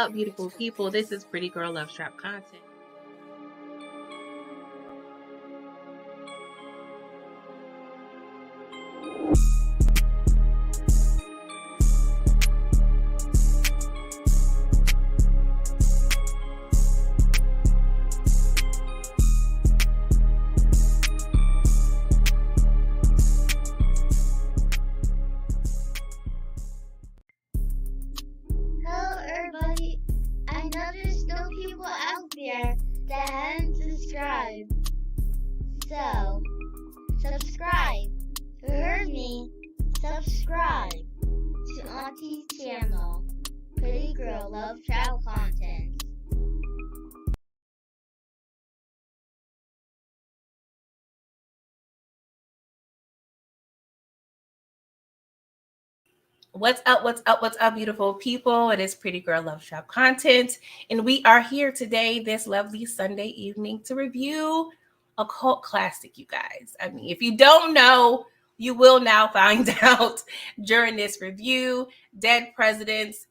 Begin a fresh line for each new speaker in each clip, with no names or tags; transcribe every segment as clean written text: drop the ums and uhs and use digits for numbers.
up, beautiful people? This is Pretty Girl Love Trap content.
Hello, everybody. I know there's still people out there that haven't subscribed. So, subscribe. You heard me. Subscribe to Auntie's channel, Pretty Girl Love Travel Content.
What's up? What's up? What's up, beautiful people? It is Pretty Girl Love Trap content, and we are here today, this lovely Sunday evening, to review a cult classic, you guys. I mean, if you don't know, you will now find out during this review. Dead Presidents,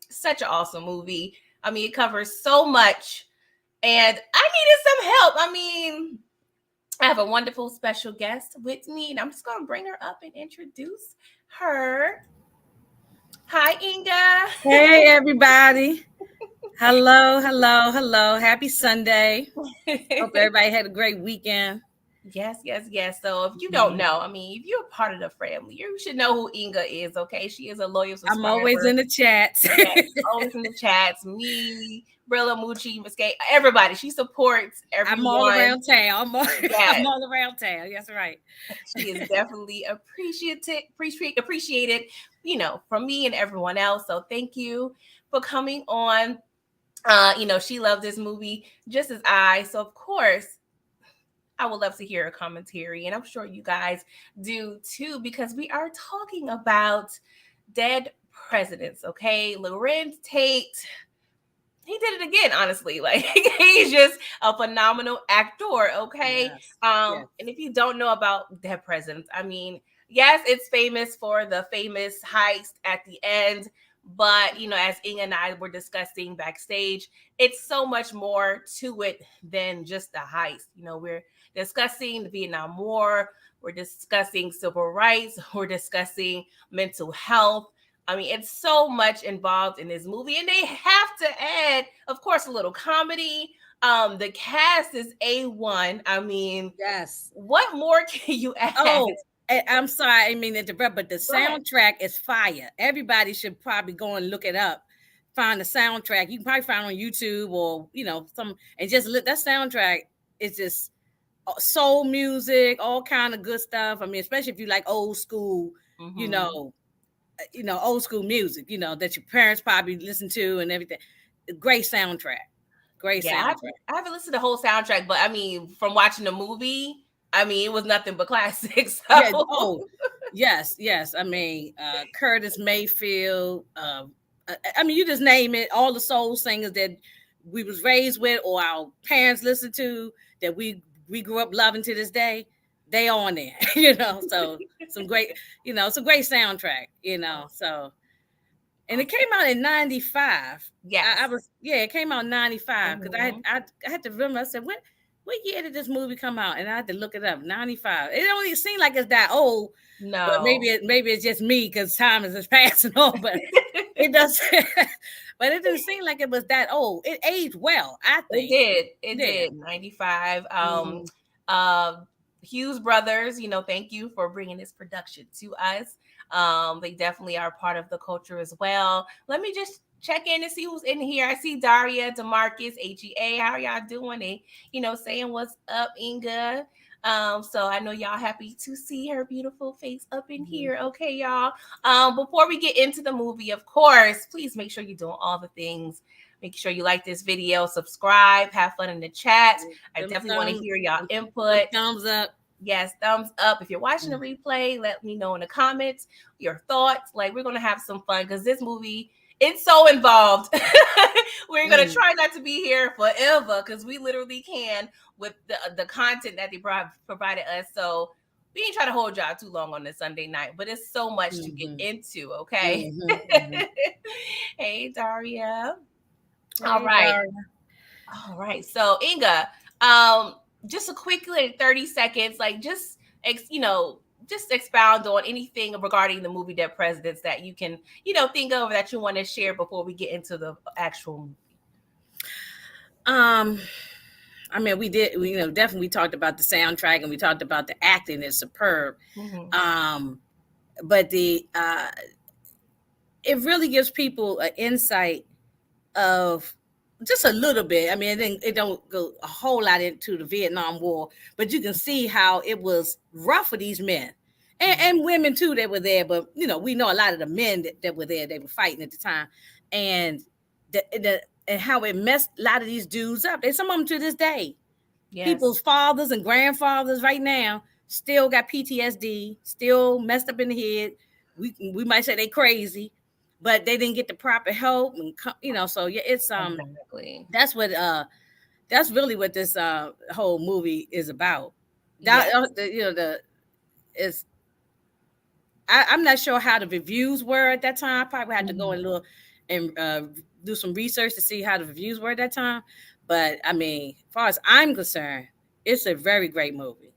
such an awesome movie. I mean, it covers so much, and I needed some help. I mean, I have a wonderful special guest with me, and I'm just going to bring her up and introduce her. Hi, Inga.
Hey, everybody. Hello. Happy Sunday. Hope everybody had a great weekend.
Yes. So if you don't know, I mean, if you're a part of the family, you should know who Inga is, okay? She is a loyal subscriber.
I'm always in the chats.
Yes, always in the chats. Me, Brilla, Moochie, Muscat, everybody. She supports everyone.
I'm all around town. I'm all around town. Yes, right.
She is definitely appreciated, you know, from me and everyone else. So thank you for coming on. She loved this movie just as I. So of course, I would love to hear a commentary, and I'm sure you guys do too, because we are talking about Dead Presidents. Okay, Larenz Tate. He did it again, honestly. Like, he's just a phenomenal actor, okay?
Yes.
And if you don't know about Dead Presidents, I mean, yes, it's famous for the famous heist at the end, but, you know, as Inga and I were discussing backstage, it's so much more to it than just the heist. You know, we're discussing the Vietnam War, we're discussing civil rights, we're discussing mental health. I mean, it's so much involved in this movie, and they have to add, of course, a little comedy. The cast is A1. I mean,
yes.
What more can you add?
Oh, I'm sorry, I mean to interrupt, but the soundtrack is fire. Everybody should probably go and look it up. Find the soundtrack. You can probably find it on YouTube or and just look. That soundtrack is just soul music, all kind of good stuff. I mean, especially if you like old school, old school music, that your parents probably listen to and everything. Great soundtrack. Soundtrack.
I haven't listened to the whole soundtrack, but I mean, from watching the movie, I mean, it was nothing but classics. So.
Yeah, yes. I mean, Curtis Mayfield. I mean, you just name it. All the soul singers that we was raised with, or our parents listened to, that we grew up loving to this day. They on there, So some great soundtrack, So, and it came out in 95.
Yeah,
it came out in 95 because I had to remember. I said, what year did this movie come out? And I had to look it up. 95. It don't even seem like it's that old.
No,
but maybe it's just me because time is just passing on. But it does. But it didn't seem like it was that old. It aged well, I think.
It did. 95. Hughes Brothers, thank you for bringing this production to us. They definitely are part of the culture as well. Let me just check in and see who's in here. I see Daria, DeMarcus, HEA. How are y'all doing? And, saying what's up, Inga. So I know y'all happy to see her beautiful face up in here. Okay, y'all. Before we get into the movie, of course, please make sure you're doing all the things. Make sure you like this video, subscribe, have fun in the chat. I definitely want to hear y'all input.
Thumbs up.
Yes, thumbs up. If you're watching the replay, let me know in the comments your thoughts. Like, we're going to have some fun because this movie, it's so involved. We're going to try not to be here forever because we literally can with the content that they provided us. So we ain't trying to hold y'all too long on this Sunday night, but it's so much to get into, okay? Hey, Daria. All
Hey,
right.
Daria.
All right. So Inga, just a quick like 30 seconds, like just just expound on anything regarding the movie Dead Presidents that you can, think of that you want to share before we get into the actual movie.
I mean, definitely we talked about the soundtrack and we talked about the acting is superb.
Mhm.
But it really gives people an insight of just a little bit. I mean, it don't go a whole lot into the Vietnam War, but you can see how it was rough for these men and women too that were there. But we know a lot of the men that were there, they were fighting at the time, and and how it messed a lot of these dudes up. There's some of them to this day.
Yes.
People's fathers and grandfathers right now still got PTSD, still messed up in the head. We might say they crazy, but they didn't get the proper help, and so yeah, it's
Exactly.
that's really what this whole movie is about.
Yes.
It's I'm not sure how the reviews were at that time. I probably had to go and do some research to see how the reviews were at that time. But I mean, as far as I'm concerned, it's a very great movie.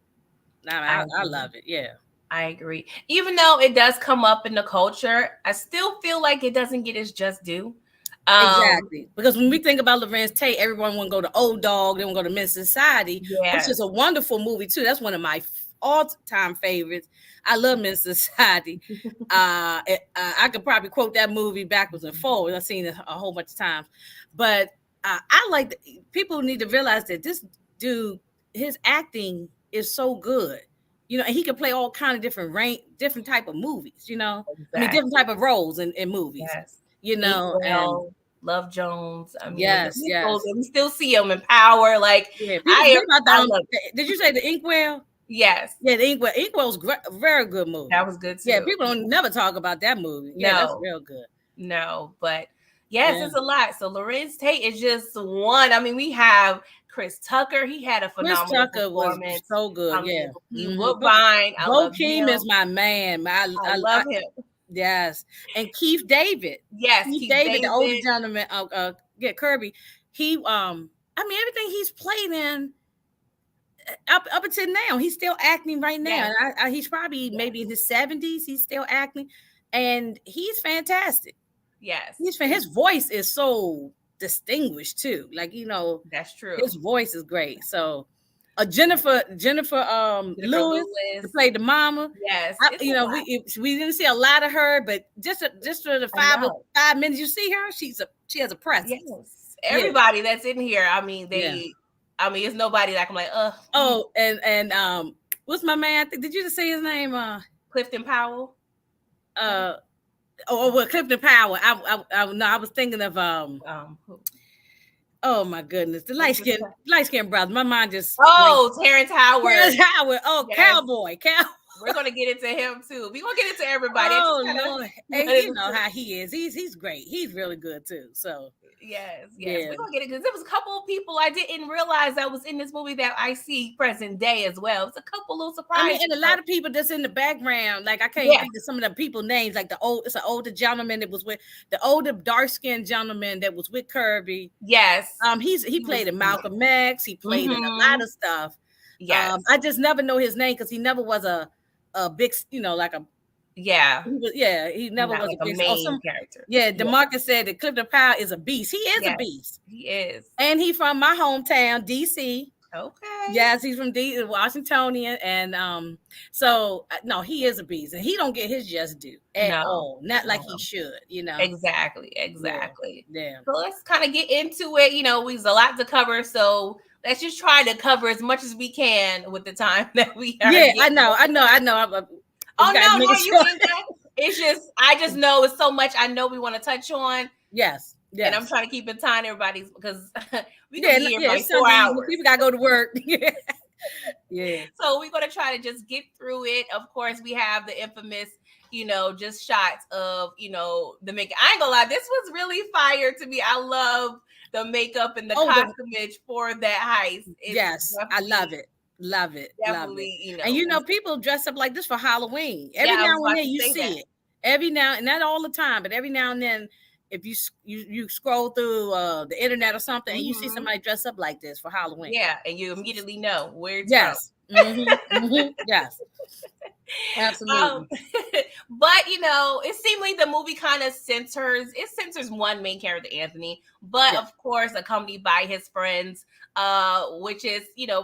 I love it. Yeah.
I agree. Even though it does come up in the culture, I still feel like it doesn't get its just due.
Exactly. Because when we think about Lorenz Tate, everyone want to go to Old Dog, they want to go to Men's Society, which is a wonderful movie too. That's one of my all-time favorites. I love Men's Society. I could probably quote that movie backwards and forwards. I've seen it a whole bunch of times. But I like people need to realize that this dude, his acting is so good. And he can play all kind of different type of movies, exactly. I mean, different type of roles in movies.
Yes.
And
Love Jones. I mean,
yes.
And we still see him in Power. Like,
did you say the Inkwell?
Yes.
Yeah, the Inkwell. Inkwell's a very good movie.
That was good too.
Yeah, people don't never talk about that movie. Yeah, that's real good.
No, but yes, it's a lot. So Lorenz Tate is just one. I mean, we have Chris Tucker. He had a phenomenal
Chris Tucker
performance.
Was so good. Yeah.
Woodbine.
Bo Keem is my man. I
love him.
Yes. And Keith David.
Yes,
Keith David, the older gentleman, Kirby. He I mean, everything he's played in up until now, he's still acting right now. Yes. And he's probably maybe in his 70s, he's still acting, and he's fantastic.
Yes.
His voice is so distinguished too. Like,
that's true.
His voice is great. So Jennifer Lewis to play the mama.
Yes.
We didn't see a lot of her, but just for the 5 minutes you see her, she has a presence.
Yes. Everybody that's in here, I mean, it's nobody that I'm like,
Oh, and what's my man? Did you just say his name?
Clifton Powell.
Clifton Powell. I was thinking of
who?
Oh my goodness, the light skinned brother. My mind just
Terrence Howard.
Terrence Howard. Oh, yes. Cowboy.
We're gonna get into him too. We're gonna get into everybody.
Oh Lord, and you know how he is. He's great. He's really good too. So
yes. We're gonna get it because there was a couple of people I didn't realize that was in this movie that I see present day as well. It's a couple little surprises.
I mean, and a lot of people that's in the background. Like I can't think of some of the people names. Like it's an older gentleman that was with the older dark skinned gentleman that was with Kirby.
Yes.
He played in Malcolm X. He played in a lot of stuff.
Yes.
I just never know his name because he never was a big, like a he never was
like a main character.
Yeah, DeMarcus said that Clifton Powell is a beast. He is a beast.
He is,
and he's from my hometown, DC.
Okay.
Yes, he's from Washingtonian, and so no, he is a beast, and he don't get his just due at all. Not like he should,
Exactly.
Yeah.
So let's kind of get into it. We've a lot to cover, so let's just try to cover as much as we can with the time that we are.
Yeah, I know.
It's just, I just know it's so much I know we want to touch on.
Yes.
And I'm trying to keep in time, everybody's, because we can be here for 4 hours.
People got to go to work. Yeah.
So we're going to try to just get through it. Of course, we have the infamous, just shots of, the makeup. I ain't gonna lie, this was really fire to me. I love the makeup and the costumage for that heist.
Yes, I love it.
Definitely,
and people dress up like this for Halloween. Every now and then you see it. Every now and not all the time, but every now and then if you scroll through the internet or something and you see
Mhm.
somebody dressed up like this for Halloween.
Yeah, and you immediately know where it's
Yes. Yes.
from.
Absolutely.
But it seemed like the movie kind of centers one main character, Anthony, but
Yeah.
of course accompanied by his friends, which is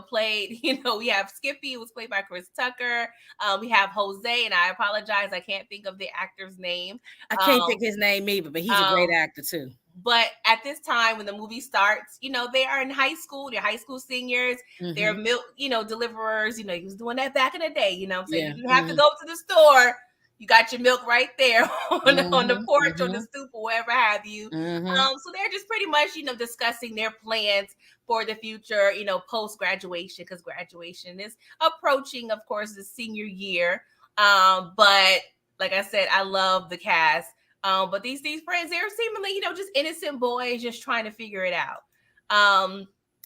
played. We have Skippy, who was played by Chris Tucker. We have Jose, and I apologize, I can't think of the actor's name.
I can't think his name either, but he's a great actor too.
But at this time, when the movie starts, they are in high school. They're high school seniors. They're milk, deliverers. He was doing that back in the day. So you didn't have to go to the store. You got your milk right there on the porch or the stoop or wherever have you. So they're just pretty much, discussing their plans for the future, post graduation, because graduation is approaching, of course, the senior year. But like I said, I love the cast. But these friends, they're seemingly, just innocent boys just trying to figure it out.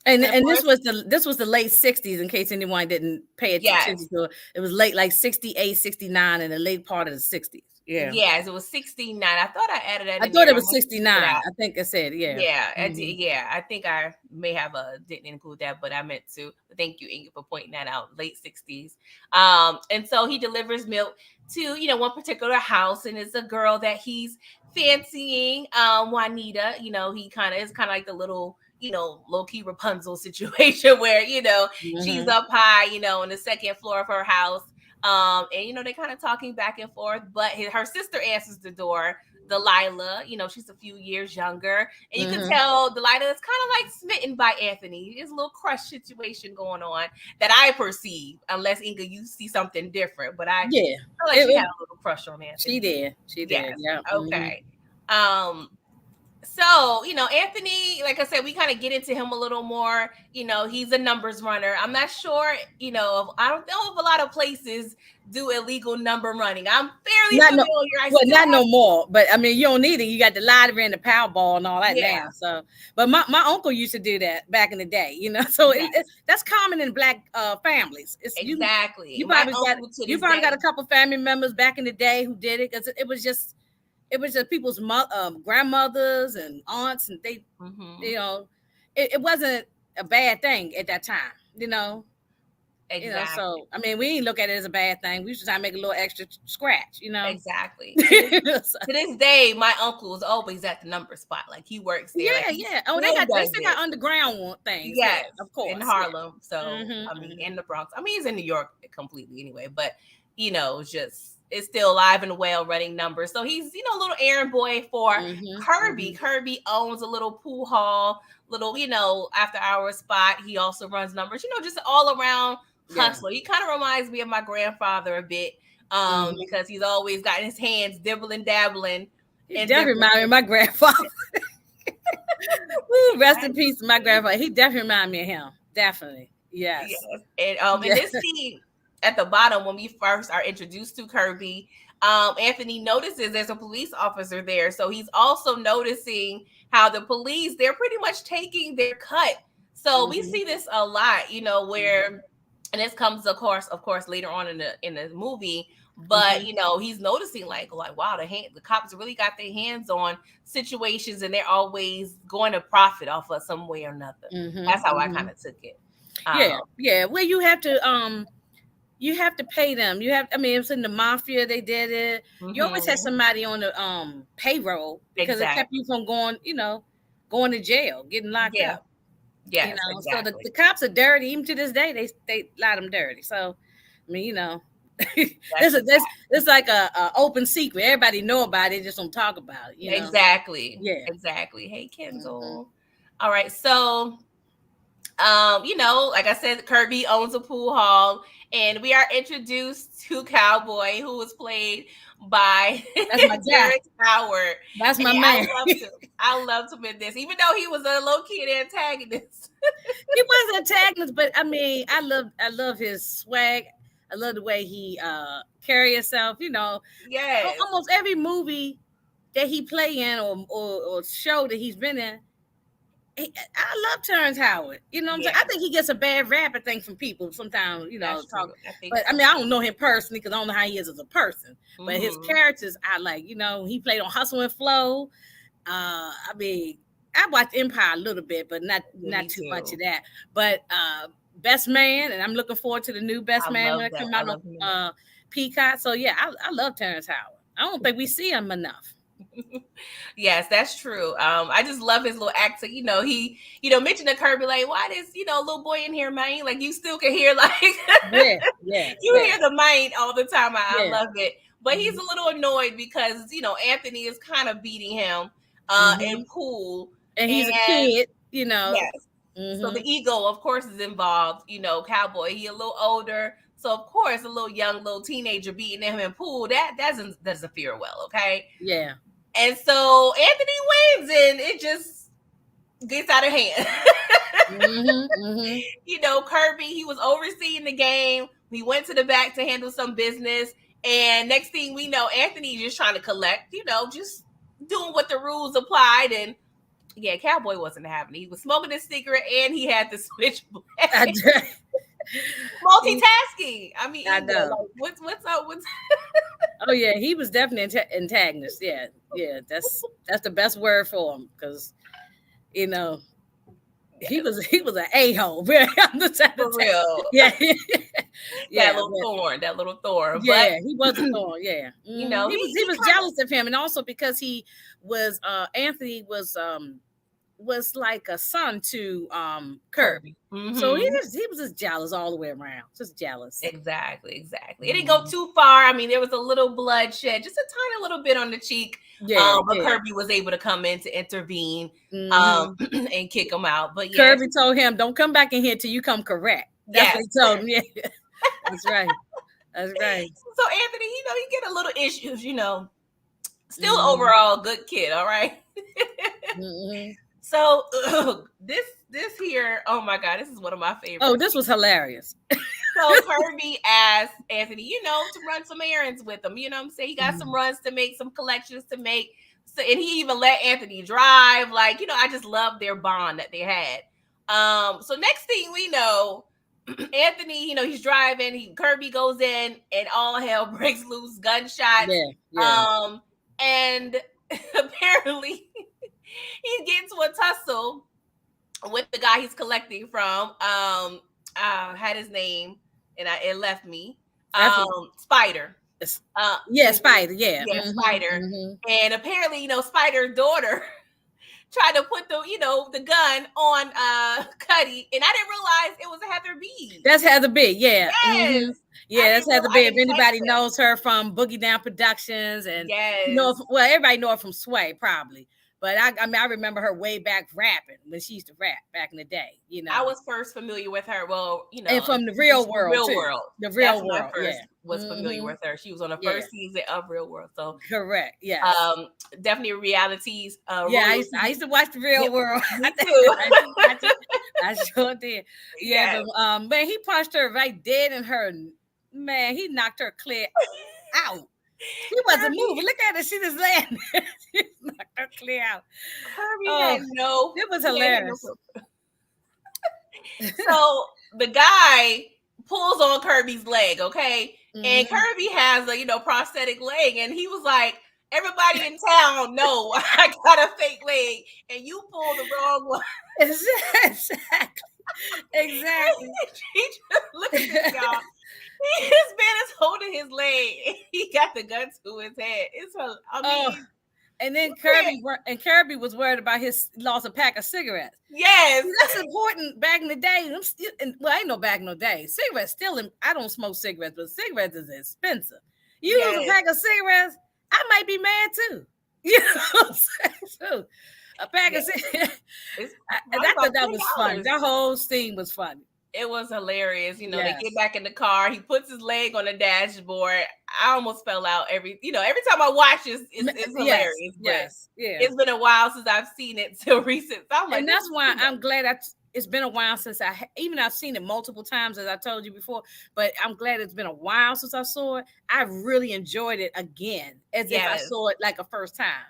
And this was the late 60s, in case anyone didn't pay attention to it. It was late, like 68, 69, in the late part of the 60s. Yeah.
Yes, it was 69. I thought I added that.
I thought it was 69. I think I said, yeah.
Yeah, I did. Yeah, I think I may have didn't include that, but I meant to. Thank you, Ingrid, for pointing that out. Late 60s. And so he delivers milk to, one particular house, and it's a girl that he's fancying, Juanita. He is kind of like the little, low-key Rapunzel situation where, she's up high, in the second floor of her house. And they're kind of talking back and forth, but her sister answers the door, Delilah. She's a few years younger, and you can tell Delilah is kind of like smitten by Anthony. There's a little crush situation going on that I perceive, unless Inga, you see something different. But I feel like she had a little crush on Anthony.
She did. Yeah.
Okay. So, Anthony, like I said, we kind of get into him a little more. He's a numbers runner. I'm not sure, I don't know if a lot of places do illegal number running. I'm fairly familiar.
Not no more. But I mean, you don't need it. You got the lottery and the Powerball and all that now. So, but my uncle used to do that back in the day. So that's common in Black families.
Exactly.
You probably got a couple family members back in the day who did it, because it was just people's grandmothers and aunts, and they, it wasn't a bad thing at that time,
Exactly.
So I mean, we didn't look at it as a bad thing. We used to try to make a little extra scratch,
Exactly. To this day, my uncle is always at the number spot. Like, he works there.
Yeah. Oh, they still got underground things.
Yes,
of course,
in Harlem. So I mean, in the Bronx. I mean, he's in New York completely anyway. But it's still alive and well, running numbers. So he's, a little errand boy for Kirby. Kirby owns a little pool hall, little, after hour spot. He also runs numbers, just all around hustler. He kind of reminds me of my grandfather a bit, because he's always got his hands dibbling, dabbling.
He definitely reminds me of my grandfather. Woo, rest in peace, my grandfather. He definitely reminds me of him. Definitely. Yes.
And in this scene, at the bottom, when we first are introduced to Kirby, Anthony notices there's a police officer there. So he's also noticing how the police, they're pretty much taking their cut. So we see this a lot, where, and this comes, of course, later on in the movie. But he's noticing like wow, the cops really got their hands on situations, and they're always going to profit off of some way or another. That's how I kind of took it.
Yeah. Well, you have to pay them. It's in the mafia, they did it. You always had somebody on the payroll, because it kept you from going to jail, getting locked up.
Yeah.
So the cops are dirty. Even to this day, they lie them dirty. So I mean, it's like a open secret. Everybody know about it, just don't talk about it.
Exactly.
Yeah.
Exactly. Hey, Kendall. All right. So like I said, Kirby owns a pool hall, and we are introduced to Cowboy, who was played by Derek Howard.
That's my man.
I loved him in this, even though he was a low-key antagonist.
He was an antagonist, but I mean, I love his swag. I love the way he carry himself.
Yes.
Almost every movie that he play in or show that he's been in, I love Terrence Howard. What I'm saying? I think he gets a bad rap, I think, from people sometimes, talk. But I mean, I don't know him personally, because I don't know how he is as a person. But his characters, I like. He played on Hustle and Flow. I mean, I watched Empire a little bit, but not
Me
too much
too.
of that. But Best Man, and I'm looking forward to the new Best
I
Man when
love
it
that.
comes
I
out
love him in
on Peacock. So yeah, I love Terrence Howard. I don't think we see him enough.
Yes, that's true. I just love his little accent. He, mentioned to Kirby, like, why this, little boy in here, man? Like, you still can hear, like,
Yeah,
you hear the man all the time. I
yeah.
love it. But he's
Mhm.
a little annoyed because, Anthony is kind of beating him in
Mhm.
pool.
And he's a
And
kid,
yes. So the ego, of course, is involved. Cowboy, he a little older. So of course, a little teenager beating him in pool, that doesn't feel well, okay?
Yeah.
And so Anthony wins, and it just gets out of hand. Kirby, he was overseeing the game. We went to the back to handle some business. And next thing we know, Anthony just trying to collect, just doing what the rules applied. And yeah, Cowboy wasn't having it. He was smoking a cigarette and he had the switchblade. Multitasking. I mean,
I know.
Like, what's up?
Oh yeah, he was definitely antagonist. Yeah, that's the best word for him, because he was an a-hole.
For real.
Yeah.
That little thorn.
Yeah,
but
he was a thorn. Yeah.
he
was jealous of him, and also because he was Anthony was like a son to Kirby.
Mm-hmm.
So he was just jealous all the way around. Just jealous.
Exactly. It didn't go too far. I mean, there was a little bloodshed, just a tiny little bit on the cheek. But Kirby was able to come in to intervene and kick him out. But yeah,
Kirby told him, "Don't come back in here till you come correct." That's what he told him. Yeah. That's right. That's right.
So Anthony, he get a little issues, Still overall good kid, all right? So this here, oh my God, this is one of my favorites.
Oh, this was hilarious.
So Kirby asked Anthony, to run some errands with him. You know what I'm saying? He got some runs to make, some collections to make. So, and he even let Anthony drive. Like, I just love their bond that they had. So next thing we know, Anthony, he's driving. Kirby goes in, and all hell breaks loose. Gunshots.
Yeah.
And apparently he gets into a tussle with the guy he's collecting from. I had his name, and it left me. Spider.
Spider. Yeah.
Spider. And apparently, Spider's daughter tried to put the gun on Cuddy, and I didn't realize it was Heather B.
That's Heather B. Yeah.
Yes.
Yeah, that's Heather B. If anybody knows her from Boogie Down Productions, and everybody know her from Sway probably. But I remember her way back rapping when she used to rap back in the day.
I was first familiar with her. Well,
and from the Real World,
the Real World. Was familiar with her. She was on the first season of Real World. So
correct. Yeah.
Definitely realities.
I used to watch the Real World.
Me too.
I sure did. Yeah, but man, he punched her right dead in her. Man, he knocked her clear out. He wasn't moving. Look at her. She just laying there. She knocked her clear out.
Kirby had no.
It was hilarious.
So the guy pulls on Kirby's leg, okay? And Kirby has a prosthetic leg, and he was like, everybody in town know I got a fake leg, and you pulled the wrong one.
Exactly.
Look at this, y'all. This man is holding his leg. He got the gun to his head.
And then Kirby was worried about his lost a pack of cigarettes.
Yes,
that's important. Back in the day, ain't no back in the day. Cigarettes I don't smoke cigarettes, but cigarettes is expensive. You lose a pack of cigarettes, I might be mad too. You know what I'm saying? Too. A pack of cigarettes. I thought that was funny. That whole scene was funny.
It was hilarious. They get back in the car. He puts his leg on the dashboard. I almost fell out every time I watch this, it's hilarious.
Yes.
It's been a while since I've seen it till recent. So
and that's why I'm glad it's been a while since I've seen it multiple times, as I told you before, but I'm glad it's been a while since I saw it. I really enjoyed it again, as if I saw it like a first time.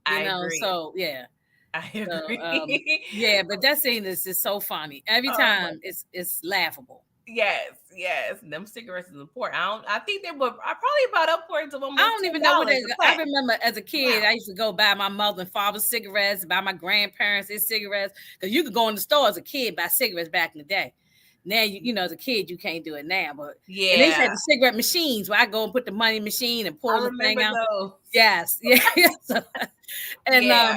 I agree. So yeah.
I agree.
But that scene is just so funny. Every time it's laughable.
Yes, yes. And them cigarettes is important. I think they were probably about upwards of almost
I don't even know what they.
$10 a
I
pack.
remember as a kid,
Wow.
I used to go buy my mother and father's cigarettes, buy my grandparents their cigarettes, because you could go in the store as a kid buy cigarettes back in the day. Now you know as a kid you can't do it now, but and they said
Yeah,
the cigarette machines where I go and put the money machine and
I
pull the thing
remember
out.
those.
Yes, yeah, and
Yeah.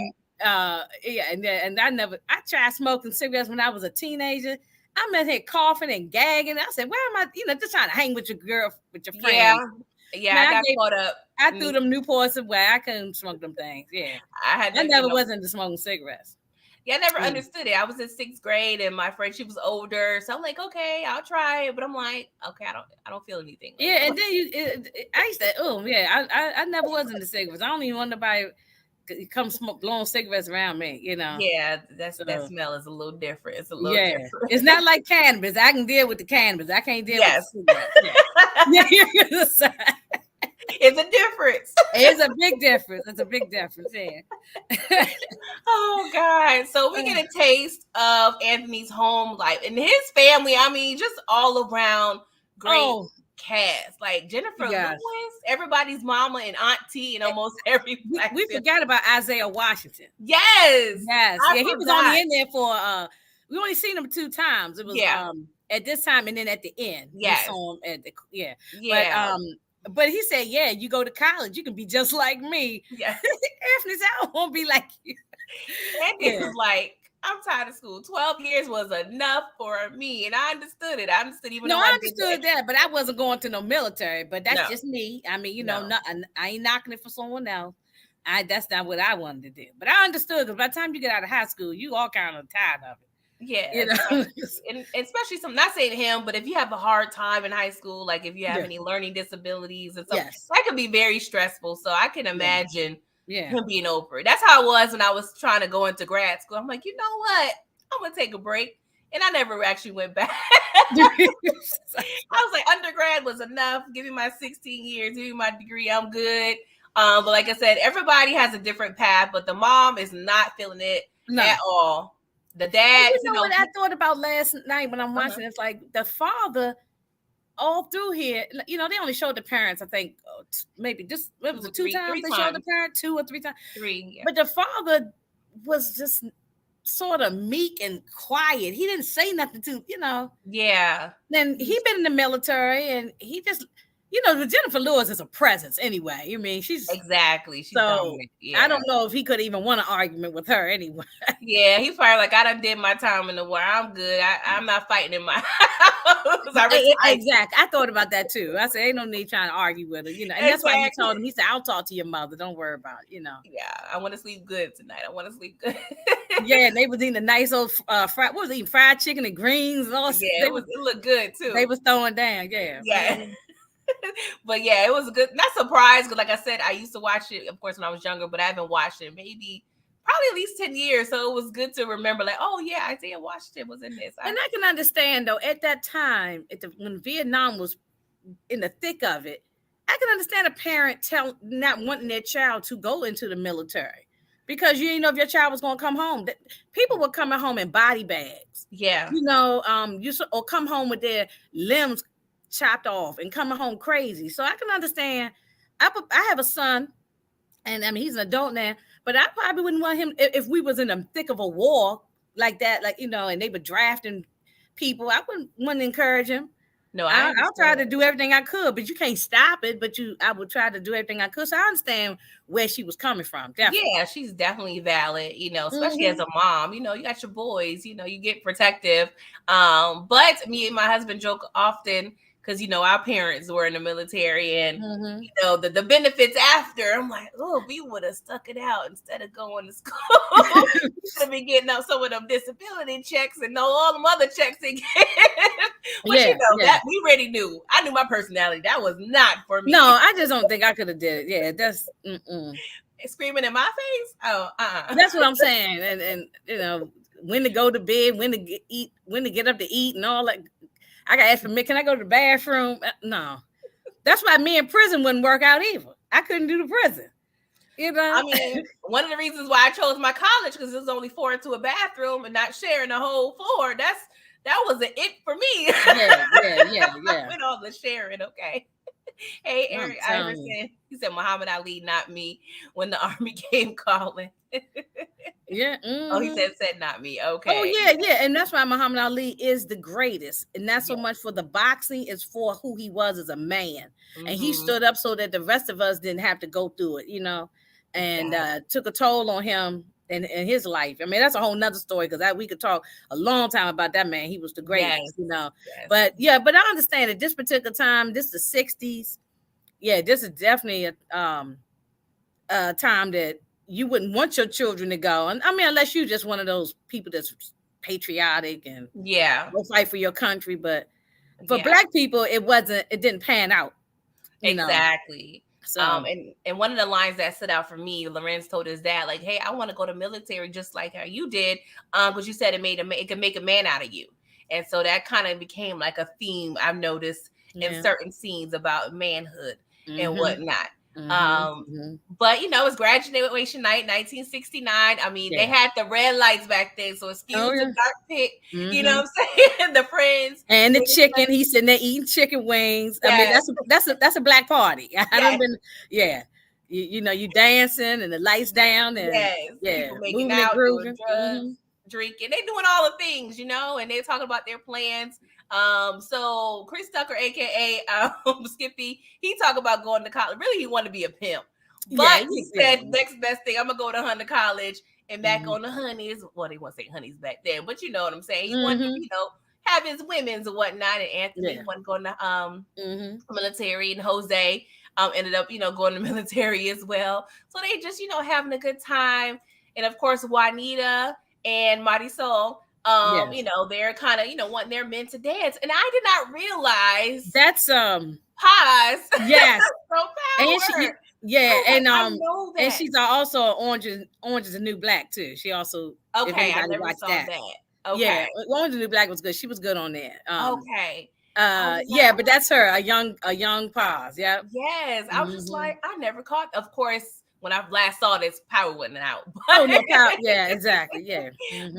yeah, and I tried smoking cigarettes when I was a teenager. I'm in here coughing and gagging. I said, "Where am I? You know, just trying to hang with your girl, with your
Yeah.
friends."
Yeah,
Man,
I got caught up.
I threw them Newports away. I couldn't smoke them things. Yeah,
I had
I
to,
never was into smoking cigarettes.
Yeah, I never
Yeah.
understood it. I was in 6th grade, and my friend, she was older, so I'm like, okay, I'll try it. But I'm like, okay, I don't feel anything. Like,
Yeah, and then I used to, oh yeah, I never was into cigarettes. I don't even want nobody come smoke blowing cigarettes around me. You know.
yeah, that
So,
smell is a little different. It's a little
yeah,
different.
it's not like cannabis. I can deal with the cannabis. I can't deal
Yes.
with the cigarettes. Yeah.
It's a difference.
It's a big difference. It's a big difference. Yeah.
Oh God! So we get a taste of Anthony's home life and his family. I mean, just all around great cast. Like Jennifer
Yes.
Lewis, everybody's mama and auntie, and almost every black
we forgot about Isaiah Washington.
Yes,
Yes,
I
yeah, he was
forgot.
only in there for we only seen him 2 times. It was
Yeah.
At this time and then at the end.
Yes.
We saw him at the
Yeah.
But he said, yeah, you go to college, you can be just like me.
Yeah.
Anthony said, I won't be like you.
Anthony
Yeah.
was like, I'm tired of school. 12 years was enough for me. And I understood it. I understood even
No,
though
I
did
understood that, but I wasn't going to no military. But that's
No.
just me. I mean, you know,
No.
I ain't knocking it for someone else. That's not what I wanted to do. But I understood because by the time you get out of high school, you all kind of tired of it.
Yeah.
You know?
And especially not saying him, but if you have a hard time in high school, like if you have
Yeah.
any learning disabilities and stuff,
Yes.
that could be very stressful. So I can imagine
Yeah.
him being over it. That's how it was when I was trying to go into grad school. I'm like, you know what? I'm gonna take a break. And I never actually went back. I was like, undergrad was enough. Give me my 16 years, give me my degree, I'm good. But like I said, everybody has a different path, but the mom is not feeling it at all. The dad,
you know what I thought about last night when I'm watching? It's like the father all through here, you know, they only showed the parents, I think, maybe just it was 2 times they showed the parent, 2 or 3 times.
3, yeah.
But the father was just sort of meek and quiet. He didn't say nothing to, you know.
Yeah.
Then he been in the military and he just, you know, Jennifer Lewis is a presence anyway. I mean, she's
exactly. She's
so
yeah.
I don't know if he could even want an argument with her anyway.
Yeah, he's probably like, I done did my time in the war. I'm good. I'm not fighting in my house.
Exactly. I thought about that too. I said, ain't no need trying to argue with her, you know. And that's why he told him, he said, I'll talk to your mother. Don't worry about it, you know.
Yeah, I want to sleep good tonight. I want to sleep good.
Yeah, and they was eating a nice old fried chicken and greens and all.
Yeah, it looked good too.
They was throwing down, yeah.
Yeah. But yeah, it was good. Not surprised because, like I said, I used to watch it, of course, when I was younger, but I haven't watched it maybe probably at least 10 years. So it was good to remember, like, oh yeah, Isaiah Washington was in this.
And I can understand though, at that time, when Vietnam was in the thick of it, I can understand a parent not wanting their child to go into the military because you didn't know if your child was going to come home. People were coming home in body bags.
Yeah,
you know, or come home with their limbs chopped off and coming home crazy. So I can understand. I have a son, and I mean he's an adult now, but I probably wouldn't want him if we was in the thick of a war like that, like, you know, and they were drafting people. I wouldn't want to encourage him.
No,
I'll try to do everything I could, but you can't stop it. But I would try to do everything I could. So I understand where she was coming from. Definitely.
Yeah, she's definitely valid, you know, especially as a mom. You know, you got your boys, you know, you get protective. But me and my husband joke often because, you know, our parents were in the military and, you know, the benefits after. I'm like, oh, we would have stuck it out instead of going to school. Should be getting up some of them disability checks and all them other checks again. But you know, that we already knew. I knew my personality. That was not for me.
No, I just don't think I could have did it. Yeah, that's
screaming in my face. Oh,
That's what I'm saying. And you know, when to go to bed, when to eat, when to get up to eat, and all that. I got asked for me, can I go to the bathroom? No. That's why me in prison wouldn't work out either. I couldn't do the prison. You know?
I mean, one of the reasons why I chose my college because it was only 4 into a bathroom and not sharing the whole floor. That's that was an it for me.
Yeah.
With all the sharing, okay. Hey,
I'm
Eric
telling you.
Iverson. He said Muhammad Ali, not me, when the army came calling.
Yeah.
Oh, he
Mhm.
said not me.
Oh
Okay.
yeah, and that's why Muhammad Ali is the greatest, and not so
Yeah.
much for the boxing, it's for who he was as a man, and he
Mhm.
stood up so that the rest of us didn't have to go through it, you know, and
Exactly.
took a toll on him in his life. I mean, that's a whole nother story because we could talk a long time about that man. He was the greatest,
Yes.
you know.
Yes.
But yeah, but I understand at this particular time, this is the 60s. Yeah, this is definitely a time that you wouldn't want your children to go. And I mean, unless you just one of those people that's patriotic and
Yeah.
go fight for your country. But for
Yeah.
Black people, it didn't pan out, you know.
Exactly.
So
And one of the lines that stood out for me, Lorenz told his dad, like, "Hey, I want to go to military just like how you did, because you said it could make a man out of you." And so that kind of became like a theme I've noticed in certain scenes about manhood and whatnot. But you know, it's graduation night, 1969. I mean, they had the red lights back then, so excuse the dark pick. You know what I'm saying? The friends
and the chicken. He's sitting there eating chicken wings. I mean, that's a Black party. I don't been. Yeah, you know, you dancing and the lights down and
people making
moving
out,
and grooving,
doing drugs, drinking. They doing all the things, you know, and they talking about their plans. So Chris Tucker, aka Skippy, he talked about going to college. Really, he wanted to be a pimp. But he said, next best thing, I'm gonna go to Hunter College and back on the honeys. Well, they won't say honeys back then, but you know what I'm saying. He wanted to, you know, have his women's and whatnot. And Anthony wasn't going to military, and Jose ended up, you know, going to military as well. So they just, you know, having a good time. And of course, Juanita and Marisol, you know, they're kind of, you know, wanting their men to dance. And I did not realize
that's
Paz.
Yes.
And I know that.
And she's also Orange is the New Black too. She also
I never saw that. Okay.
Yeah, Orange is the New Black was good. She was good on that.
Okay.
But that's her, a young Paz. Yeah.
Yes. I was just like, I never caught. Of course, when I last saw this, Power wasn't out.
Oh no, Power. Yeah, exactly. Yeah.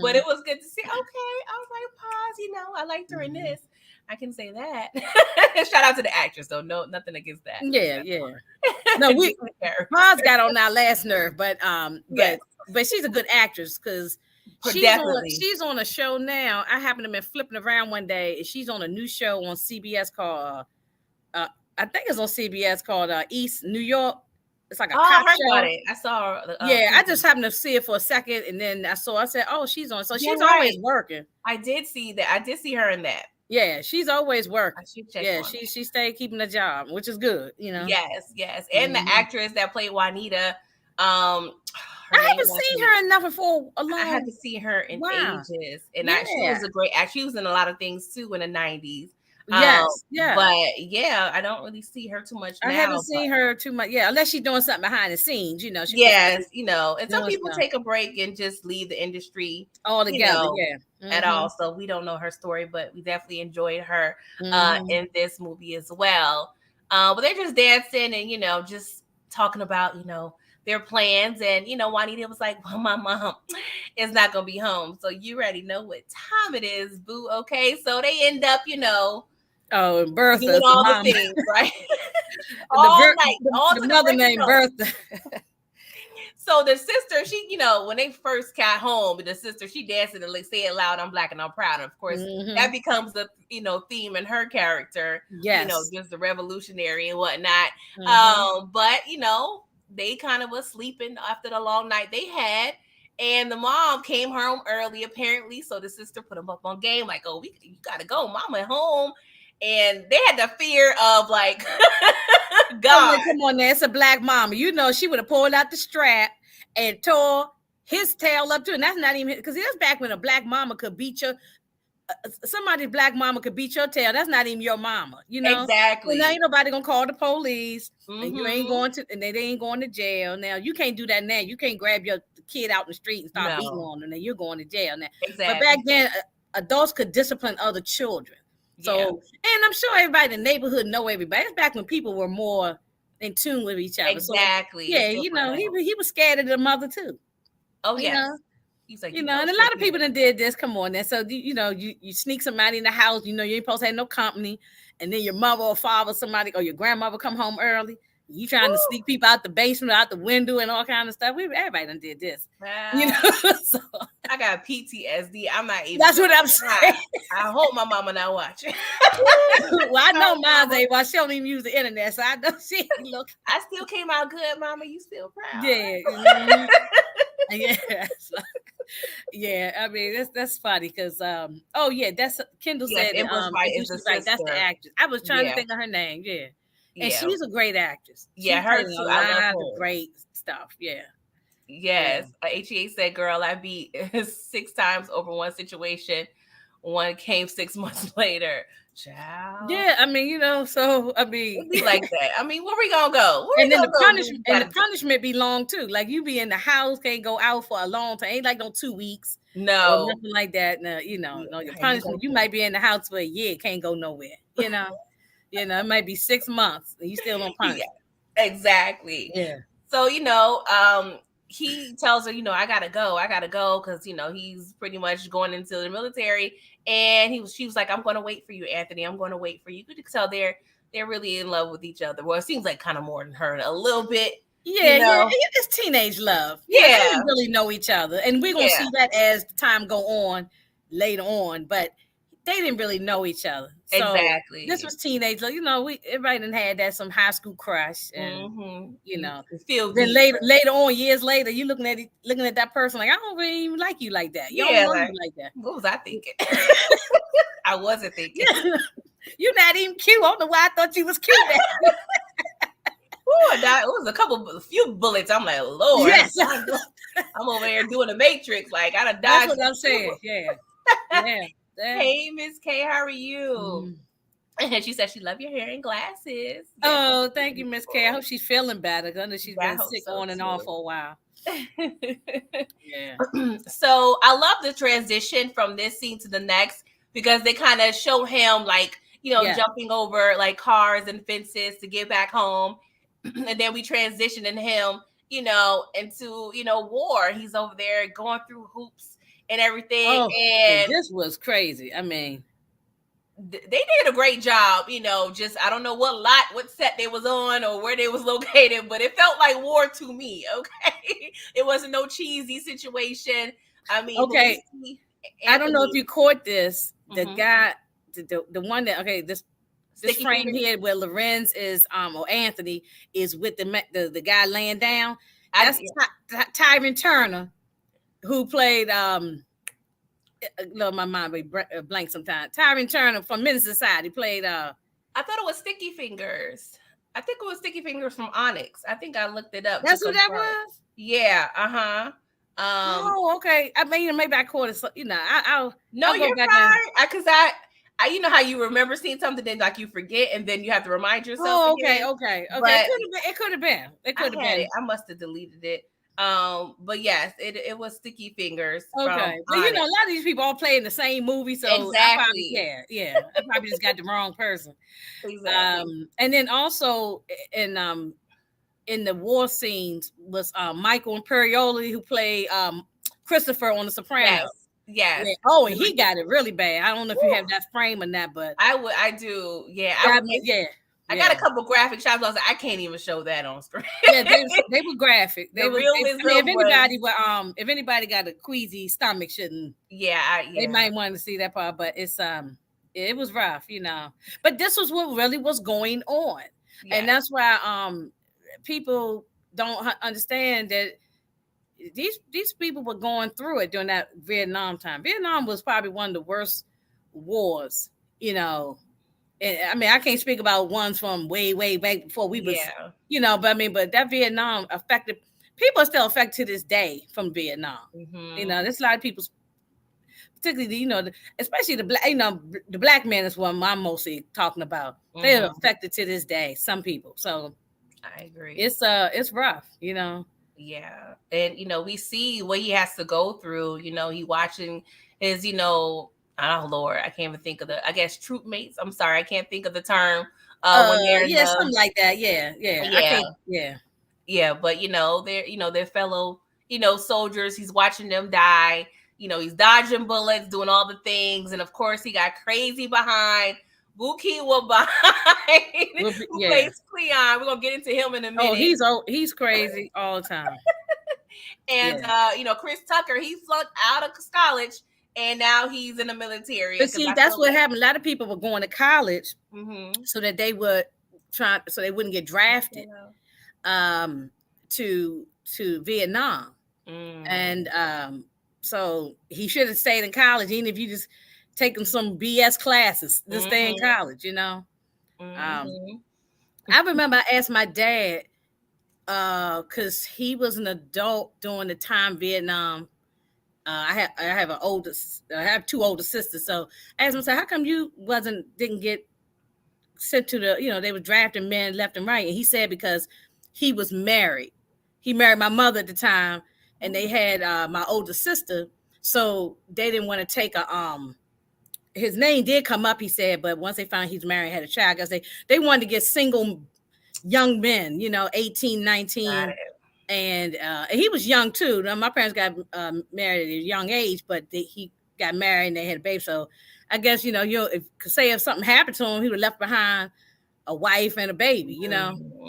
But it was good to see. Okay. I was like, Paz, you know, I liked her in this. I can say that. Shout out to the actress, though. No, nothing against that.
Yeah. No, Paz got on our last nerve, but she's a good actress because she's on a show now. I happen to have been flipping around one day, and she's on a new show on CBS called I think it's on CBS called East New York. It's like a cop show. About it.
I saw her.
I just happened to see it for a second, and then I said, "Oh, she's on." So she's always working.
I did see that. I did see her in that.
Yeah, she's always working. She stayed keeping a job, which is good, you know.
Yes. And the actress that played Juanita,
I haven't seen her enough before a long.
I haven't seen her in ages, and she was a great actress. She was in a lot of things too in the 90s. But I don't really see her too much now.
I haven't seen her too much, unless she's doing something behind the scenes, you know.
You know, and some people take a break and just leave the industry
altogether,
at all. So we don't know her story, but we definitely enjoyed her in this movie as well. But they're just dancing and, you know, just talking about, you know, their plans. And, you know, Juanita was like, well, my mom is not going to be home. So you already know what time it is, boo. Okay. So they end up, you know,
and Bertha
doing all the things, right? all night.
The mother named Bertha.
So the sister, she, you know, when they first got home, the sister, she dancing and like, say it loud, I'm Black and I'm proud. And of course, that becomes the, you know, theme in her character.
Yes.
You know, just the revolutionary and whatnot. But, you know, they kind of was sleeping after the long night they had. And the mom came home early, apparently. So the sister put them up on game, like, oh, you got to go. Mama home. And they had the fear of like, God.
Come on, there. It's a Black mama. You know, she would have pulled out the strap and tore his tail up too. And that's not even because that's back when a Black mama could beat your somebody's Black mama could beat your tail. That's not even your mama, you know.
Exactly.
Well, now ain't nobody gonna call the police, and you ain't going to, and they ain't going to jail. Now you can't do that now. You can't grab your kid out in the street and start beating on them. And you're going to jail now.
Exactly.
But back then, adults could discipline other children. So, and I'm sure everybody in the neighborhood know everybody. It's back when people were more in tune with each other.
Exactly.
So, you know, he was scared of the mother too.
Oh, yes. He's like,
and a lot of people done did this. Come on, then. So you sneak somebody in the house. You ain't supposed to have no company, and then your mother or father, somebody, or your grandmother come home early. You trying to sneak people out the basement, out the window, and all kind of stuff. Everybody done did this. So
I got PTSD. I'm not even.
That's what I'm saying.
I hope my mama not watching.
Well, I know mine's ain't. Well, she don't even use the internet, so I know she look.
I still came out good, mama. You still proud?
Yeah. Yeah. So, yeah. I mean, that's funny because that's Kendall said. That's the actress. I was trying to think of her name. Yeah. And she's a great actress.
Yeah, her too. I love her.
Great stuff. Yeah.
Yes. HEA said, girl, I beat 6 times over one situation. One came 6 months later. Child.
Yeah, I mean, so I mean,
it'd be like that. I mean, where we gonna go?
And then the punishment be long too. Like you be in the house, can't go out for a long time. Ain't like no 2 weeks.
No,
nothing like that. No, no, your punishment. You might be in the house for a year, can't go nowhere. It might be 6 months and you still on punishment.
Yeah, exactly.
Yeah.
So he tells her, I gotta go because he's pretty much going into the military. And she was like, I'm gonna wait for you, Anthony. I'm gonna wait for you. You can tell they're really in love with each other. Well, it seems like kind of more than her a little bit.
Yeah, it's teenage love.
Yeah,
they didn't really know each other, and we're gonna see that as the time go on later on. But they didn't really know each other. So
exactly.
This was teenage love. Everybody done had that some high school crush, and then later on, years later, you looking at that person like, I don't really even like you like that. You don't know you like that.
What was I thinking? I wasn't thinking.
You're not even cute. I don't know why I thought you was cute.
Ooh, it was a few bullets. I'm like, Lord, yes. I'm over here doing the Matrix. Like I done dodged.
That's what I'm saying. Yeah.
Hey, Miss K, how are you? And she said she loved your hair and glasses.
Oh, thank you, Miss K. I hope she's feeling better because I know she's been sick on and off for a while. Yeah.
So I love the transition from this scene to the next because they kind of show him like, jumping over like cars and fences to get back home. And then we transition in him, into, war. He's over there going through hoops and everything.
Oh,
and
this was crazy. I mean,
they did a great job, just I don't know what set they was on or where they was located, but it felt like war to me. Okay. It wasn't no cheesy situation. I mean,
okay. I don't know if you caught this. The guy, the one that this frame here where Lorenz is or Anthony is with the guy laying down. That's Tyron Turner, who played my mind blank sometimes. Tyron Turner from Menace Society played I
thought it was Sticky Fingers. I think it was Sticky Fingers from Onyx. I think I looked it up.
That's who that was?
Yeah,
oh, okay. I mean, maybe I caught it. I'll
you're fine. Because I how you remember seeing something, then like you forget, and then you have to remind yourself.
Oh, okay. But it could have been.
I must have deleted it. But yes, it was Sticky Fingers.
Okay, but a lot of these people all play in the same movie, so
exactly.
I probably just got the wrong person.
Exactly.
And then also in the war scenes was Michael Imperioli, who played Christopher on The Sopranos.
Yes.
Yeah. Oh, and he got it really bad. I don't know if you have that frame or not, but
I do. Yeah. I got a couple graphic shots. I was like, I can't even show that on screen.
Yeah, they were graphic. If anybody got a queasy stomach, shouldn't.
Yeah.
They might want to see that part, but it was rough, But this was what really was going on, and that's why people don't understand that these people were going through it during that Vietnam time. Vietnam was probably one of the worst wars, And I mean, I can't speak about ones from way, way back before we was, but that Vietnam affected people are still affected to this day from Vietnam.
Mm-hmm.
There's a lot of people, particularly, especially the black, the black man is what I'm mostly talking about. Mm-hmm. They're affected to this day. Some people. So
I agree.
It's rough,
Yeah. And, we see what he has to go through. He watching his, oh, Lord, I can't even think of troop mates. I'm sorry. I can't think of the term. When they're
something like that. Yeah.
Yeah. But, they're, their fellow, soldiers. He's watching them die. He's dodging bullets, doing all the things. And of course, he got crazy behind Bukiwa behind who plays Cleon. We're going to get into him in a minute.
Oh, he's crazy all the time.
And, Chris Tucker, he flunked out of college. And now he's in the military.
But see, that's what happened. A lot of people were going to college so that they would so they wouldn't get drafted to Vietnam. And so he should have stayed in college, even if you just taking some BS classes, just stay in college, I remember I asked my dad, because he was an adult during the time Vietnam. I have two older sisters, so I asked him, "How come you didn't get sent to the? They were drafting men left and right." And he said because he was married. He married my mother at the time, and they had my older sister, so they didn't want to take his name did come up, he said, but once they found he's married, had a child, because they wanted to get single young men, 18, 19. And he was young too. Now, my parents got married at a young age, but he got married and they had a baby. So I guess, if something happened to him, he would have left behind a wife and a baby,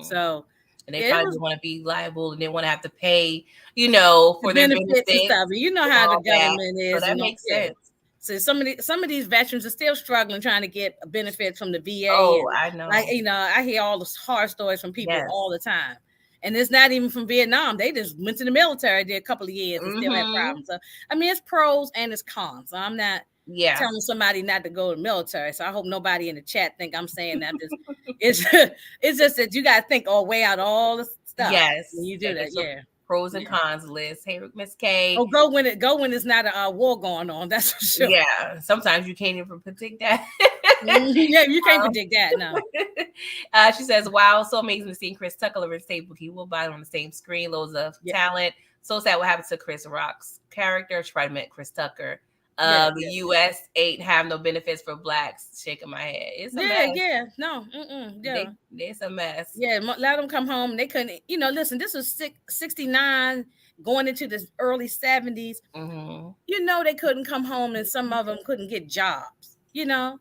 So
and they probably want to be liable and they want to have to pay, for their benefits
and stuff. You know how the government is.
So that makes sense.
So some of these veterans are still struggling trying to get benefits from the VA.
Oh, I know.
I hear all the horror stories from people all the time. And it's not even from Vietnam. They just went to the military, did a couple of years and still have problems. So, it's pros and it's cons. So I'm not telling somebody not to go to the military. So I hope nobody in the chat think I'm saying that. It's just that you got to weigh out all the stuff.
Yes.
When you do that,
pros and cons list. Hey, Miss K.
Oh, go when it's not a war going on. That's for sure.
Yeah. Sometimes you can't even predict that.
Yeah, you can't predict that. No.
She says, "Wow, so amazing to see Chris Tucker and Stable. He will buy on the same screen. Loads of talent. So sad what happened to Chris Rock's character. She probably meant Chris Tucker. The U.S. ain't have no benefits for blacks." Shaking my head. It's a mess.
Yeah. No.
It's a mess.
Yeah, let them come home. They couldn't. Listen. This was 69 going into the early 70s. They couldn't come home, and some of them couldn't get jobs. That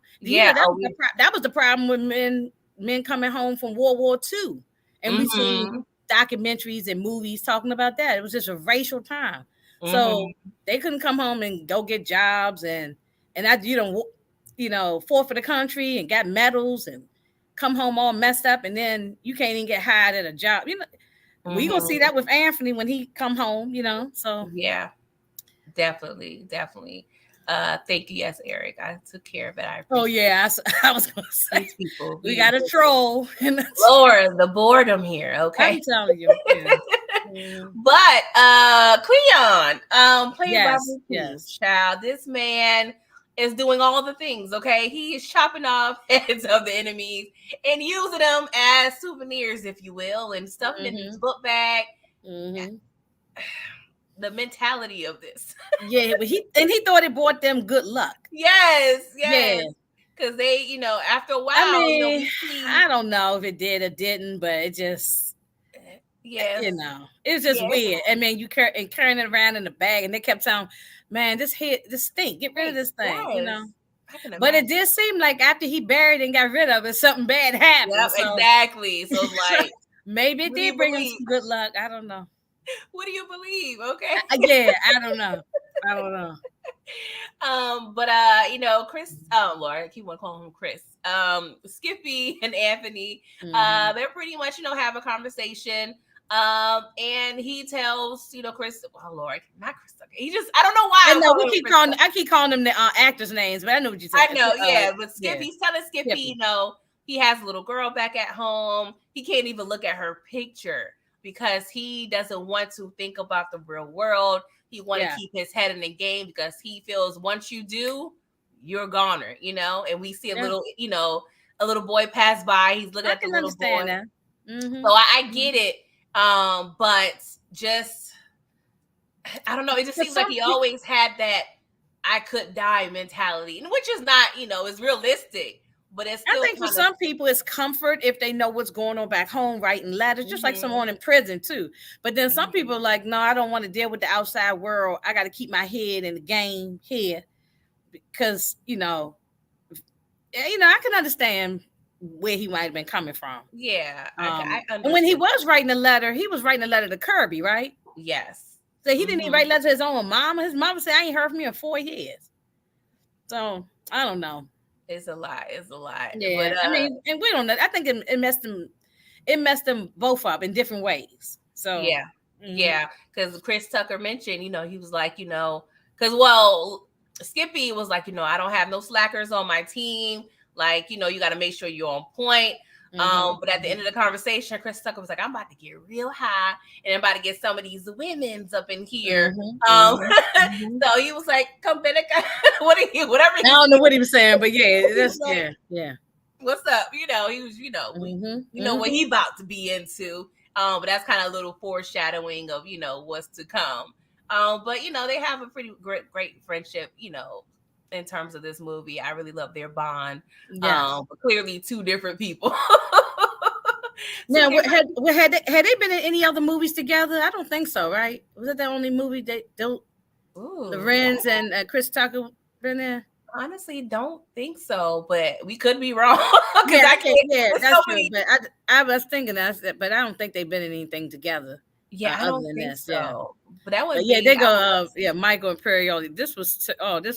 was the problem with men coming home from World War II, and we see documentaries and movies talking about that. It was just a racial time, so they couldn't come home and go get jobs, and fought for the country and got medals and come home all messed up, and then you can't even get hired at a job. We gonna see that with Anthony when he come home. So
yeah, definitely. Thank you. Yes, Eric. I took care of it. I
was going to say people, we got a troll.
Lord, the boredom here. Okay.
I'm telling you.
But Cleon, played by
yes.
Child, this man is doing all the things. Okay. He is chopping off heads of the enemies and using them as souvenirs, if you will, and stuffing in his book bag. The mentality of this.
But he thought it brought them good luck.
Yes. Because they, after a while,
I don't know if it did or didn't, but it just, it's just weird. You carrying it around in the bag, and they kept saying, "Man, this stink. Get rid of this thing." But it did seem like after he buried and got rid of it, something bad happened.
Yep, exactly. So like,
maybe it did bring him some good luck. I don't know.
What do you believe? Okay.
I don't know.
But Chris, Lord, I keep on calling him Chris. Skippy and Anthony, they're pretty much, have a conversation. And he tells, Chris, oh Lord, not Chris Tucker. He just, I don't know why.
I keep calling them the actors' names, but I know what you said.
I know, but Skippy's telling Skippy, he has a little girl back at home. He can't even look at her picture, because he doesn't want to think about the real world. He wants to keep his head in the game, because he feels once you do, you're a goner, and we see a little boy pass by. He's looking at the little boy. That. So I get it. But just, I don't know. It just seems like he always had that I could die mentality, which is not, it's realistic. but it's
I
still
think for
kind of
some people it's comfort if they know what's going on back home, writing letters, just like someone in prison too. But then some people are like, no, I don't want to deal with the outside world. I got to keep my head in the game here because I can understand where he might have been coming from.
yeah. I
and when he
understand.
was writing a letter, he was writing a letter to Kirby, right?
Yes.
So he didn't even write letters to his own mama. His mama said, I ain't heard from you in 4 years. So I don't know.
It's a lot. It's a lot.
Yeah,
But,
I mean, and we don't know. I think it messed them. It messed them both up in different ways. So
yeah, yeah. Because Chris Tucker mentioned, he was like, because Skippy was like, I don't have no slackers on my team. Like, you got to make sure you're on point. But at the end of the conversation, Chris Tucker was like, I'm about to get real high and I'm about to get some of these women's up in here. So he was like, come Benica, whatever.
I don't know what he was saying, but yeah, that's yeah.
What's up? He was, what he about to be into. But that's kind of a little foreshadowing of, what's to come. But they have a pretty great friendship, in terms of this movie. I really love their bond. Yes. But clearly 2 different people.
Now, had they been in any other movies together? I don't think so, right? Was that the only movie that Lorenz and Chris Tucker been there?
Honestly, don't think so, but we could be wrong.
Yeah, that's true. But I was thinking but I don't think they've been in anything together.
Yeah, I don't think so. Yeah. But that was
they go. Michael and Perrioli. This was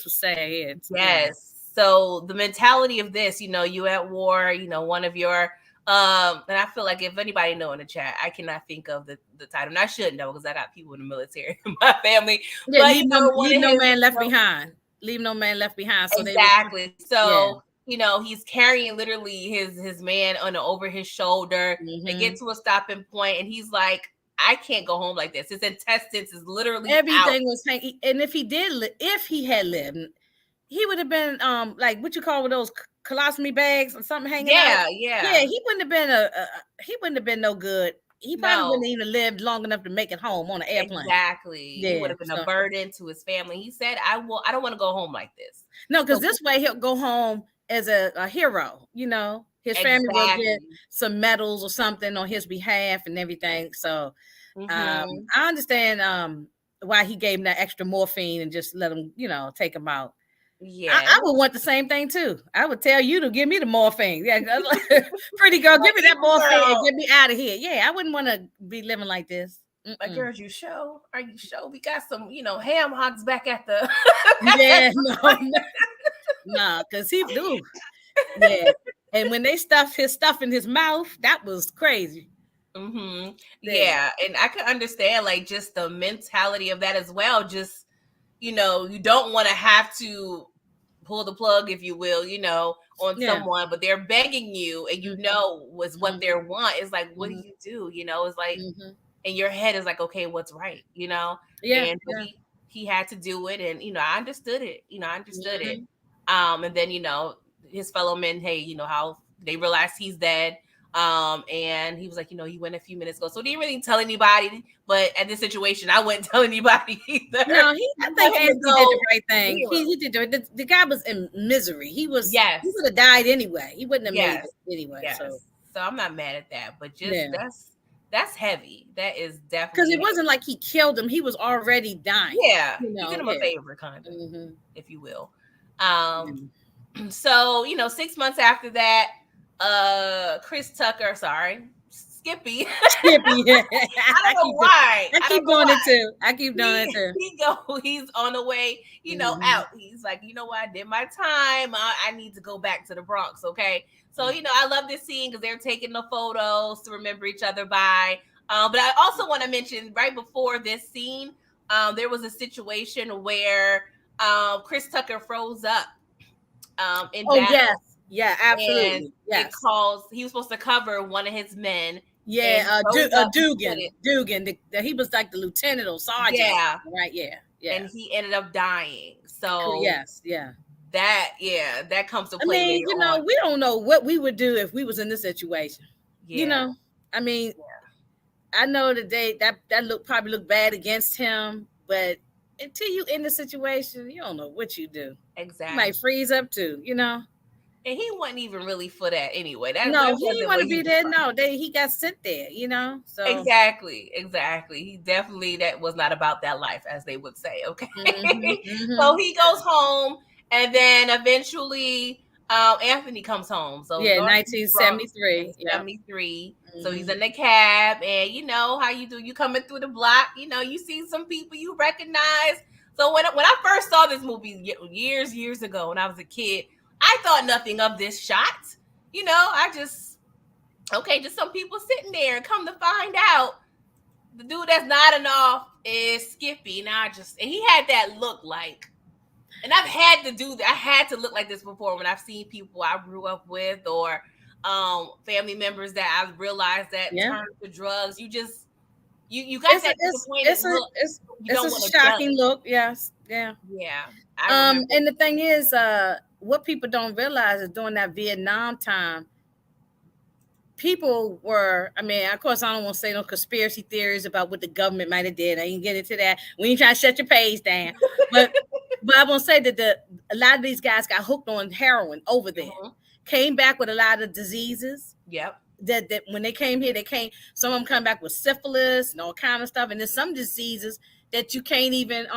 sad here.
Yes. Yeah. So the mentality of this, you at war. One of your and I feel like if anybody know in the chat, I cannot think of the title, and I shouldn't know because I got people in the military in my family.
Yeah, but leave no man left behind. Leave no man left behind. So
exactly. He's carrying literally his man over his shoulder. They get to a stopping point, and he's like, I can't go home like this. His intestines is literally
everything was hanging. And if he had lived, he would have been like what you call with those colostomy bags or something hanging out. Yeah. He wouldn't have been no good. He probably wouldn't even lived long enough to make it home on an airplane.
Exactly. Yeah, he would have been a burden to his family. He said, I don't want to go home like this.
No, because this way he'll go home as a hero. His family will get some medals or something on his behalf and everything. So I understand why he gave him that extra morphine and just let him, take him out. Yeah, I would want the same thing too. I would tell you to give me the morphine. Yeah, pretty girl, give me that morphine and get me out of here. Yeah, I wouldn't want to be living like this.
Like, girl, are you sure? We got some, ham hocks back at the.
No, because he do. Yeah, and when they stuffed his stuff in his mouth, that was crazy.
Yeah, and I could understand like just the mentality of that as well. Just you don't want to have to pull the plug, if you will, on someone, but they're begging you, and was what their want is like. What do you do? It's like, and your head is like, okay, what's right? Yeah. And he had to do it, and I understood it. I understood it. And then his fellow men, hey, how they realized he's dead. And he was like, he went a few minutes ago, so he didn't really tell anybody. But at this situation, I wouldn't tell anybody either.
No, I think Anthony did the right thing. He did the guy was in misery. He was. Yes. He would have died anyway. He wouldn't have made it anyway. Yes.
So I'm not mad at that, but just that's heavy. That is definitely
because it wasn't like he killed him. He was already dying.
Yeah, he did him a favor, kind of, if you will. So 6 months after that. Skippy.
I don't know why. I keep doing it too.
He's on the way, out. He's like, what? I did my time. I need to go back to the Bronx. Okay. So, I love this scene because they're taking the photos to remember each other by. But I also want to mention right before this scene, there was a situation where Chris Tucker froze up.
Yes. Yeah, absolutely. And
he was supposed to cover one of his men.
Yeah, Dugan. He was like the lieutenant or sergeant.
Yeah.
Right. Yeah.
And he ended up dying. So
yes. Yeah.
That comes to play.
I mean, we don't know what we would do if we was in this situation. Yeah. I mean, I know that probably looked bad against him, but until you in the situation, you don't know what you do.
Exactly.
You might freeze up too,
And he wasn't even really for that anyway. That
No, he
wasn't
didn't want
what
to
he
be
was
there.
for.
No, he got sent there, you know. So
Exactly. He definitely that was not about that life, as they would say. Okay. So
mhm.
he goes home, and then eventually, Anthony comes home. So
Yeah,
Dorothy's Bronx in
1973. Yeah.
'73. So he's
Mhm.
in the cab, and you know how you do. You coming through the block. You know you see some people you recognize. So when I first saw this movie years ago when I was a kid, I thought nothing of this shot. You know, I just okay, just some people sitting there, and come to find out, the dude that's nodding off is Skippy. And he had that look like, and I've had to do that. I had to look like this before when I've seen people I grew up with, or family members that I realized that
Yeah.
turned to drugs. You got that disappointed look. You
It's
don't
a
want to
shocking
judge.
look. Yes. Yeah.
Yeah, I remember.
And the thing is, what people don't realize is during that Vietnam time, people were, I mean, of course, I don't want to say no conspiracy theories about what the government might have did. I ain't get into that. We ain't trying to shut your page down. But I won't say that a lot of these guys got hooked on heroin over there, came back with a lot of diseases.
Yep.
That when they came here, some of them come back with syphilis and all kind of stuff. And there's some diseases that you can't even,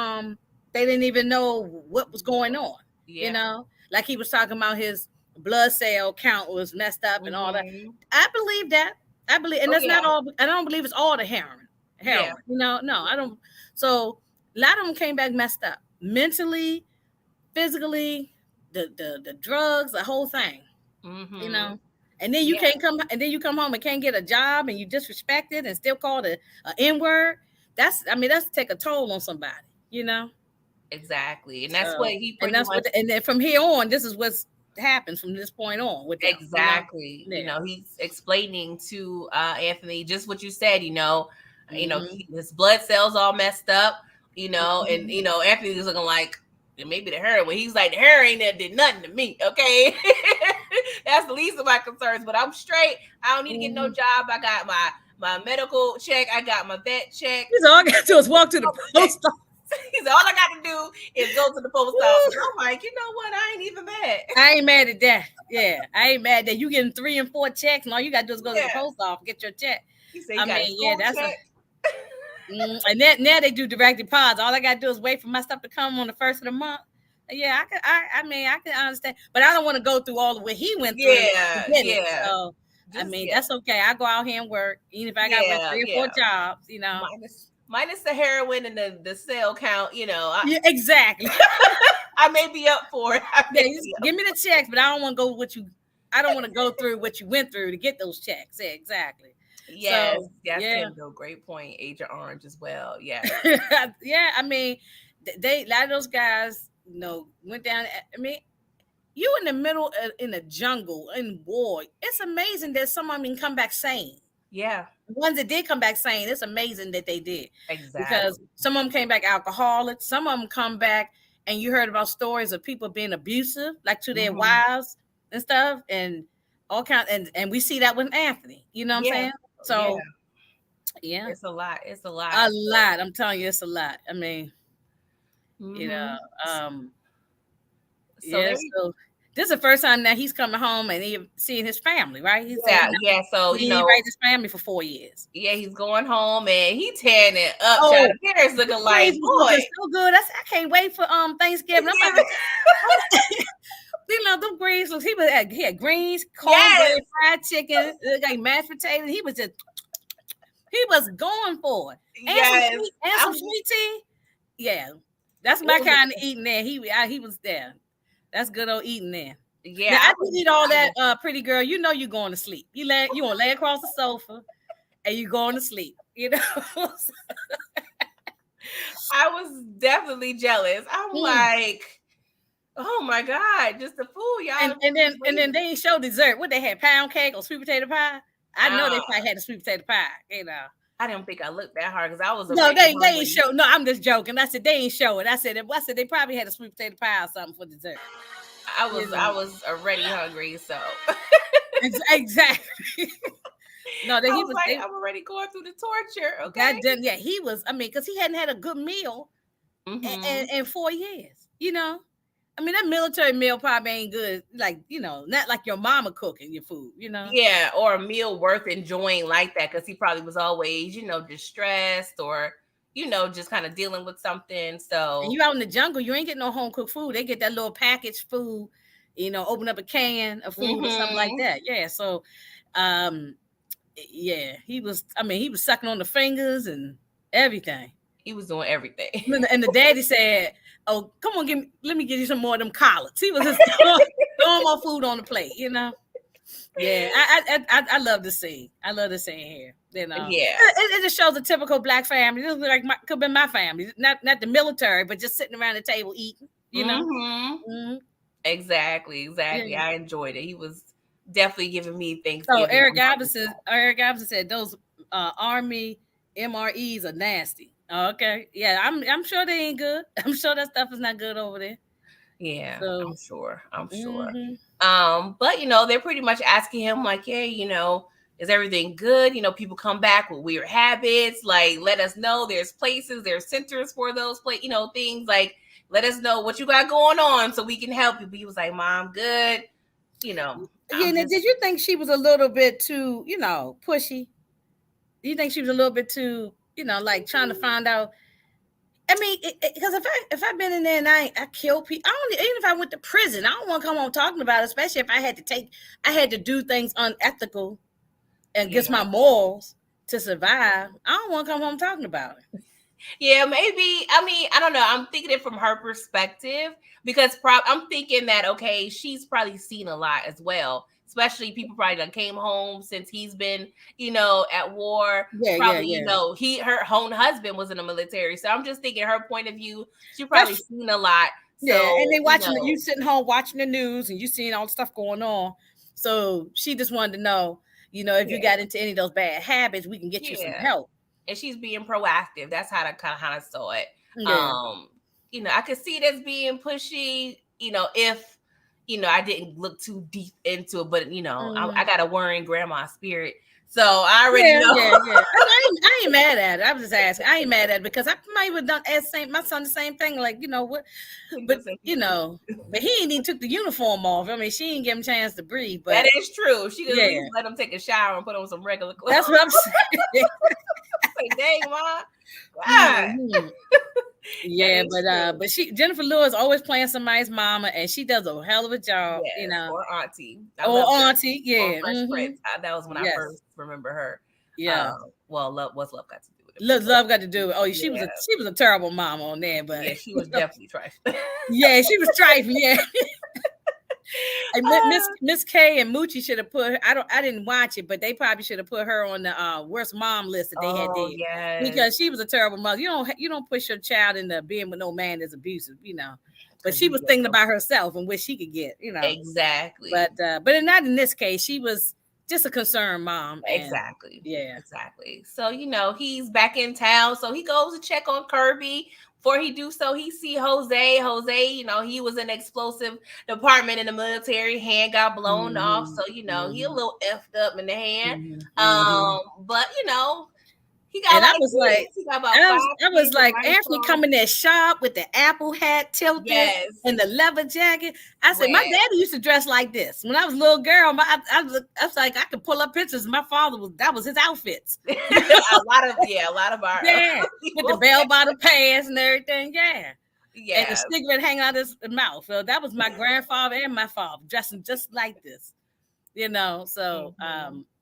they didn't even know what was going on.
Yeah.
You know, like he was talking about his blood cell count was messed up and all that. I believe that. I believe, and that's not all. I don't believe it's all the heroin.
Yeah.
You know, no, I don't. So a lot of them came back messed up mentally, physically, the drugs, the whole thing. You know, and then you can't come, and then you come home and can't get a job, and you disrespected and still called a N-word. That's take a toll on somebody. You know.
Exactly, and that's what he pretty
much. And then from here on, this is what's happens from this point on with them,
exactly. You know, he's explaining to Anthony just what you said. You know, his blood cells all messed up. You know, and you know Anthony's looking like maybe the heroin. He's like, the heroin that did nothing to me. Okay, that's the least of my concerns. But I'm straight. I don't need to get no job. I got my medical check. I got my vet check.
All I got to do is walk to the post office.
He said, all I got to do is go to the post office. I'm like, you know what? I ain't even mad.
I ain't mad at that. Yeah, I ain't mad that you getting 3 and 4 checks, and all you got to do is go to the post office, get your check. That's and now they do direct deposit. All I got to do is wait for my stuff to come on the first of the month. Yeah, I can understand, but I don't want to go through all of what he went through.
Yeah.
So that's okay. I go out here and work, even if I got to work 3 or 4 jobs. You know.
Minus the heroin and the cell count, you know.
Exactly.
I may be up for it.
Give me the checks, but I don't want to go I don't want to go through what you went through to get those checks. Yeah, exactly.
Yes, Kendall, great point. Agent Orange as well. Yeah.
Yeah, I mean, a lot of those guys, you know, went down. I mean, you in the middle in the jungle in war. It's amazing that some of them can come back sane.
Yeah.
The ones that did come back saying it's amazing that they did.
Exactly.
Because some of them came back alcoholics. Some of them come back and you heard about stories of people being abusive, like to their wives and stuff, and all kinds. And we see that with Anthony. You know what I'm saying? So yeah,
it's a lot. It's a lot.
A lot. I'm telling you, it's a lot. I mean, you know, so this is the first time that he's coming home and he's seeing his family, right?
So
he raised his family for 4 years.
Yeah, he's going home and he's tearing it up. Oh, the parents looking like, boy,
so good. I can't wait for Thanksgiving. You know, them greens. He had greens, cornbread, fried chicken, like mashed potatoes. He was going for it. And some sweet tea. Yeah, that's my kind of eating there. He was there. That's good old eating there.
Yeah,
now, after you eat all that, pretty girl, you know you're going to sleep. You want to lay across the sofa, and you're going to sleep. You know.
I was definitely jealous. I'm like, oh my god, just the food, y'all.
And then they ain't show dessert. What they had, pound cake or sweet potato pie? I know they probably had a sweet potato pie. You know.
I didn't think I looked that hard because I was
they ain't show. No, I'm just joking. I said they ain't show it. I said they probably had a sweet potato pie or something for dessert.
I was already hungry, so
exactly. No, that he was.
I'm already going through the torture. Okay.
He was. I mean, because he hadn't had a good meal in 4 years. You know, I mean, that military meal probably ain't good. Like, not like your mama cooking your food,
Yeah, or a meal worth enjoying like that, because he probably was always, distressed or, just kind of dealing with something. So
And you out in the jungle, you ain't getting no home cooked food. They get that little packaged food, open up a can of food or something like that. Yeah. So, yeah, he was sucking on the fingers and everything.
He was doing everything.
And the daddy said, "Oh, come on, let me give you some more of them collards." He was just throwing more food on the plate, Yeah, I love the scene. I love the scene here.
Yeah,
it just shows a typical Black family. This is like could be my family, not the military, but just sitting around the table eating.
Exactly. Yeah. I enjoyed it. He was definitely giving me things.
So Eric Robinson said those Army MREs are nasty. Okay, yeah, I'm sure they ain't good. I'm sure that stuff is not good over there.
Yeah,
so,
I'm sure. But they're pretty much asking him like, hey, is everything good? People come back with weird habits. Like, let us know. There's places, there's centers for those things. Like, let us know what you got going on so we can help you. But he was like, Mom, good.
Yeah. Did you think she was a little bit too, pushy? Do you think she was a little bit too, like trying to find out? I mean, because if I've been in there and I kill people, even if I went to prison, I don't want to come home talking about it, especially if I had to do things unethical against my morals to survive. I don't want to come home talking about it.
Yeah, maybe. I mean, I don't know. I'm thinking it from her perspective because I'm thinking that, okay, she's probably seen a lot as well. Especially people probably done came home since he's been, at war.
Yeah,
probably, her own husband was in the military. So I'm just thinking her point of view, she probably seen a lot. So,
and they watching you sitting home watching the news and you seeing all the stuff going on. So she just wanted to know, if you got into any of those bad habits, we can get you some help.
And she's being proactive. That's how I kind of saw it.
Yeah.
I could see this being pushy, if I didn't look too deep into it, but I got a worrying grandma spirit. So I already know.
Yeah. I ain't mad at it. I'm just asking. I ain't mad at it because I might have done my son the same thing. Like, what? But but he ain't even took the uniform off. I mean, she didn't give him a chance to breathe. But
that is true. She didn't let him take a shower and put on some regular clothes.
That's what I'm saying.
Like, dang, Mom. God.
Yeah, but Jennifer Lewis always playing somebody's mama, and she does a hell of a job,
or auntie.
Auntie, yeah.
That was when I first remember her.
Yeah.
What's love got to do with
it? Love got to do it. Oh, she was a terrible mom on there, but
yeah, she was definitely trifling.
Yeah, she was trifling. Yeah. And Miss K and Moochie should have put her. I didn't watch it, but they probably should have put her on the worst mom list that they had there.
Yes.
Because she was a terrible mother. You don't push your child into being with no man that's abusive, But she was thinking about herself and what she could get,
Exactly.
But not in this case. She was just a concerned mom.
Exactly.
Yeah.
Exactly. So he's back in town, so he goes to check on Kirby. Before he do so, he see Jose. Jose, he was in the explosive department in the military. Hand got blown off, so he a little effed up in the hand. But he got.
And I was like, Anthony coming there sharp with the apple hat tilted and the leather jacket. I said, my daddy used to dress like this when I was a little girl. I was like, I could pull up pictures. My father that was his outfits.
a lot of our
with the bell bottom pants and everything. Yeah. And the cigarette hanging out his mouth. So that was my grandfather and my father dressing just like this. So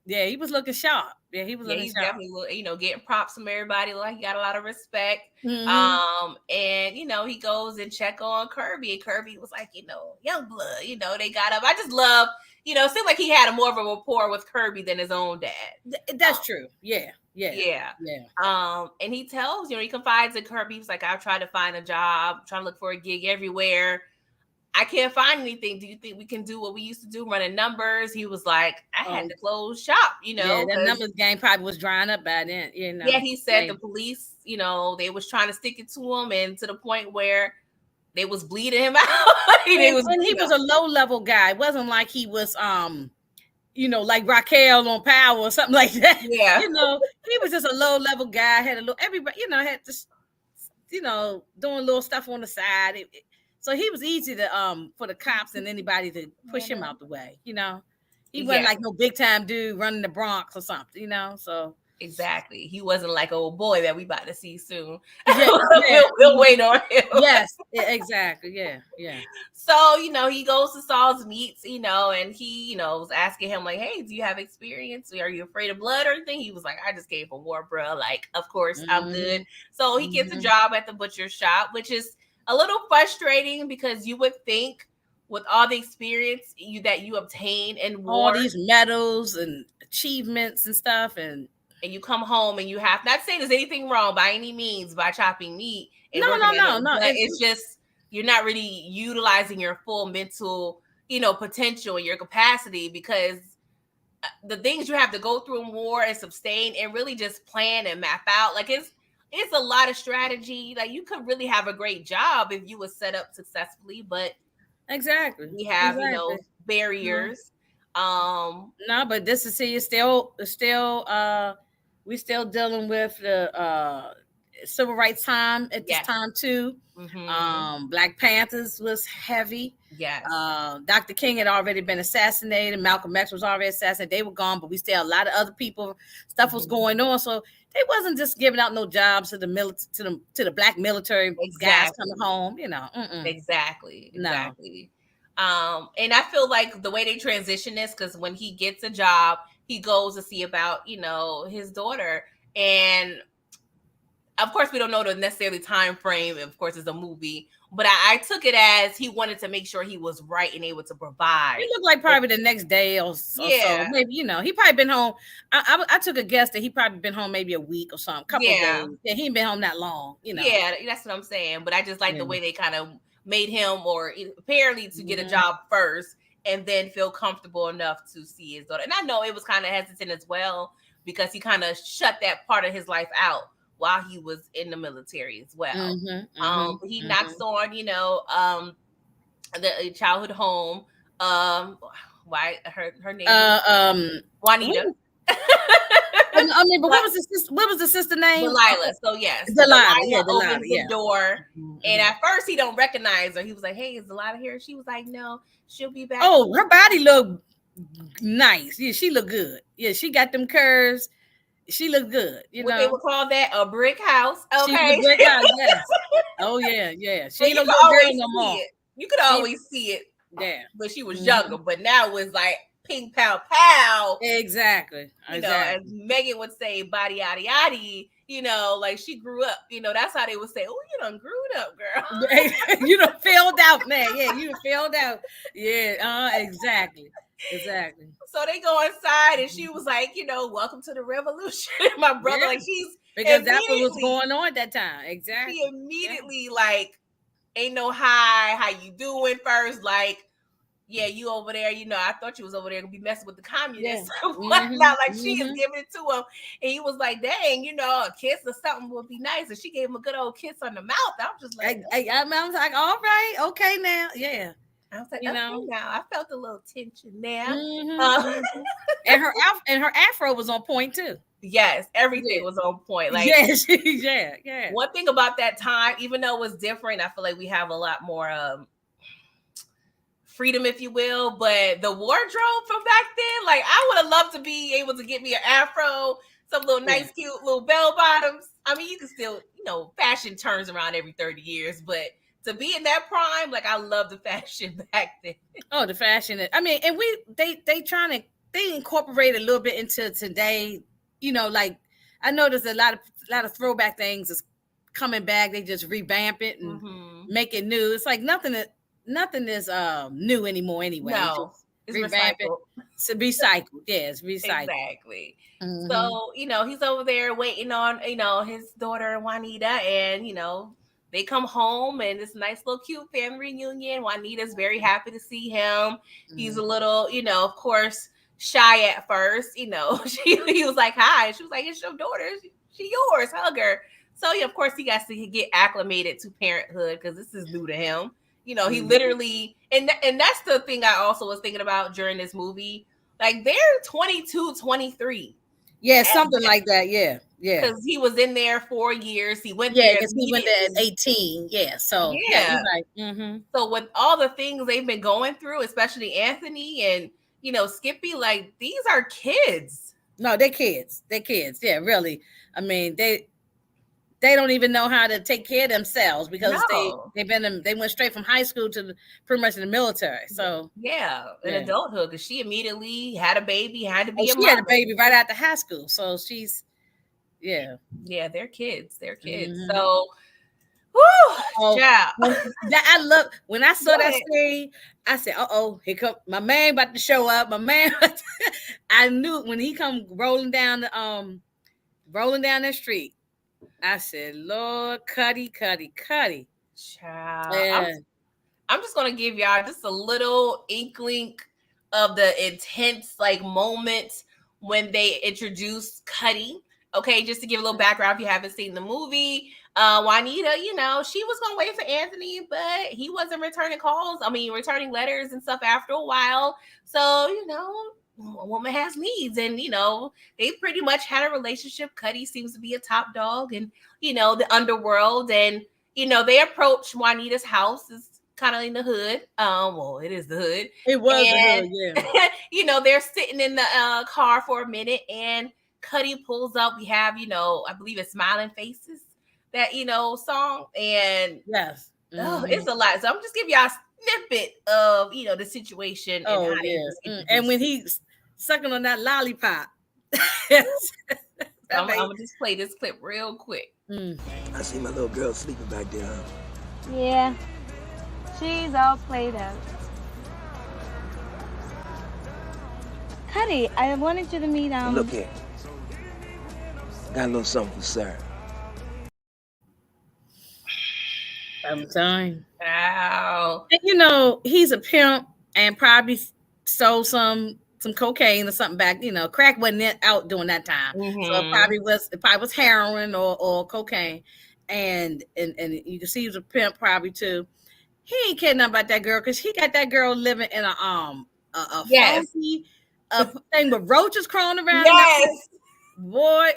yeah, he was looking sharp. Yeah, he was looking sharp.
Definitely, getting props from everybody. Like, he got a lot of respect.
Mm-hmm.
And he goes and check on Kirby. And Kirby was like, young blood. They got up. I just love, it seemed like he had more of a rapport with Kirby than his own dad.
That's true. Yeah.
And he tells, he confides in Kirby. He's like, I've tried to find a job, trying to look for a gig everywhere. I can't find anything. Do you think we can do what we used to do, running numbers? He was like, I had to close shop,
Yeah, that numbers game probably was drying up by then,
Yeah, he said the police, they was trying to stick it to him, and to the point where they was bleeding him out.
He was a low-level guy. It wasn't like he was, like Raquel on Power or something like that.
Yeah.
He was just a low-level guy, had a little, everybody, had just, doing little stuff on the side. So he was easy to for the cops and anybody to push him out the way, you know. He wasn't like no big time dude running the Bronx or something, you know. So
exactly, he wasn't like an old boy that we about to see soon.
Yeah,
we'll wait on him.
Yes, exactly. Yeah.
So, you know, he goes to Saul's meets, you know, and he, you know, was asking him like, hey, do you have experience? Are you afraid of blood or anything? He was like, I just came from war, bro. Like, of course, I'm good. So he gets a job at the butcher shop, which is a little frustrating because you would think with all the experience that you obtain in war,
all these medals and achievements and stuff, and
you come home and you have, not saying there's anything wrong by any means by chopping meat.
No.
It's just, you're not really utilizing your full mental, you know, potential and your capacity, because the things you have to go through in war and sustain and really just plan and map out, like it's a lot of strategy. Like you could really have a great job if you were set up successfully, but
exactly
we have you know, barriers.
No, but this is still we still dealing with the civil rights time at this time too. Black Panthers was heavy.
Yes.
Dr. King had already been assassinated. Malcolm X was already assassinated. They were gone, but we still a lot of other people. Stuff was going on, so they wasn't just giving out no jobs to the to the black military guys coming home. You know.
Exactly.
No.
And I feel like the way they transition this, because when he gets a job, he goes to see about, you know, his daughter, and of course we don't know the necessarily time frame. Of course, it's a movie, but I took it as he wanted to make sure he was right and able to provide.
It looked like probably the next day or so. Maybe, you know, he probably been home. I took a guess that he probably been home maybe a week or something, couple of days. Yeah, he ain't been home that long, you know. Yeah,
that's what I'm saying. But I just like the way they kind of made him, or apparently to get a job first and then feel comfortable enough to see his daughter. And I know it was kind of hesitant as well, because he kind of shut that part of his life out while he was in the military as well. He knocks on, you know, the childhood home. Why her name? Juanita.
I mean, but what was the sister name?
Delilah. So yes,
Delilah
opens the door, and at first he don't recognize her. He was like, "Hey, is Delilah here?" She was like, "No, she'll be back."
Oh, her body looked nice. Yeah, she looked good. Yeah, she got them curves. She looked good. You know,
they would call that a brick house. Okay,
she was a brick house. Yes. Oh yeah. She ain't no girl no more.
You could always see it.
Yeah,
but she was younger. But now it's like ping pow pow.
Exactly.
You know, as Megan would say, body yaddy yaddy. You know, like she grew up. You know, that's how they would say, "Oh, you done grew up, girl."
You done filled out, man. Yeah, you done filled out. Yeah. Exactly.
So they go inside, and she was like, you know, "Welcome to the revolution." My brother, like
because that's what was going on at that time. Exactly.
He immediately like, "Ain't no hi, how you doing?" First, like, "Yeah, you over there, you know, I thought you was over there to be messing with the communists." Not like she is giving it to him. And he was like, "Dang, you know, a kiss or something would be nice." And she gave him a good old kiss on the mouth. I was just like,
I was like, all right, okay now. Yeah.
I was like, you know, now I felt a little tension there.
And her afro was on point too.
Yes, everything was on point. Like,
yeah.
One thing about that time, even though it was different, I feel like we have a lot more freedom, if you will. But the wardrobe from back then, like, I would have loved to be able to get me an afro, some little nice, cute little bell bottoms. I mean, you can still, you know, fashion turns around every 30 years, but to be in that prime, like, I love the fashion back then.
Oh, the fashion. I mean, and they incorporate a little bit into today. You know, like, I noticed a lot of throwback things is coming back. They just revamp it and make it new. It's like nothing is new anymore anyway.
No, it's recycled.
It's recycled. Yeah, it's recycled.
Exactly. So, you know, he's over there waiting on, you know, his daughter Juanita, and, you know, they come home and this nice little cute family reunion. Juanita's very happy to see him. He's a little, you know, of course, shy at first. You know, he was like, "Hi." She was like, "It's your daughter. She yours. Hug her." So, yeah, of course, he got to get acclimated to parenthood because this is new to him. You know, he literally, and that's the thing I also was thinking about during this movie. Like, they're 22, 23.
Yeah, something like that. Yeah.
Because he was in there 4 years. He went
Yeah,
there.
because he went there at
immediately.
18. Yeah. So yeah,
Yeah.
you're right. Mm-hmm.
So with all the things they've been going through, especially Anthony and Skippy, like these are kids.
No, they're kids. They're kids. Yeah, really. I mean, they don't even know how to take care of themselves because
No.
they went straight from high school to pretty much in the military. So
yeah, in adulthood, because she immediately had a baby, had to be a
she
mother.
had a baby right after high school. So she's
yeah, they're kids. They're kids.
Mm-hmm.
So whoo,
yeah. I love when I saw that scene, I said, here come my man about to show up. My man, I knew when he come rolling down the street. I said, Lord, Cuddy.
Child.
Yeah.
I'm just gonna give y'all just a little inkling of the intense moment when they introduced Cuddy. Okay, just to give a little background if you haven't seen the movie. Juanita, she was gonna wait for Anthony, but he wasn't returning calls. Returning letters and stuff after a while. So, a woman has needs, and they pretty much had a relationship. Cuddy seems to be a top dog, and the underworld, and they approach Juanita's house. It's kind of in the hood. Well, it is the hood.
It was the hood,
yeah. They're sitting in the car for a minute, and Cuddy pulls up. We have, I believe it's Smiling Faces, that song, and
yes,
it's a lot. So I'm just giving y'all a snippet of the situation.
Oh, and and when he's sucking on that lollipop.
I'm gonna just play this clip real quick.
I see my little girl sleeping back there.
Yeah, she's all played out. Cuddy, I wanted you to meet
Look here, got a little something for Sarah.
I'm telling.
Wow.
And he's a pimp and probably sold some cocaine or something back. Crack wasn't out during that time, so it probably was heroin or cocaine. And you can see he was a pimp probably too. He ain't caring nothing about that girl because he got that girl living in a funky thing with roaches crawling around.
Yes,
boy.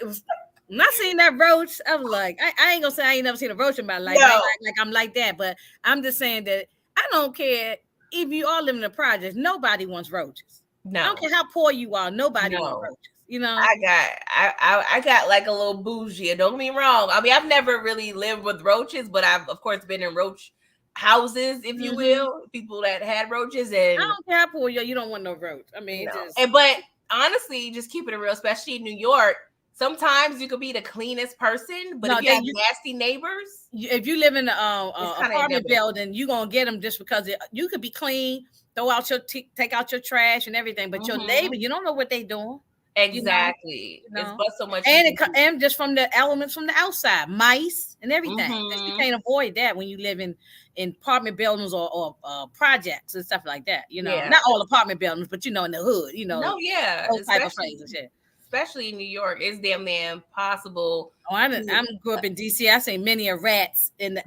When I seen that roach, I was like, I ain't gonna say I ain't never seen a roach in my life.
No.
Like I'm like that, but I'm just saying that I don't care if you all live in the projects. Nobody wants roaches.
No,
I don't care how poor you are. Nobody wants roaches.
I got like a little bougie. Don't get me wrong. I've never really lived with roaches, but I've of course been in roach houses, if you will, people that had roaches. And
I don't care how poor you are. You don't want no roach.
But honestly, just keeping it real, especially in New York. Sometimes you could be the cleanest person, but if you have nasty neighbors,
if you live in an apartment building, you're gonna get them just because you could be clean, take out your trash and everything, but your neighbor, you don't know what they're doing.
Exactly. It's but so much,
and just from the elements from the outside, mice and everything. You can't avoid that when you live in apartment buildings or projects and stuff like that. Not all apartment buildings, but in the hood. Those type of places. Yeah.
Especially in New York, it's damn near impossible.
I grew up in DC. I seen many rats in the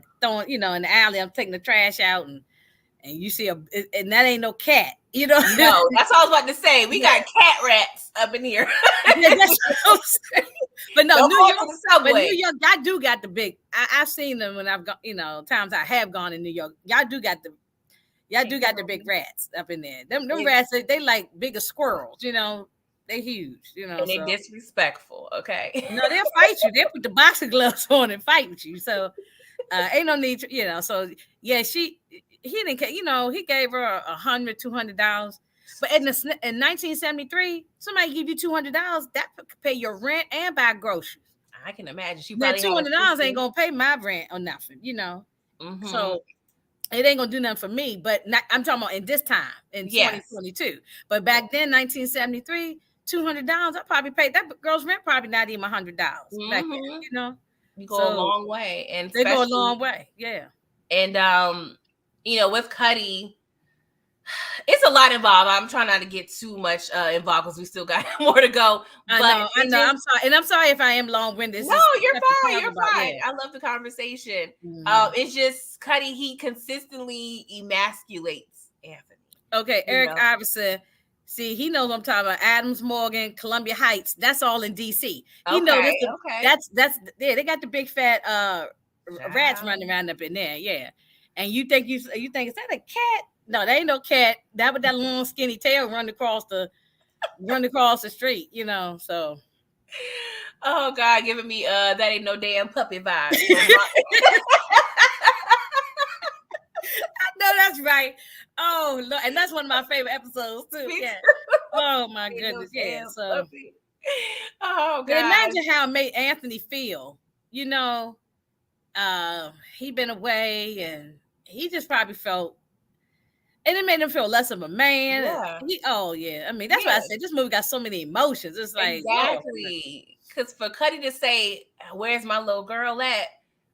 in the alley. I'm taking the trash out, and you see and that ain't no cat.
No, that's what I was about to say. We got cat rats up in here.
Yeah, that's what I'm saying. But no, New York, y'all do got the big. I've seen them when I've gone. Times I have gone in New York. Y'all do got the big rats up in there. Them rats, they like bigger squirrels. They huge,
and they're disrespectful. Okay,
no, they'll fight you. They put the boxing gloves on and fight with you. So ain't no need to, So yeah, he didn't care. He gave her $100, $200. But in 1973, somebody give you $200, that could pay your rent and buy groceries.
I can imagine. She
probably $200 ain't gonna pay my rent or nothing. So it ain't gonna do nothing for me. But I'm talking about in this time in 2022. But back then, 1973. $200, I probably paid that girl's rent. Probably not even $100 back then.
You go a long way, and
they go a long way. Yeah,
and with Cuddy, it's a lot involved. I'm trying not to get too much involved because we still got more to go.
I know. I'm sorry, and I'm sorry if I am long-winded.
No, you're fine. You're fine. I love the conversation. It's just Cuddy. He consistently emasculates Anthony.
Okay, Eric Iverson See, he knows what I'm talking about. Adams Morgan, Columbia Heights. That's all in DC. He
Okay,
knows this.
okay.
That's yeah. They got the big fat rats
Child.
running around up in there. Yeah. And you think is that a cat? No, that ain't no cat. That with that long skinny tail run across the street. You know. So.
Oh God, giving me that ain't no damn puppy vibe.
No, that's right. Oh, look, and that's one of my favorite episodes too. Yeah. Oh my goodness. Yeah. So.
Oh God.
But imagine how it made Anthony feel. You know, he been away, and he just probably felt, and it made him feel less of a man.
Yeah.
I mean, that's why I said this movie got so many emotions. It's like
exactly because for Cuddy to say, "Where's my little girl at?"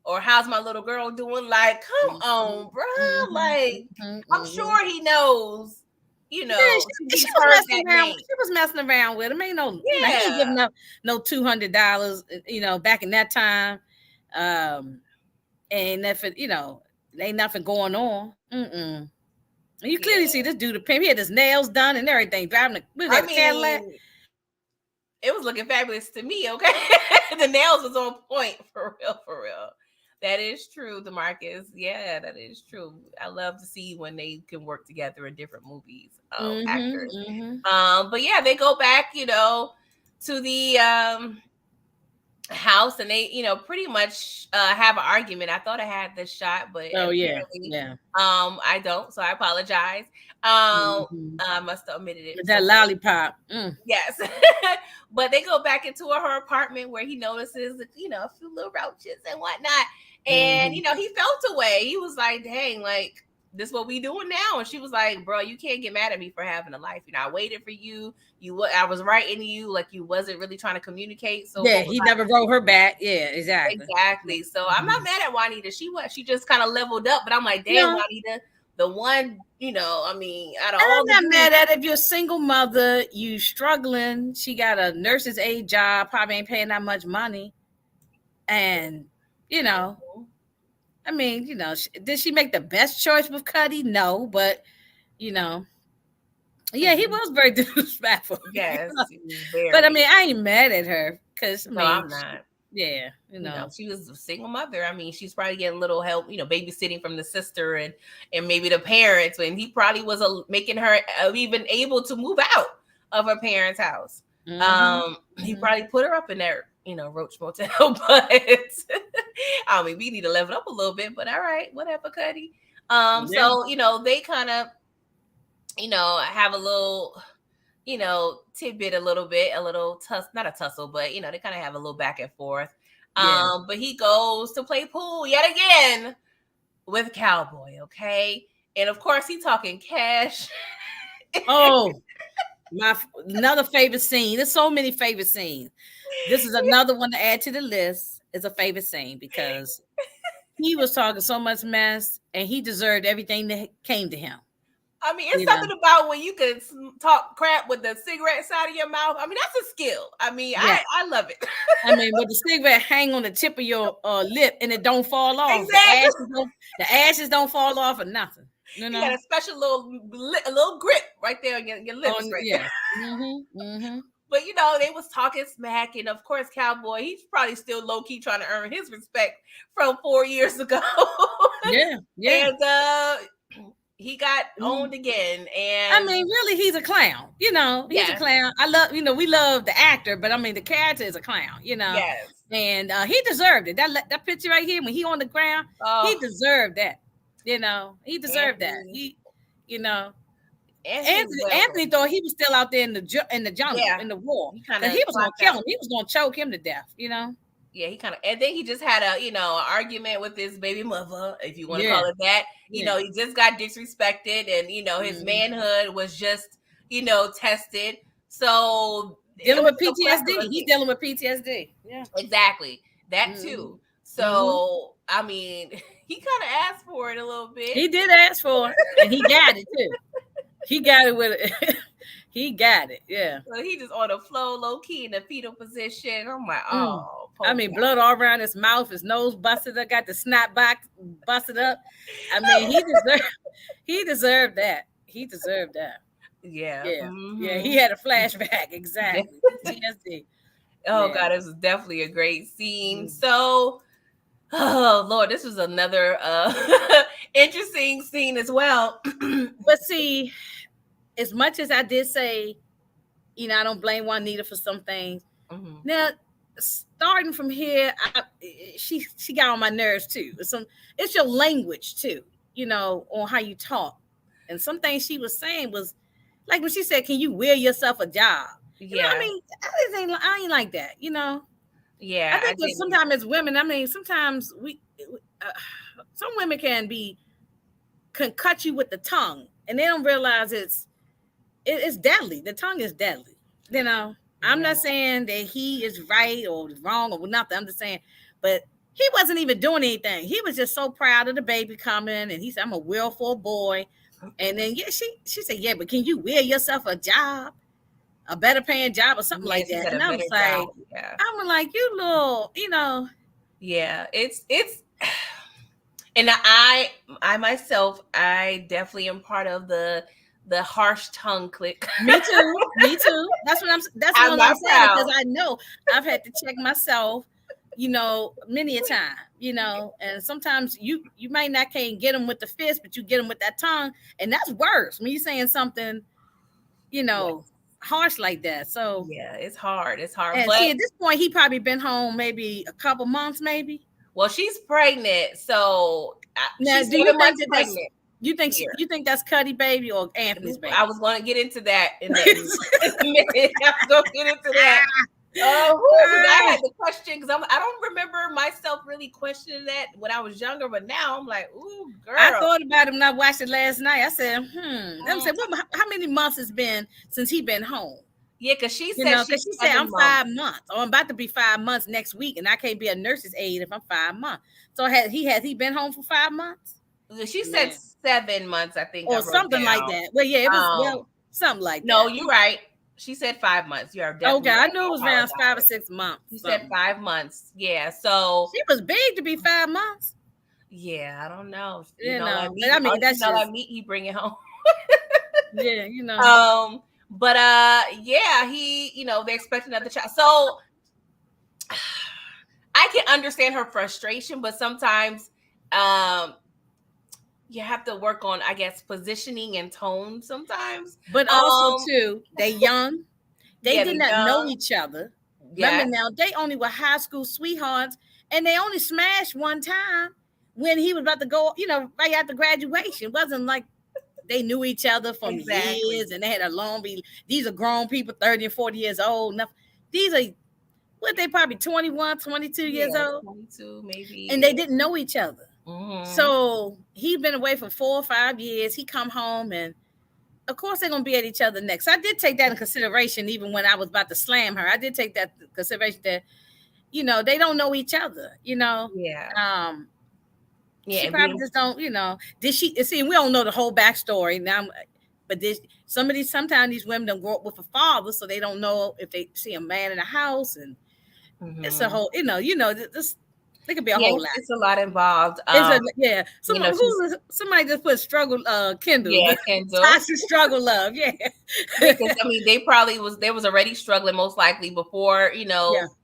or "How's my little girl doing?" Like, come on, bro. Like, I'm sure he knows. You know,
she was messing around with him. Ain't no, he ain't giving up no $200. You know, back in that time, and nothing. You know, ain't nothing going on. You clearly see this dude, the pimp. He had his nails done and everything. Driving a Cadillac.
It was looking fabulous to me. Okay, the nails was on point for real. For real. That is true, DeMarcus. Yeah, that is true. I love to see when they can work together in different movies, actors. But yeah, they go back, you know, to the house, and they, you know, pretty much have an argument. I thought I had this shot, but
yeah.
I don't, so I apologize. I must have omitted it.
That lollipop.
Yes. But they go back into her apartment where he notices, you know, a few little roaches and whatnot. And, you know, he felt away. He was like, dang, like, this is what we doing now. And she was like, bro, you can't get mad at me for having a life. You know, I waited for you. I was writing you, like, you wasn't really trying to communicate. So
yeah, he never wrote her back. Yeah,
exactly. So I'm not mad at Juanita. She just kind of leveled up. But I'm like, damn, Juanita, the one, you know, I mean, out of all,
I'm not mad at it. If you're a single mother, you struggling. She got a nurse's aide job, probably ain't paying that much money, and you know, I mean, you know, did she make the best choice with Cuddy? No, but you know, yeah, he was very disrespectful.
Yes,
but I mean, I ain't mad at her because
I'm not.
Yeah, you know,
she was a single mother. I mean, she's probably getting a little help, you know, babysitting from the sister and maybe the parents. And he probably was making her even able to move out of her parents' house. He probably put her up in there, you know, Roach Motel. But I mean, we need to level up a little bit. But all right, whatever, Cuddy. So you know, they kind of, you know, have a little, you know, tidbit a little not a tussle, but you know, they kind of have a little back and forth. But he goes to play pool yet again with Cowboy, okay? And of course, he talking cash.
Oh, another favorite scene. There's so many favorite scenes. This is another one to add to the list. It's a favorite scene because he was talking so much mess, and he deserved everything that came to him.
I mean, it's something about when you can talk crap with the cigarette side of your mouth. I mean, that's a skill. I mean, I love it.
I mean, with the cigarette hang on the tip of your lip and it don't fall off.
Exactly.
The ashes don't fall off or nothing. You know?
You got a special little grip right there on your lips. There. But, you know, they was talking smack. And, of course, Cowboy, he's probably still low-key trying to earn his respect from 4 years ago.
Yeah.
And, he got owned again, and
I mean, really, he's a clown. You know, he's a clown. We love the actor, but I mean, the character is a clown. You know, and he deserved it. That picture right here, when he on the ground, he deserved that. You know, he deserved that. He, you know, Anthony thought he was still out there in the jungle, in the war, because he was gonna kill him. He was gonna choke him to death. You know.
Yeah, and then he just had an argument with his baby mother, if you want to call it that. You know, he just got disrespected, and you know, his manhood was just, you know, tested. So
dealing with PTSD. He's dealing with PTSD. Yeah.
Exactly. That too. So I mean, he kind of asked for it a little bit.
He did ask for it, and he got it too. He got it with it. He got it, yeah.
So he just on the floor, low key in the fetal position. I'm like, oh.
I mean, blood all around his mouth, his nose busted up, got the snot box busted up. I mean, he deserved that. He deserved that.
Yeah.
Yeah,
Mhm.
he had a flashback. Exactly. PTSD.
Oh
Yeah.
God, this was definitely a great scene.
Mhm.
So, oh Lord, this was another interesting scene as well.
But see, as much as I did say, I don't blame Juanita for some things.
Mhm.
Now, starting from here, she got on my nerves too. It's your language too, on how you talk. And some things she was saying was like when she said, "Can you will yourself a job?" I
Yeah,
mean, I ain't like that. I
yeah, I
think that
didn't.
sometimes as women, I mean, sometimes some women can cut you with the tongue, and they don't realize it's deadly. The tongue is deadly. I'm
Yeah.
not saying that he is right or wrong or nothing. I'm just saying, but he wasn't even doing anything. He was just so proud of the baby coming, and he said, "I'm a willful boy." And then she said, "Yeah, but can you will yourself a job, a better paying job, or something
Yeah,
like
she
that?"
said a
And I
better
was like,
job. Yeah,
you little,
yeah. It's, and I myself, I definitely am part of the harsh tongue click.
Me too. Me too. That's
I'm
what I'm
not
saying because
proud.
I know I've had to check myself, many a time, and sometimes you might not can't get them with the fist, but you get them with that tongue, and that's worse. When you saying something, you
Yeah,
know, harsh like that. So,
yeah. It's hard. It's hard.
and
But
see, at this point, he probably been home maybe a couple months, maybe.
well, she's pregnant, so
Now,
she's
do you
7 months
think that that's
pregnant
you
here.
think that's Cuddy baby or Anthony's
I
baby?
was going to get into that in a minute. I was going to get into that. Because I had the question because I don't remember myself really questioning that when I was younger, but now I'm like, ooh,
I
girl.
thought about him and I watched it last night. I said, I said,
Mm,
how many months it's been since he been home?
yeah, because she said
Because
she's
she said,
7
I'm
months.
5 months, or I'm about to be 5 months next week, and I can't be a nurse's aide if I'm 5 months. So has he been home for 5 months?
She said
Man.
7 months, I think I
Or
wrote
something like
down.
that. Well, yeah, it was
Um,
something like
no,
that.
you're right. She said 5 months. You are
Okay,
definitely
I
right.
knew it was
I
around 5 or
apologize.
6 months.
You said
Something.
5 months. Yeah. So
She was big to be 5 months.
yeah, I don't know.
But I mean, that's just
That meat he bring it home.
yeah,
But yeah, they expect another child. So I can understand her frustration, but sometimes you have to work on, I guess, positioning and tone sometimes.
But also too, they young. They
Yeah,
did
they
not know
young.
each other. Remember
Yeah,
now, they only were high school sweethearts, and they only smashed one time when he was about to go, right after graduation. It wasn't like they knew each other from
exactly.
years and they had a long these are grown people, 30 and 40 years old. Now, these are they probably 21, 22 years
Yeah,
old,
22
and
maybe.
they didn't know each other.
Mm-hmm.
So he'd been away for 4 or 5 years. He come home, and of course they're gonna be at each other next. I did take that in consideration, even when I was about to slam her. I did take that in consideration that they don't know each other.
Yeah. Yeah,
She
and
probably
being
just don't. Did she see? We don't know the whole backstory now, but sometimes these women don't grow up with a father, so they don't know if they see a man in the house, and it's a whole. This there could be a whole lot.
it's a lot involved.
Somebody just put struggle Kendall.
Yeah, Kendall.
Toxic struggle love. Yeah.
Because I mean, they was already struggling most likely before,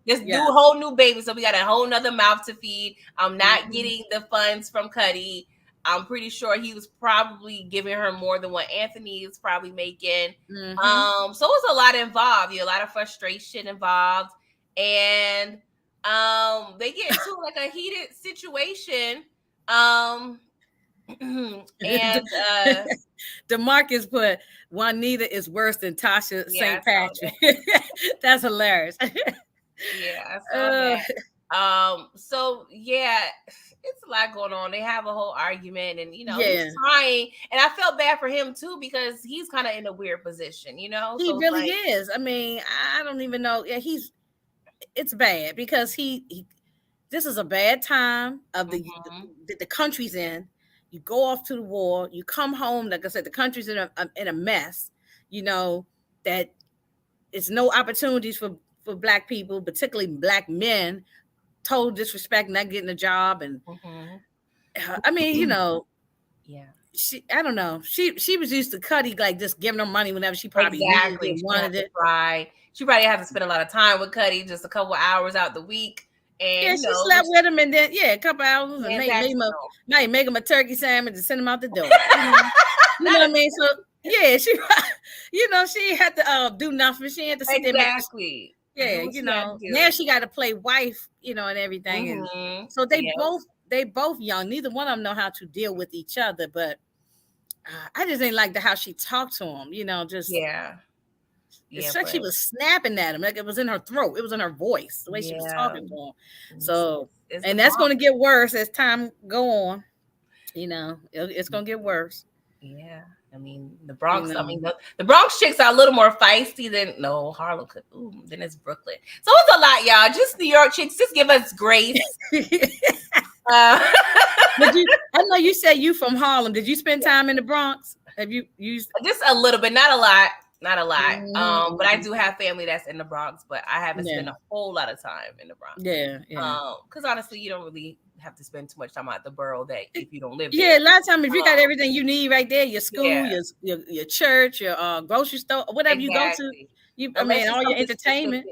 this whole new baby. So we got a whole nother mouth to feed. I'm not getting the funds from Cuddy. I'm pretty sure he was probably giving her more than what Anthony is probably making. So it's a lot involved, a lot of frustration involved. And they get into like a heated situation. And
DeMarcus put Juanita is worse than Tasha
yeah,
St. Patrick. That's hilarious.
Yeah, I saw that. So yeah, it's a lot going on. They have a whole argument, and he's trying, and I felt bad for him too because he's kind of in a weird position,
He
so
really is. I mean, I don't even know. Yeah, it's bad because this is a bad time of the country's in. You go off to the war, you come home, like I said, the country's in a mess, that it's no opportunities for Black people, particularly Black men, total disrespect, not getting a job. And I mean,
yeah,
I don't know. She was used to Cuddy like just giving her money whenever she probably
Exactly.
needed it, wanted it.
Right. She probably had to spend a lot of time with Cuddy, just a couple hours out the week. And
Yeah, she slept with him, and then a couple hours, and might make him a turkey sandwich and send him out the door. You know what I mean? So yeah, she, she had to do nothing. She had to sit there.
Exactly.
Yeah, now she got to play wife, and everything. And so they both young. Neither one of them know how to deal with each other. But I just didn't like how she talked to him. It's like she was snapping at him, like it was in her throat. It was in her voice, the way she was talking to him. So, and that's going to get worse as time go on. It's going to get worse.
Yeah. I mean, the Bronx. I mean, the Bronx chicks are a little more feisty than Harlem could. Then it's Brooklyn. So it's a lot, y'all. Just New York chicks. Just give us grace.
I know you said you from Harlem. Did you spend time in the Bronx? Have you used
just a little bit? Not a lot. Not a lot. But I do have family that's in the Bronx, but I haven't spent a whole lot of time in the Bronx.
Yeah.
Because honestly, you don't really have to spend too much time out the borough that if you don't live there.
Yeah, a lot of times if you got everything you need right there, your school, your church, your grocery store, whatever you go to, all your entertainment.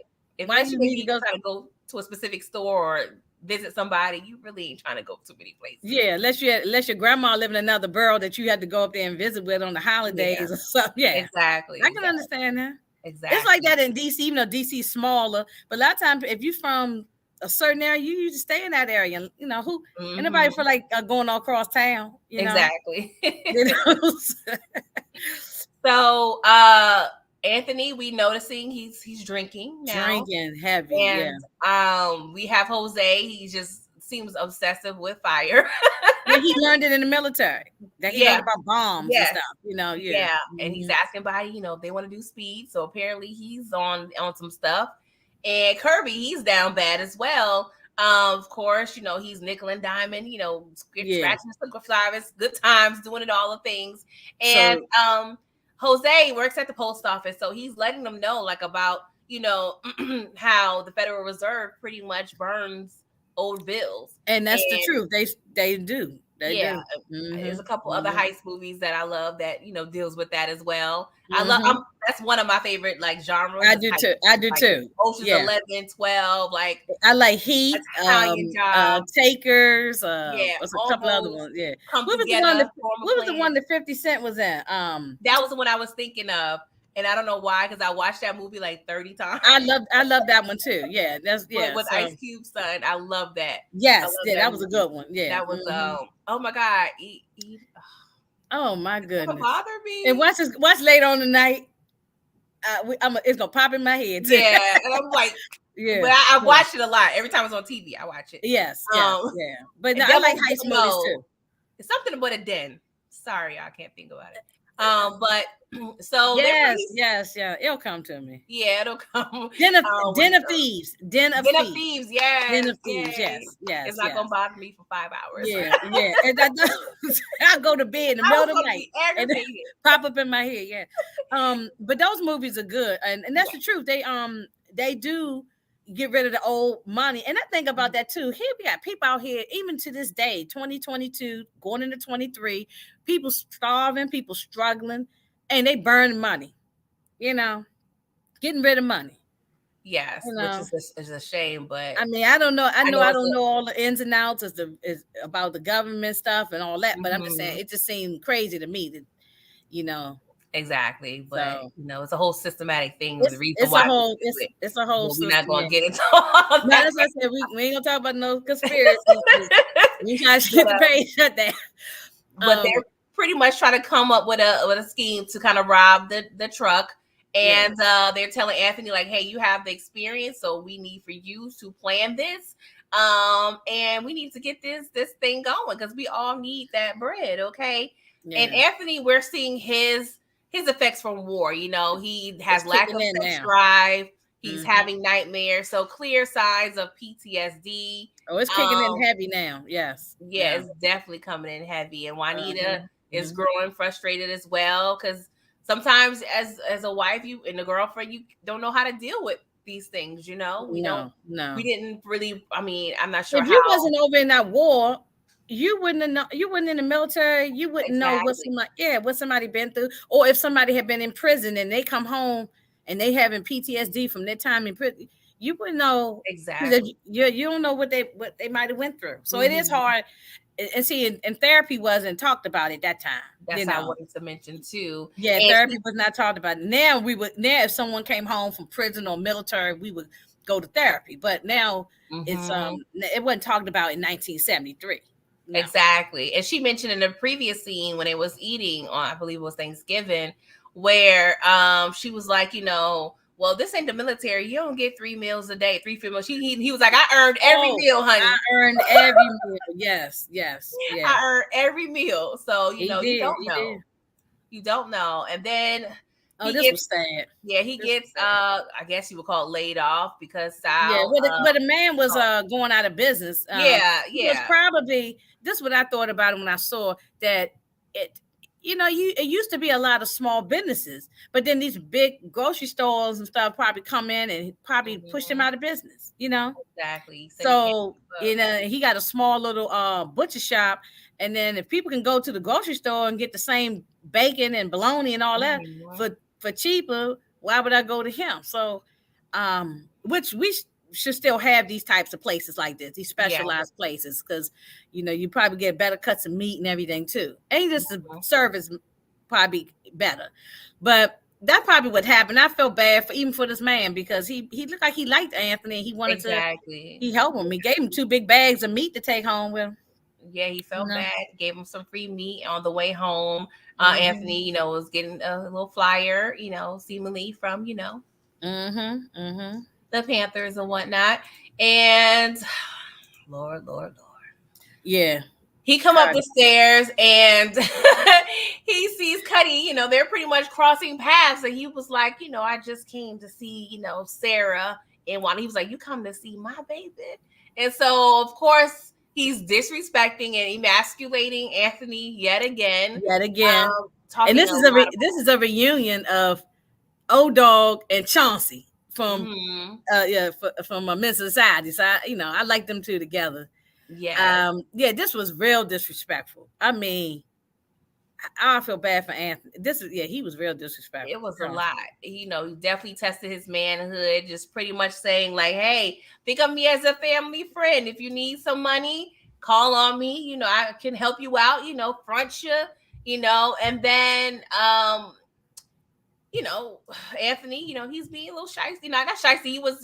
Why do you need to go to a specific store or visit somebody? You really ain't trying to go to many places. Yeah,
unless your grandma live in another borough that you had to go up there and visit with on the holidays or something. Yeah,
exactly.
I can understand that.
Exactly.
It's like that in DC, even though DC is smaller. But a lot of times, if you're from a certain area, you need to stay in that area. Anybody feel like going all across town.
Exactly. So, Anthony, we noticing he's drinking now.
Drinking heavy.
And we have Jose. He just seems obsessive with fire.
He learned it in the military. That he learned about bombs and stuff.
And he's asking everybody, if they want to do speed. So apparently he's on some stuff. And Kirby, he's down bad as well. Of course, he's nickel and diamond, scratching the surface, good times, doing it all the things. And Jose works at the post office, so he's letting them know about how the Federal Reserve pretty much burns old bills.
And that's the truth. They do.
There's a couple other heist movies that I love that deals with that as well. I love that's one of my favorate genres.
I do too.
Ocean's 11, 12,
I like Heat, Takers, what's a couple other ones. Yeah. What was the one that 50 Cent was in? That
was the one I was thinking of. And I don't know why, because I watched that movie 30 times.
I love that one too. Yeah, that's
with Ice Cube's son. I love that.
Yes, that was a good one. Yeah,
that was oh my God.
Oh my goodness.
It bothered me.
And watch later on tonight. It's gonna pop in my head.
Yeah, and I'm like, but I watch it a lot. Every time it's on TV, I watch it.
Yes, yeah. But I like heist movies too.
It's something about a den. Sorry, I can't think about it. But so
yes, it'll come to me.
Yeah, it'll come.
Den of Thieves.
Den of Thieves, yes.
Den of Thieves, yes.
It's not gonna bother me for 5 hours.
Yeah. And I'll go to bed in the middle of the night and pop up in my head. Yeah. But those movies are good, and that's the truth. They do get rid of the old money. And I think about that too. Here we got people out here, even to this day, 2022, going into 23, people starving, people struggling, and they burn money, getting rid of money.
Yes, which is a shame. But
I mean, I don't know. I don't know all the ins and outs is about the government stuff and all that. But I'm just saying, it just seemed crazy to me that,
Exactly, but it's a whole systematic thing.
It's a whole.
We're not going to get into all that.
That's what I said. We ain't gonna talk about no conspiracy. We trying to get the page shut down.
But they're pretty much trying to come up with a scheme to kind of rob the truck, and they're telling Anthony hey, you have the experience, so we need for you to plan this, and we need to get this thing going because we all need that bread, okay? Yeah. And Anthony, we're seeing his effects from war. He has lack of sex drive. He's having nightmares. So clear signs of PTSD.
Oh, it's kicking in heavy now. Yes.
Yeah, it's definitely coming in heavy. And Juanita is growing frustrated as well. Because sometimes as a wife and a girlfriend, you don't know how to deal with these things, we didn't really, I'm not sure
if you wasn't over in that war, you wouldn't have you wouldn't in the military, you wouldn't know
Exactly.
what somebody been through, or if somebody had been in prison and they come home and they having PTSD from their time in prison, you wouldn't know because
Exactly.
you don't know what they might have went through. So it is
Mhm.
hard. And see, and therapy wasn't talked about at that time.
That's what I wanted to mention too.
Yeah,
And
therapy was not talked about. Now if someone came home from prison or military, we would go to therapy. But now
Mhm.
it wasn't talked about in 1973. No.
Exactly. And she mentioned in the previous scene when it was eating on, I believe it was Thanksgiving, where she was like, well, this ain't the military. You don't get 3 meals a day, 3 meals. He was like, I earned every meal, honey.
I earned every meal. Yes.
I earned every meal. So,
He
you
did.
don't
He
know.
did.
You don't know. And then
this was sad.
Yeah, he gets I guess you would call it laid off because Sal.
Yeah, but the man was going out of business.
Yeah.
It was probably this is what I thought about it when I saw that it used to be a lot of small businesses, but then these big grocery stores and stuff probably come in and probably push them out of business,
Exactly.
So he got a small little butcher shop, and then if people can go to the grocery store and get the same bacon and bologna and all that for cheaper, why would I go to him? So which we should still have these types of places like this, these specialized places, because you probably get better cuts of meat and everything too. And just the service probably better. But that probably what happened. I felt bad for this man because he looked like he liked Anthony. He wanted he helped him. He gave him 2 big bags of meat to take home with him.
Yeah, he felt bad. Gave him some free meat on the way home. Anthony, was getting a little flyer, seemingly from, the Panthers and whatnot. And Lord.
Yeah.
He come up the stairs and he sees Cuddy, they're pretty much crossing paths. And he was like, I just came to see, Sarah. And while he was like, you come to see my baby. And so, of course, he's disrespecting and emasculating Anthony yet again.
And this is a reunion of O-Dog and Chauncey from from Men's Society. So I like them two together.
Yeah.
This was real disrespectful. I mean, I feel bad for Anthony. He was real disrespectful.
It was a lot. He definitely tested his manhood, just pretty much saying like, hey, think of me as a family friend. If you need some money, call on me. I can help you out, front you, and then Anthony, he's being a little shysty. Not shysty. He was,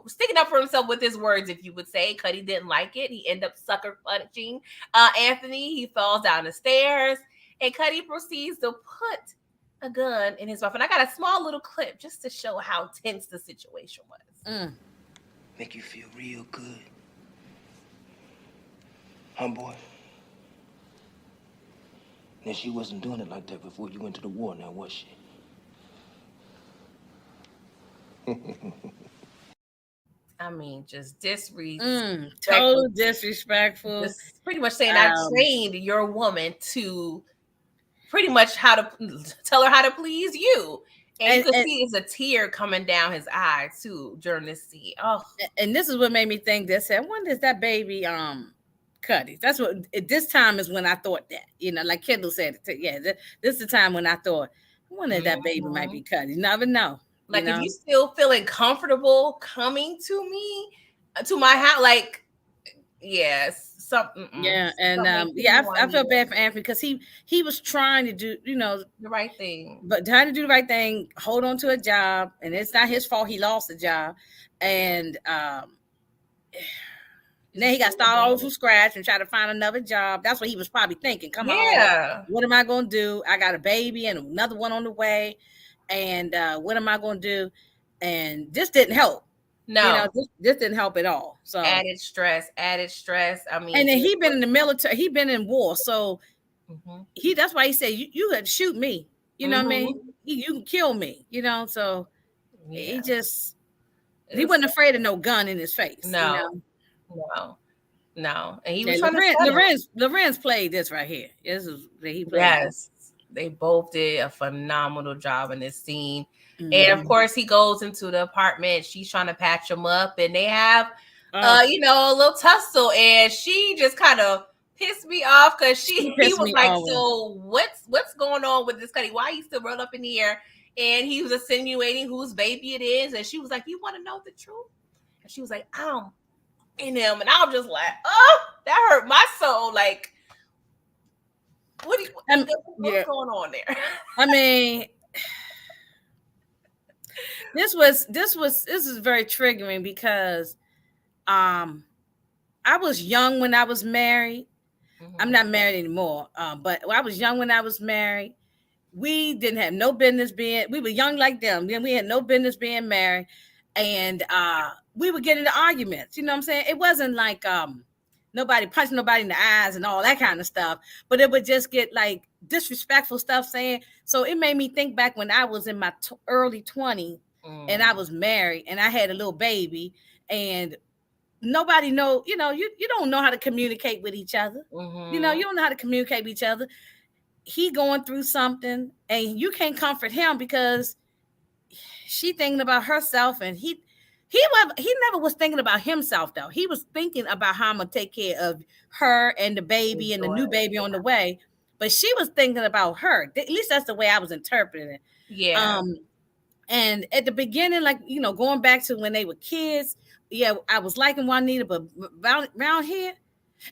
sticking up for himself with his words, if you would say. Cuddy didn't like it. He ended up sucker punching Anthony. He falls down the stairs, and Cuddy proceeds to put a gun in his mouth. And I got a small little clip just to show how tense the situation was.
Make you feel real good. Huh, boy? Now, she wasn't doing it like that before you went to the war, now, was she?
I mean, just disrespectful.
Total disrespectful.
Just pretty much saying I trained your woman to pretty much how to tell her how to please you. And you could see there's a tear coming down his eye too during this scene. Oh,
and this is what made me think this. I wonder is that baby Cuddy? That's what this time is when I thought that. Like Kendall said, this is the time when I thought, I wonder if that baby might be Cuddy. You never know.
Like if you still feeling comfortable coming to me, to my house, like yes, something.
Yeah, and I feel bad for Anthony because he was trying to do
the right thing,
but trying to do the right thing, hold on to a job, and it's not his fault he lost the job, and then he got to start all from scratch and try to find another job. That's what he was probably thinking. Come on, what am I going to do? I got a baby and another one on the way. And what am I going to do? And this didn't help.
No,
this didn't help at all. So
added stress. I mean,
and then he been in the military. He been in war. So that's why he said you had to shoot me. You know what I mean? You can kill me. So he wasn't afraid of no gun in his face.
No. And he was trying
Lorenz played this right here. This is he played.
Yes. They both did a phenomenal job in this scene. And of course, he goes into the apartment. She's trying to patch him up, and they have, a little tussle. And she just kind of pissed me off because
She
he
pissed
was
me
like,
off.
so what's going on with this Cuddy? Why are you still rolled up in the air? And he was insinuating whose baby it is, and she was like, you want to know the truth? And she was like, in him, and I was just like, oh, that hurt my soul. Like, what's
yeah.
going on there?
I mean, this is very triggering because I was young when I was married. I'm not married anymore, but I was young when I was married. We didn't have no business we were young like them. Then we had no business being married, and we would get into arguments. You know what I'm saying? It wasn't like nobody punched nobody in the eyes and all that kind of stuff, but it would just get like disrespectful stuff saying. So it made me think back when I was in my early 20s and I was married and I had a little baby, and nobody know, you don't know how to communicate with each other. You don't know how to communicate with each other. He going through something and you can't comfort him because she thinking about herself, and he never was thinking about himself though. He was thinking about how I'm gonna take care of her and the baby and the new baby on the way. But she was thinking about her. At least that's the way I was interpreting it.
Yeah.
And at the beginning, like, going back to when they were kids, yeah, I was liking Juanita, but around here,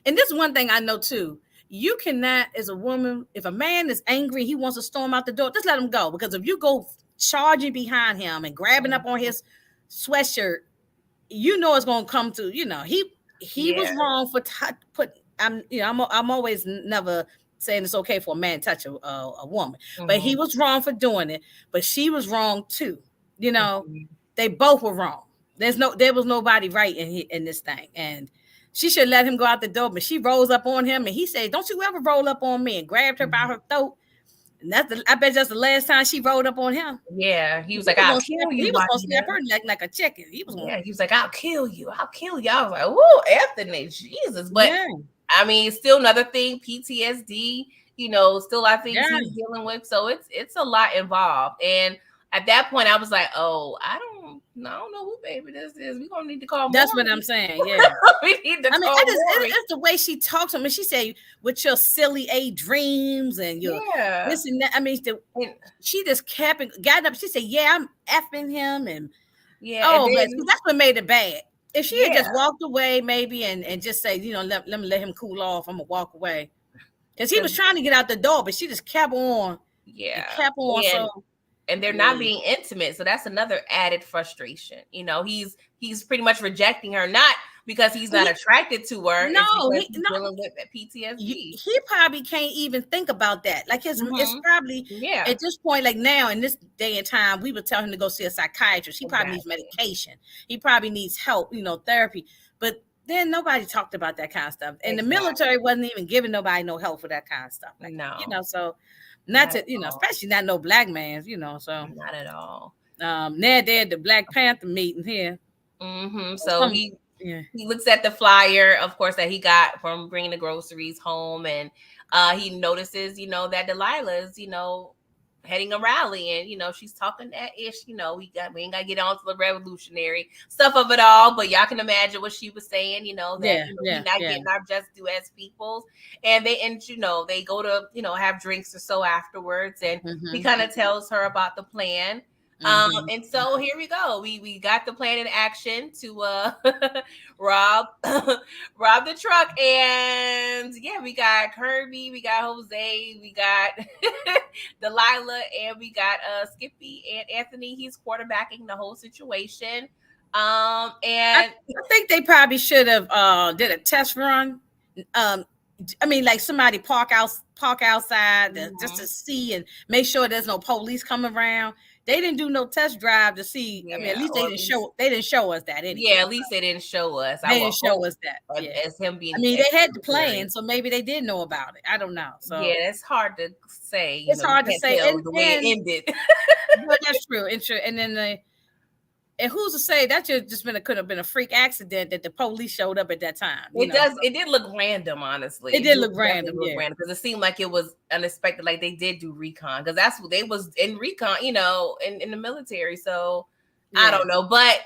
and this is one thing I know too. You cannot, as a woman, if a man is angry, he wants to storm out the door, just let him go. Because if you go charging behind him and grabbing up on his sweatshirt, it's going to come to, he was wrong for I'm always never saying it's okay for a man to touch a woman, but he was wrong for doing it. But she was wrong too. They both were wrong. There was nobody right in this thing, and she should let him go out the door. But she rose up on him, and he said, "Don't you ever roll up on me," and grabbed her by her throat. And I bet that's the last time she rolled up on him.
Yeah, he was like, "I'll kill you."
He was gonna snap her neck like a chicken. He was
like, "I'll kill you. I'll kill you." I was like, "Whoa, Anthony, Jesus!" But I mean, still another thing, PTSD. Still I think he's dealing with. So it's a lot involved. And at that point, I was like, "Oh, I don't know who baby this is. We're gonna need to call."
That's
Maury.
what I'm saying. Yeah,
we need to.
It's the way she talks to me. She say, "With your silly dreams and your this and that." I mean, she just got up. She said, "Yeah, I'm effing him," and but that's what made it bad. If she had just walked away, maybe, and just say, let me let him cool off. I'm gonna walk away, because he was trying to get out the door, but she just kept on.
Yeah,
kept on.
And they're not being intimate, so that's another added frustration. He's pretty much rejecting her, not because he's not attracted to her.
No,
he's dealing with PTSD.
He probably can't even think about that. Like it's probably at this point, like now in this day and time, we would tell him to go see a psychiatrist. He probably needs medication. He probably needs help, therapy. But then nobody talked about that kind of stuff, and the military wasn't even giving nobody no help for that kind of stuff. Like, so. Not to, especially not no black man, so
not at all.
Now they had the Black Panther meeting here.
So he looks at the flyer, of course, that he got from bringing the groceries home, and he notices, that Delilah is, heading a rally, and she's talking that ish. We ain't gotta get on to the revolutionary stuff of it all, but y'all can imagine what she was saying. We're not getting our just due as peoples, and they go to have drinks or so afterwards, and he kind of tells her about the plan. And so here we go. We got the plan in action to rob the truck, and we got Kirby, we got Jose, we got Delilah, and we got Skippy and Anthony. He's quarterbacking the whole situation. And
I think they probably should have did a test run. I mean, like somebody park outside just to see and make sure there's no police coming around. They didn't do no test drive to see. I mean, at least they didn't show us that anyway.
Yeah, at least they didn't show us.
They didn't show us that.
As him being.
I mean, they had the plan, so maybe they did know about it. I don't know. So
it's hard to say.
It's hard to say
the way it ended.
But that's true. And then and who's to say that could have been a freak accident that the police showed up at that time?
It did look random, honestly.
It did look random,
because it seemed like it was unexpected. Like they did do recon, because that's what they was in recon, in the military. So I don't know, but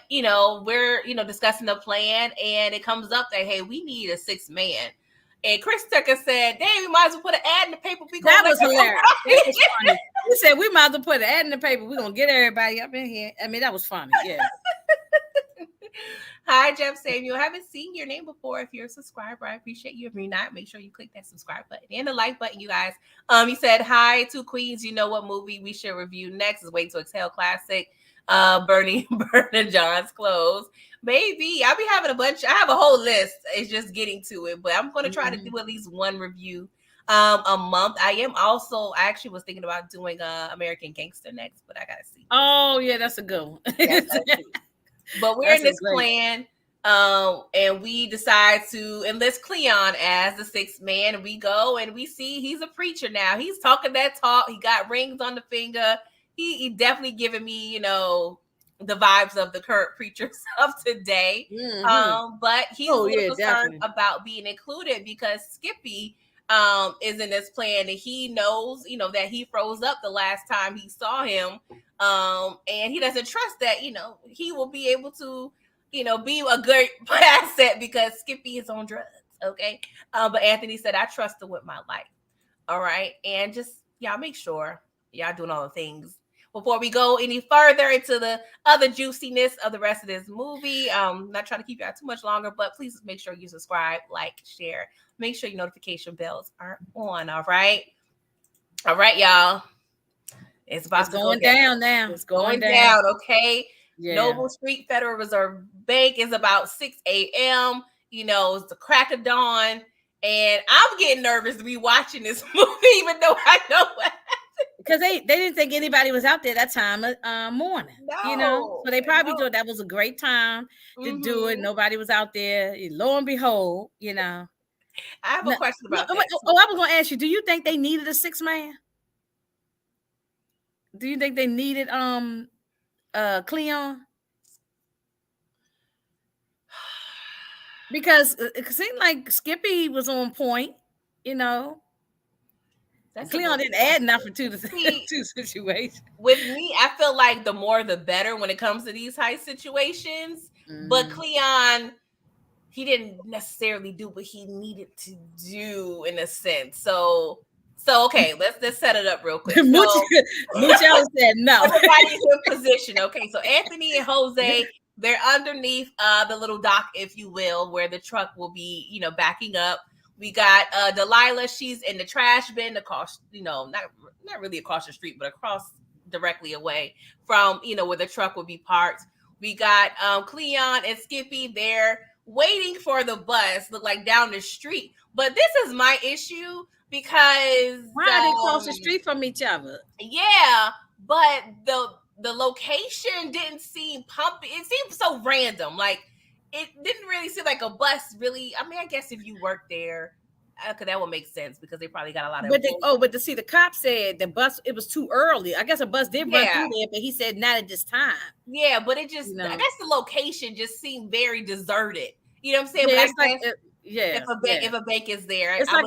we're discussing the plan, and it comes up that hey, we need a 6th man. And Chris Tucker said, "Damn, we might as well put an ad in the paper.
That was hilarious. That was funny. He said we might as well put an ad in the paper. We're gonna get everybody up in here. I mean, that was funny. Yeah.
Hi, Jeff Samuel. I haven't seen your name before. If you're a subscriber, I appreciate you. If you're not, make sure you click that subscribe button and the like button, you guys. He said, "Hi, two queens. You know what movie we should review next is Wait to Exhale classic. Bernie John's clothes. Maybe I'll be having a bunch. I have a whole list. It's just getting to it, but I'm going to try to do at least one review a month. I actually was thinking about doing American Gangster next, but I gotta see.
Oh yeah, that's a good one.
But we're in this plan, and we decide to enlist Cleon as the sixth man. And we go and we see he's a preacher now. He's talking that talk. He got rings on the finger. He definitely giving me, you know, the vibes of the current preachers of today. But he's a little concerned about being included because Skippy is in this plan, and he knows, you know, that he froze up the last time he saw him. And he doesn't trust that, you know, he will be able to, you know, be a good asset because Skippy is on drugs. Okay. But Anthony said, "I trust him with my life." All right. And just, y'all make sure y'all doing all the things before we go any further into the other juiciness of the rest of this movie. Not trying to keep y'all too much longer, but please make sure you subscribe, like, share. Make sure your notification bells are on. All right. All right, y'all. It's
going down now.
It's going down. Okay.
Yeah.
Noble Street Federal Reserve Bank is about 6 a.m. You know, it's the crack of dawn. And I'm getting nervous to be watching this movie, even though I know what
because they didn't think anybody was out there that time of morning.
No,
you know, so they probably thought that was a great time to do it. Nobody was out there. Lo and behold, you know.
I have a question about that.
Oh, I was going to ask you, do you think they needed a sixth man? Do you think they needed Cleon? Because it seemed like Skippy was on point, you know. Cleon didn't add nothing to the situation.
With me, I feel like the more the better when it comes to these heist situations. But Cleon, he didn't necessarily do what he needed to do in a sense. So okay, let's set it up real quick.
Mucho said no.
Everybody's in position. Okay, so Anthony and Jose, they're underneath the little dock, if you will, where the truck will be, you know, backing up. We got Delilah. She's in the trash bin across, you know, not really across the street, but across directly away from, you know, where the truck would be parked. We got Cleon and Skippy. They're waiting for the bus, look like down the street. But this is my issue because
why are they across the street from each other?
Yeah, but the location didn't seem pumpy. It seemed so random. Like, it didn't really seem like a bus really. I mean, I guess if you work there, that would make sense because they probably got a lot of.
But to see, the cop said the bus, it was too early. I guess a bus did run through there, but he said not at this time.
Yeah, but it just, I guess the location just seemed very deserted. You know what I'm saying?
Yeah,
but
it's like,
if a bank is there,
it's like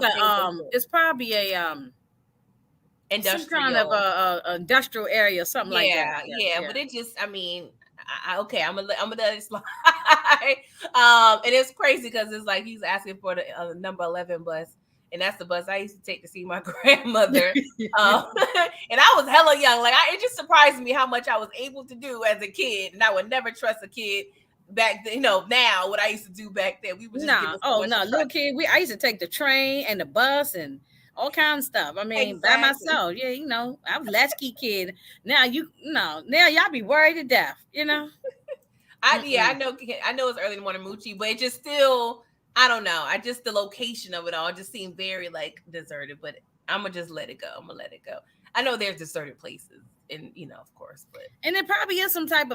it's probably a
industrial,
some kind of a industrial area, something like that.
Yeah, but it just, I mean. Okay, I'm gonna let it slide. And it's crazy because it's like he's asking for the number 11 bus, and that's the bus I used to take to see my grandmother. And I was hella young. Like, it just surprised me how much I was able to do as a kid, and I would never trust a kid back then. You know, now what I used to do back then, we would just
little kid. I used to take the train and the bus and all kinds of stuff. I mean, by myself. Yeah, you know, I was a latchkey kid. Now now y'all be worried to death, you know.
I know it's early in the morning, Moochie, but it just still, I don't know. The location of it all just seemed very like deserted, but I'm gonna just let it go. I know there's deserted places, and you know, of course, but
it probably is some type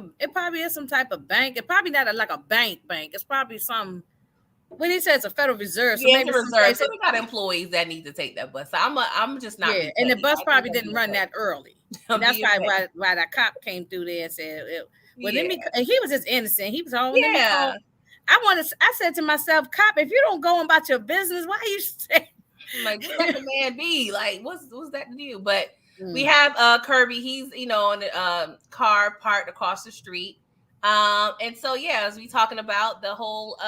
of bank. It probably not like a bank. It's probably some. When he says a Federal Reserve, so maybe
Reserve, so they got employees that need to take that bus. So I'm just not.
Yeah, and the bus probably didn't run that early. And that's why that cop came through there and said, "Well, let me." And he was just innocent. He was all.
Yeah.
I said to myself, "Cop, if you don't go about your business, why are you saying?"
Like, what the man be like? What's that to do? But we have Kirby. He's, you know, on the car parked across the street. And so as we talking about the whole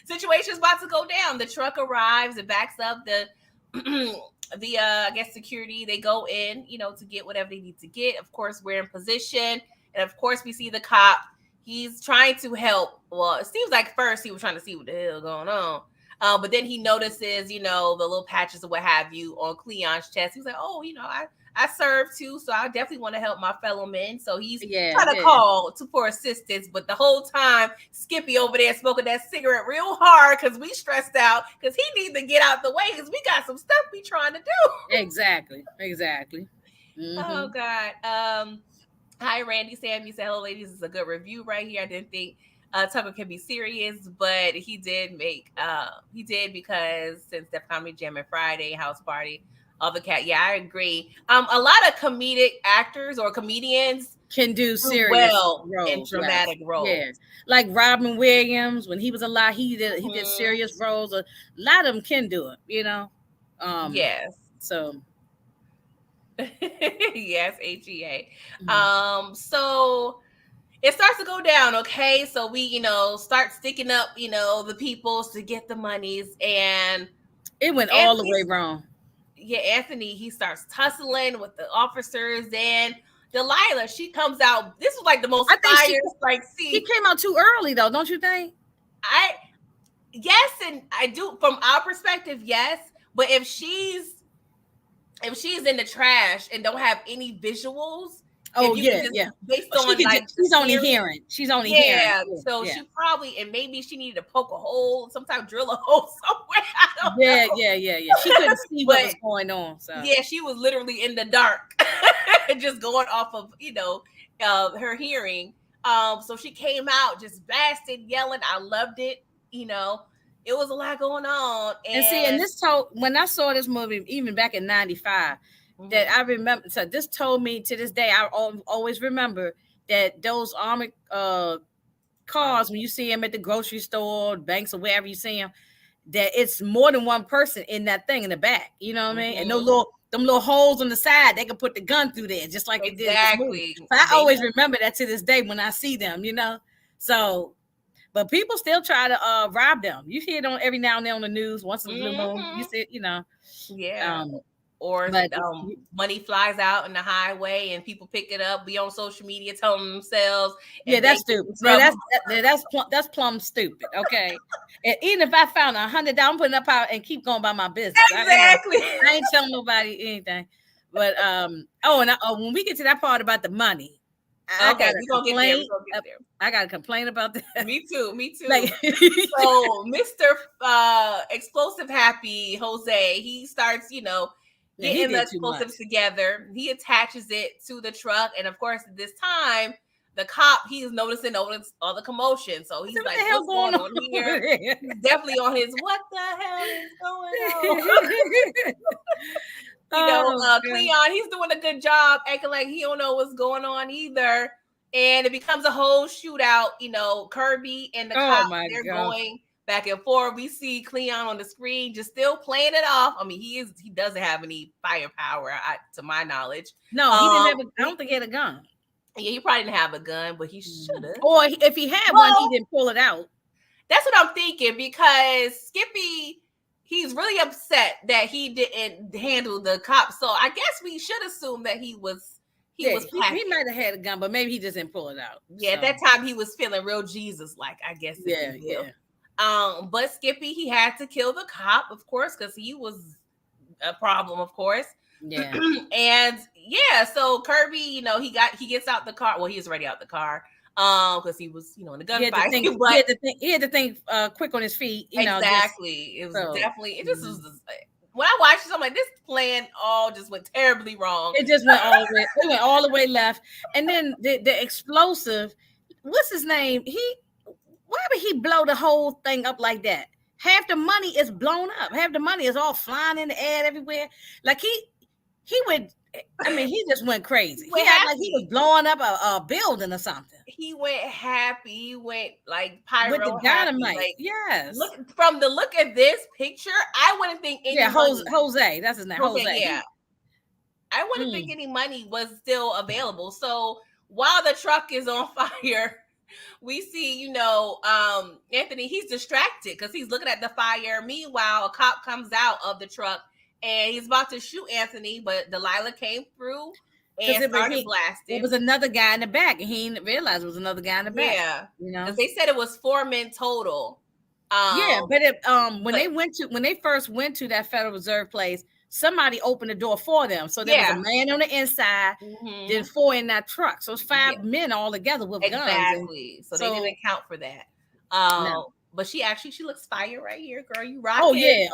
situation's about to go down. The truck arrives, it backs up the I guess security. They go in, to get whatever they need to get. Of course, we're in position, and of course, we see the cop. He's trying to help. Well, it seems like first he was trying to see what the hell going on. But then he notices, the little patches or what have you on Cleon's chest. He's like, oh, I serve too, so I definitely want to help my fellow men. So he's trying to call for assistance. But the whole time, Skippy over there smoking that cigarette real hard because we stressed out because he needs to get out the way because we got some stuff we trying to do.
Exactly.
Mm-hmm. Oh, God. Hi, Randy Sammy said, hello, ladies. It's a good review right here. I didn't think Tucker can be serious, but he did because since Def Comedy Jam and Friday House Party, all the cat. Yeah, I agree. A lot of comedic actors or comedians
can do serious roles,
in dramatic roles.
Yeah. Like Robin Williams, when he was alive, he did serious roles. A lot of them can do it,
Yes.
So
yes, HEA. So it starts to go down, okay? So we, start sticking up, the peoples to get the monies, and
it went all the way wrong.
Yeah, Anthony, he starts tussling with the officers, and Delilah, she comes out. This was like the most fire scene.
She came out too early, though, don't you think?
Yes, and I do from our perspective, yes. But if she's in the trash and don't have any visuals, based on
she's only hearing. She's only hearing.
Yeah, so she probably, and maybe she needed to poke a hole, sometimes drill a hole somewhere. I don't know.
Yeah. She couldn't see what was going on. So
yeah, she was literally in the dark, just going off of her hearing. So she came out just blasted, yelling. I loved it. It was a lot going on.
And when I saw this movie, even back in '95. That I remember, so this told me to this day, I always remember that those armored cars, when you see them at the grocery store, banks, or wherever you see them, that it's more than one person in that thing in the back. You know what I mean? And them little holes on the side, they can put the gun through there, just like it did.
Exactly.
So I always remember that to this day when I see them. So. But people still try to rob them. You hear it on every now and then on the news. Once in a blue moon, you see it.
Yeah. Or money flies out in the highway and people pick it up, be on social media telling themselves.
Yeah, that's stupid. That's plumb stupid. Okay. And even if I found $100, I'm putting up out and keep going by my business.
Exactly.
I ain't telling nobody anything. But when we get to that part about the money, I got to complain about that.
Me too.
Like,
so Mr. Explosive Happy Jose, he starts, getting the explosives together. He attaches it to the truck, and of course, this time the cop, he's noticing all the commotion. So he's like, "What's going on here?" He's definitely on his "What the hell is going on?" Cleon, he's doing a good job acting like he don't know what's going on either, and it becomes a whole shootout. Kirby and the cop, they're going back and forth. We see Cleon on the screen just still playing it off. I mean, he doesn't have any firepower, to my knowledge.
No, he didn't have I don't think he had a gun.
Yeah, he probably didn't have a gun, but he should have.
Or if he had one, he didn't pull it out.
That's what I'm thinking, because Skippy, he's really upset that he didn't handle the cop. So I guess we should assume that he might
have had a gun, but maybe he just didn't pull it out.
Yeah, at that time he was feeling real Jesus-like, I guess.
Yeah.
But Skippy, he had to kill the cop, of course, because he was a problem, of course.
Yeah.
And yeah, so Kirby, he gets out the car. Well, he was already out the car. Because he was, in the gunfight.
He had to think quick on his feet.
Exactly. It was definitely. It just was. When I watched it, I'm like, this plan all just went terribly wrong.
It just went all the way. It went all the way left. And then the explosive. What's his name? Why would he blow the whole thing up like that? Half the money is blown up. Half the money is all flying in the air everywhere. Like he went. I mean, he just went crazy. He acted like he was blowing up a building or something.
He went happy. He went like pyro
with the dynamite.
Like,
yes.
From the look at this picture, I wouldn't think any money.
Jose. That's his name. Jose.
Yeah. I wouldn't think any money was still available. So while the truck is on fire, we see, Anthony, he's distracted because he's looking at the fire. Meanwhile, a cop comes out of the truck and he's about to shoot Anthony, but Delilah came through and started blasting.
It was another guy in the back, and he didn't realize it was another guy in the back.
Yeah, because they said it was 4 men total.
When they first went to that Federal Reserve place, somebody opened the door for them. So there was a man on the inside, then 4 in that truck. So it's 5 men all together with guns.
Exactly. So they didn't account for that.
No.
But she looks fire right here, girl. You rocking.
Oh yeah.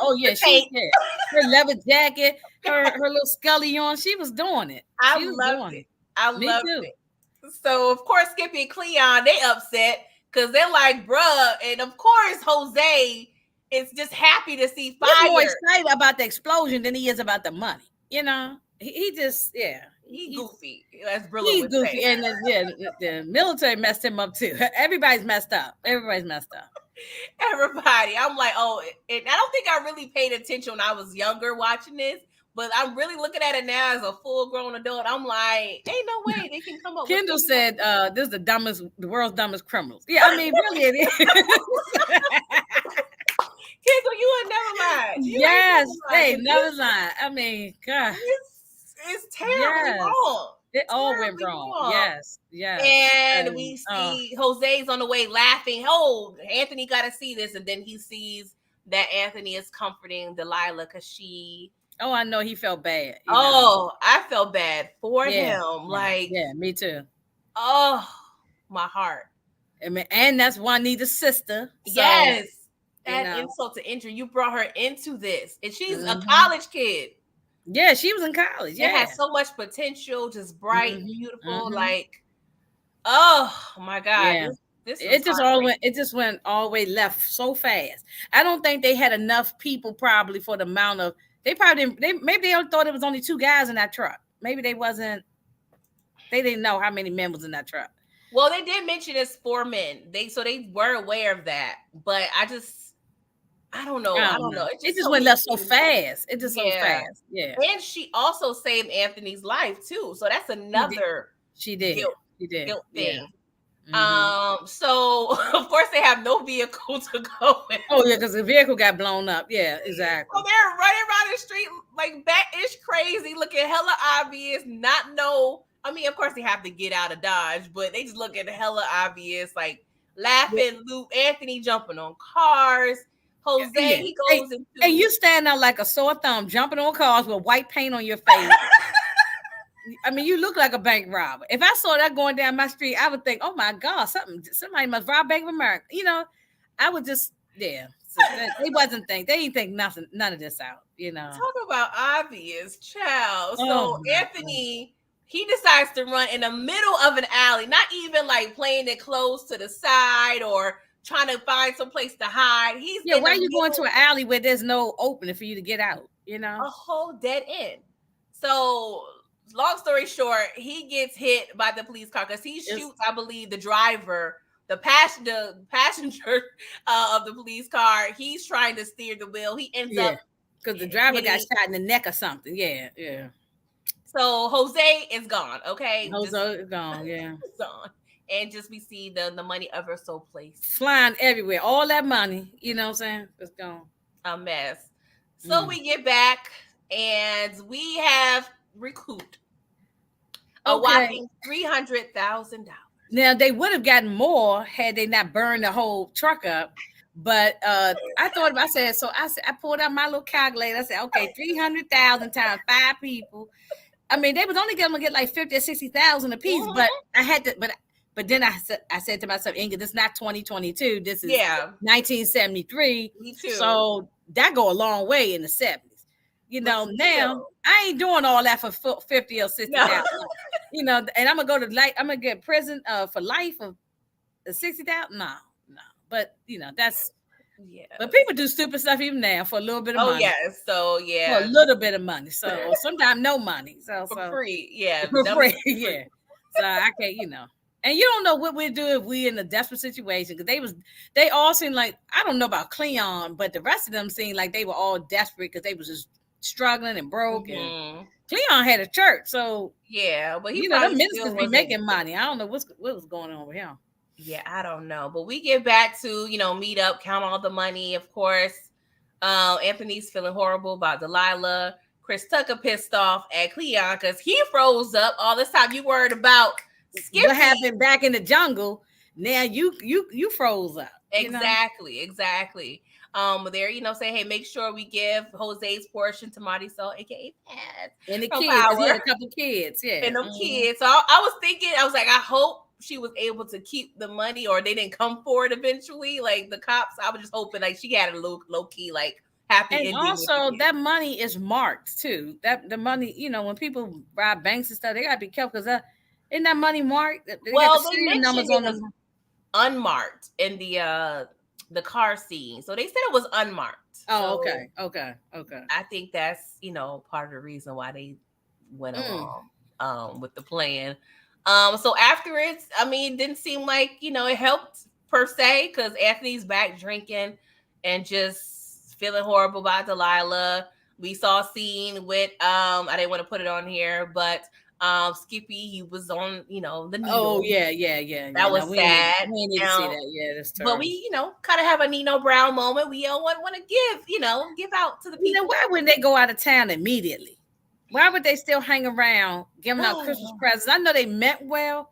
Her leather jacket, her little scully on. She was doing it.
I loved it. So of course, Skippy and Cleon, they upset because they're like, bruh. And of course, Jose is just happy to see fire.
He's more excited about the explosion than he is about the money. He just
he's goofy. That's Brilla
he's
would
goofy,
say.
and the military messed him up too. Everybody's messed up.
Everybody. I'm like, and I don't think I really paid attention when I was younger watching this, but I'm really looking at it now as a full-grown adult. I'm like, ain't no way they can come up
Kendall
with
said, this is the world's dumbest criminals. Yeah, I mean, really it is.
Kendall, you ain't never lied.
Never lied. I mean, God.
It's terribly wrong.
It all went wrong. Yes.
And we see Jose's on the way laughing. Oh, Anthony got to see this. And then he sees that Anthony is comforting Delilah because she...
Oh, I know he felt bad.
I felt bad for him.
Me too.
Oh, my heart.
And that's Juanita's sister. So,
yes. That insult to injury. You brought her into this. And she's a college kid.
Yeah, she was in college. Yeah,
it had so much potential, just bright, beautiful. Like, oh my God,
yeah. It just went all the way left so fast. I don't think they had enough people probably for the amount of. They probably didn't. Maybe they thought it was only 2 guys in that truck. Maybe they didn't know how many men was in that truck.
Well, they did mention it's 4 men. They were aware of that, but I don't know.
It just went left so fast. It just so fast. Yeah.
And she also saved Anthony's life too. So that's another
she did.
Guilt thing.
Yeah.
So of course they have no vehicle to go in.
Oh yeah, because the vehicle got blown up. Yeah, exactly.
So they're running around the street like bat-ish crazy, looking hella obvious, I mean, of course they have to get out of Dodge, but they just look at hella obvious, like laughing, Luke, Anthony jumping on cars. Jose, he goes into...
And you stand out like a sore thumb, jumping on cars with white paint on your face. I mean, you look like a bank robber. If I saw that going down my street, I would think, oh my God, somebody must rob Bank of America. I would just, So they didn't think none of this out,
Talk about obvious, child. So Anthony, he decides to run in the middle of an alley, not even like playing it close to the side or trying to find some place to hide.
Why are you going to an alley where there's no opening for you to get out?
A whole dead end. So long story short, he gets hit by the police car because he shoots, I believe, the driver, the passenger of the police car. He's trying to steer the wheel. He ends up
because the driver got shot in the neck or something. Yeah.
So Jose is gone. Okay,
Jose is gone. Yeah,
gone. And just we see the money ever so placed
flying everywhere. All that money, you know what I'm saying? It's gone.
A mess. So we get back and we have recouped a whopping $300,000.
Now they would have gotten more had they not burned the whole truck up. But I thought about I pulled out my little calculator. I said, okay, 300,000 times 5 people. I mean, they was only going to get like 50 or 60,000 a piece, but I had to, but then I said to myself, Inga, this is not 2022. This is 1973.
Me too.
So that go a long way in the 70s. Now I ain't doing all that for 50 or 60,000. And I'm gonna go to I'm gonna get prison for life of 60,000. No. But that's But people do stupid stuff even now for a little bit of money.
For
a little bit of money. So sometimes no money. So
for free,
for free, So I can't, And you don't know what we'd do if we in a desperate situation, because they all seemed like, I don't know about Cleon, but the rest of them seemed like they were all desperate because they was just struggling and broke. And Cleon had a church, so
but
the ministers be making money. I don't know what was going on with him.
Yeah, I don't know. But we get back to, meet up, count all the money, of course. Anthony's feeling horrible about Delilah. Chris Tucker pissed off at Cleon because he froze up all this time. You worried about Skippy.
What happened back in the jungle? Now you froze up.
Exactly. There, say, hey, make sure we give Jose's portion to Marisol, aka Pat.
And the kids, he had a couple kids, yeah.
And them kids. So I was thinking, I was like, I hope she was able to keep the money, or they didn't come for it eventually. Like the cops, I was just hoping like she had a low key like happy
and
ending.
Also, that money is marked too. That the money, when people rob banks and stuff, they gotta be careful because isn't that money marked? They
mentioned numbers on them unmarked in the car scene, so they said it was unmarked.
Oh, so okay.
I think that's part of the reason why they went along with the plan. So afterwards, it didn't seem like it helped per se, because Anthony's back drinking and just feeling horrible about Delilah. We saw a scene with I didn't want to put it on here, but Skippy, he was on, the needle.
Oh, yeah.
That was sad.
We need to see that. Yeah, that's terrible.
But we, kind of have a Nino Brown moment. We don't want to give out to the people.
Why wouldn't they go out of town immediately? Why would they still hang around giving out Christmas presents? I know they meant well,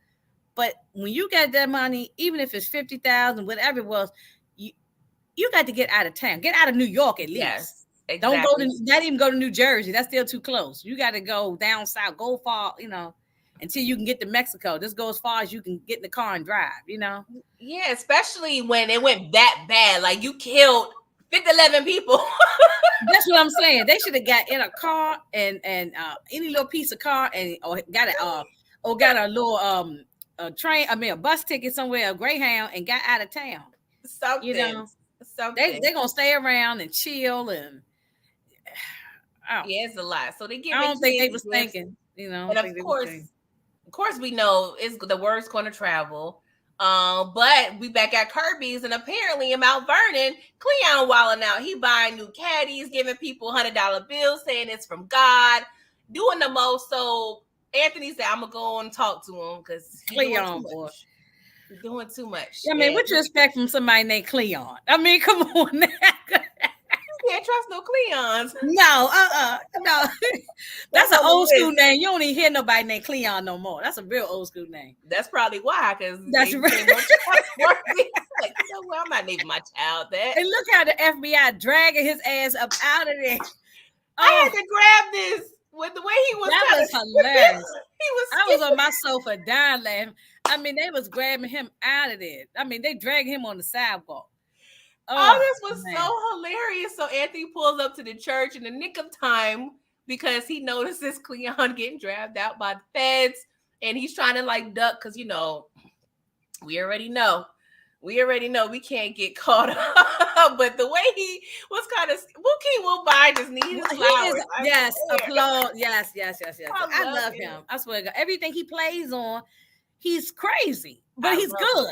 but when you get that money, even if it's 50,000, whatever it was, you got to get out of town. Get out of New York at least.
Yes. Exactly.
Not even go to New Jersey. That's still too close. You got to go down south, go far, until you can get to Mexico. Just go as far as you can get in the car and drive,
Yeah, especially when it went that bad. Like you killed 11 people.
That's what I'm saying. They should have got in a car and any little piece of car or got a little train. A bus ticket somewhere, a Greyhound, and got out of town.
Something.
They're gonna stay around and chill and.
Yeah, it's a lot. So they give.
I don't think they was thinking,
And of course, we know the word's going to travel. But we back at Kirby's, and apparently in Mount Vernon, Cleon wilding out. He buying new caddies, giving people $100 bills, saying it's from God, doing the most. So Anthony said, "I'm gonna go and talk to him because
Cleon boy,
he's doing too much."
What you expect from somebody named Cleon? Come on now.
Can't trust no Cleons.
No, no. That's an old school name. You don't even hear nobody named Cleon no more. That's a real old school name.
That's probably why, because
that's right.
Like, I'm not naming my child that.
And look how the FBI dragging his ass up out of there.
I had to grab this with the way he was.
That was hilarious.
I
was on my sofa dying laughing. They was grabbing him out of there. They dragging him on the sidewalk.
This was so hilarious. So Anthony pulls up to the church in the nick of time because he notices Cleon getting dragged out by the feds, and he's trying to duck because we already know we can't get caught up. But the way he was kind of King Wilbur just needed flowers.
Yes, applaud. Yes. I love him. I swear to God, everything he plays on, he's crazy, but he's good.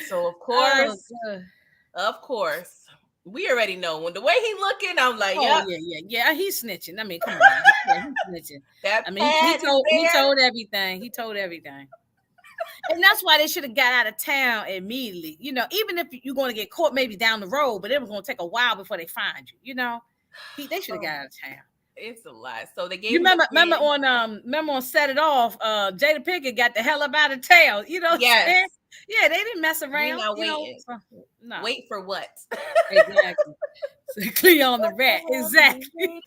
So of course, we already know when the way he looking. I'm like,
yeah, he's snitching. Come on, he's snitching. He told everything. He told everything, and that's why they should have got out of town immediately. Even if you're going to get caught, maybe down the road, but it was going to take a while before they find you. They should have got out of town.
It's a lot. So they gave.
You remember on Set It Off, Jada Pinkett got the hell up out of town.
Yes.
Yeah, they didn't mess around.
Not waiting.
No.
Wait for what?
Exactly. Cleon the rat. Exactly.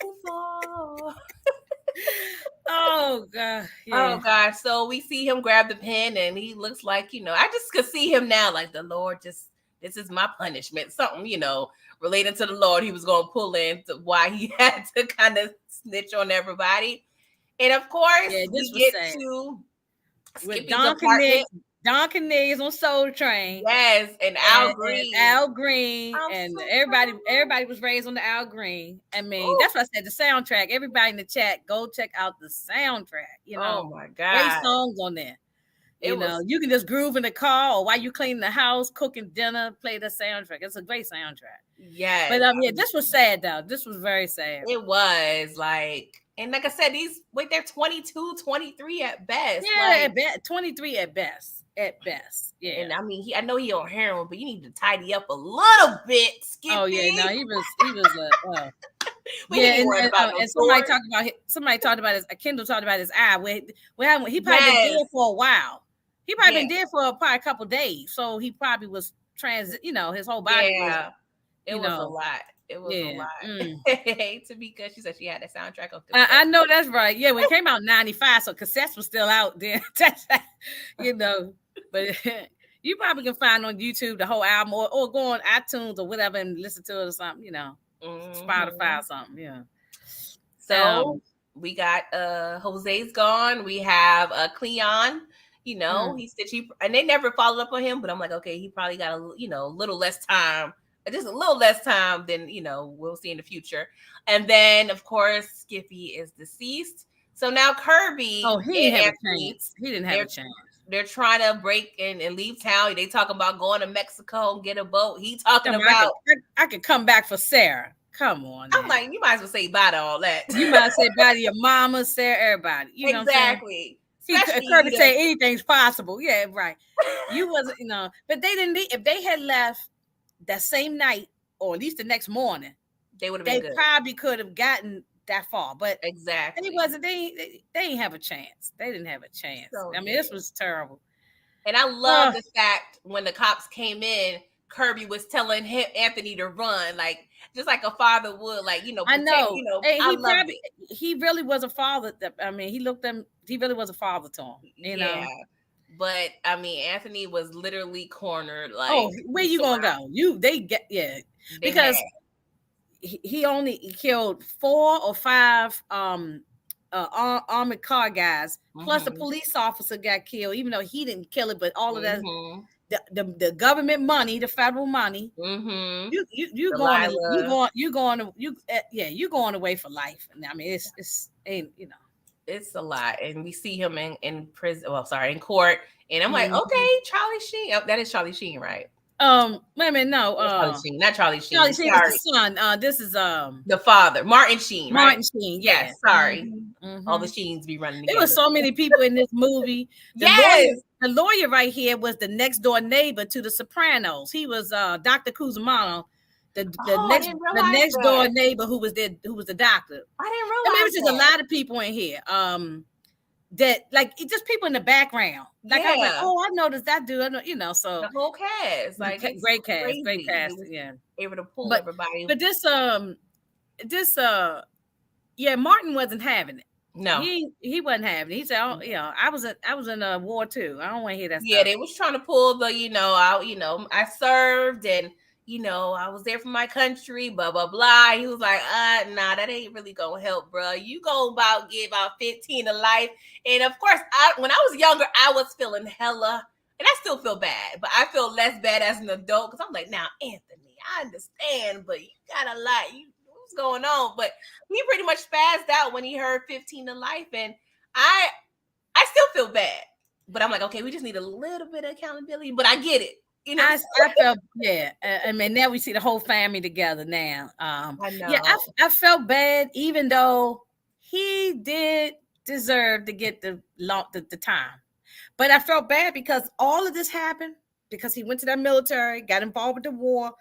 Oh God. Yeah.
Oh God. So we see him grab the pen, and he looks like I just could see him now, like the Lord this is my punishment. Something related to the Lord. He was going to pull in to why he had to kind of snitch on everybody, and of course we get sad. To
with Don Cornelius on Soul Train.
Yes, and Al Green.
Al Green. And so everybody was raised on the Al Green. That's what I said, the soundtrack. Everybody in the chat, go check out the soundtrack.
Oh my God.
Great songs on there. You can just groove in the car or while you cleaning the house, cooking dinner, play the soundtrack. It's a great soundtrack.
Yes.
But this was sad though. This was very sad.
It was and like I said, they're 22, 23 at best.
Yeah, 23 at best. at best. Yeah.
And I mean, I know he on heroin, but you need to tidy up a little bit, Skippy.
Oh yeah, no, he was
We
yeah,
ain't worried about no
and somebody
sword.
talked about his Kendall talked about his eye. He probably been dead
Yes.
for a while. He probably been
Yeah.
dead for probably a couple days, so he probably was his whole body was.
It was a lot. It was a lot. Hey, Tamika, she said she had a soundtrack of.
I know that's right. Yeah, when it came out in '95, so cassettes was still out then. But you probably can find on YouTube the whole album, or go on iTunes or whatever and listen to it or something. Spotify or something. Yeah.
So we got Jose's gone. We have Cleon. He said and they never followed up on him, but I'm like, okay, he probably got a little less time. Just a little less time than we'll see in the future. And then of course Skippy is deceased. So now Kirby.
Oh, he didn't have a chance. He didn't have a chance.
They're trying to break and leave town. They talking about going to Mexico and get a boat. He talking about
I could come back for Sarah. Come on.
I'm like, you might as well say bye to all that.
You might say bye to your mama, Sarah, everybody. You know
exactly.
Kirby say anything's possible. Yeah, right. You wasn't, but they didn't. If they had left that same night or at least the next morning,
they would have been good.
They probably could have gotten that far, but
exactly.
They wasn't. They didn't have a chance. They didn't have a chance.
So,
I mean, this was terrible.
And I love the fact when the cops came in, Kirby was telling Anthony to run, like just like a father would, like protect,
I know.
And
he really was a father. I mean, he really was a father to him. You know.
But I mean, Anthony was literally cornered. Like,
oh, where you gonna go? Because he only killed 4 or 5 armored car guys, plus a police officer got killed, even though he didn't kill it, but all of that. The government money, the federal money, you're going away for life. I mean,
it's a lot, and we see him in prison. Well, sorry, in court, and I'm like, okay, Charlie Sheen. Oh, that is Charlie Sheen, right?
Wait a minute, no,
Charlie Sheen, not Charlie Sheen.
Charlie Sheen is the son. This is
the father, Martin Sheen. Right?
Martin Sheen, yeah.
Sorry, all the Sheens be running.
There was so many people in this movie. The lawyer right here was the next door neighbor to the Sopranos. He was Dr. Cusimano, the next door neighbor who was the doctor.
I didn't realize.
I mean, it was just a lot of people in here. That like just people in the background. Like I was like, I noticed that dude. So the
whole cast, like
great cast, yeah.
Able to pull everybody.
But Martin wasn't having it.
No,
he wasn't having it. He said, I was in a war too. I don't want to hear that stuff.
Yeah, they was trying to pull the, I served and I was there for my country, blah, blah, blah. He was like, nah, that ain't really gonna help, bro. You go give out 15 to life. And of course, when I was younger, I was feeling hella, and I still feel bad, but I feel less bad as an adult because I'm like, now, Anthony, I understand, but you got a lot. What's going on? But he pretty much spazzed out when he heard 15 to life, and I still feel bad. But I'm like, okay, we just need a little bit of accountability, but I get it.
I felt, I mean, now we see the whole family together now. I know. Yeah, I felt bad, even though he did deserve to get the time. But I felt bad because all of this happened because he went to that military, got involved with the war,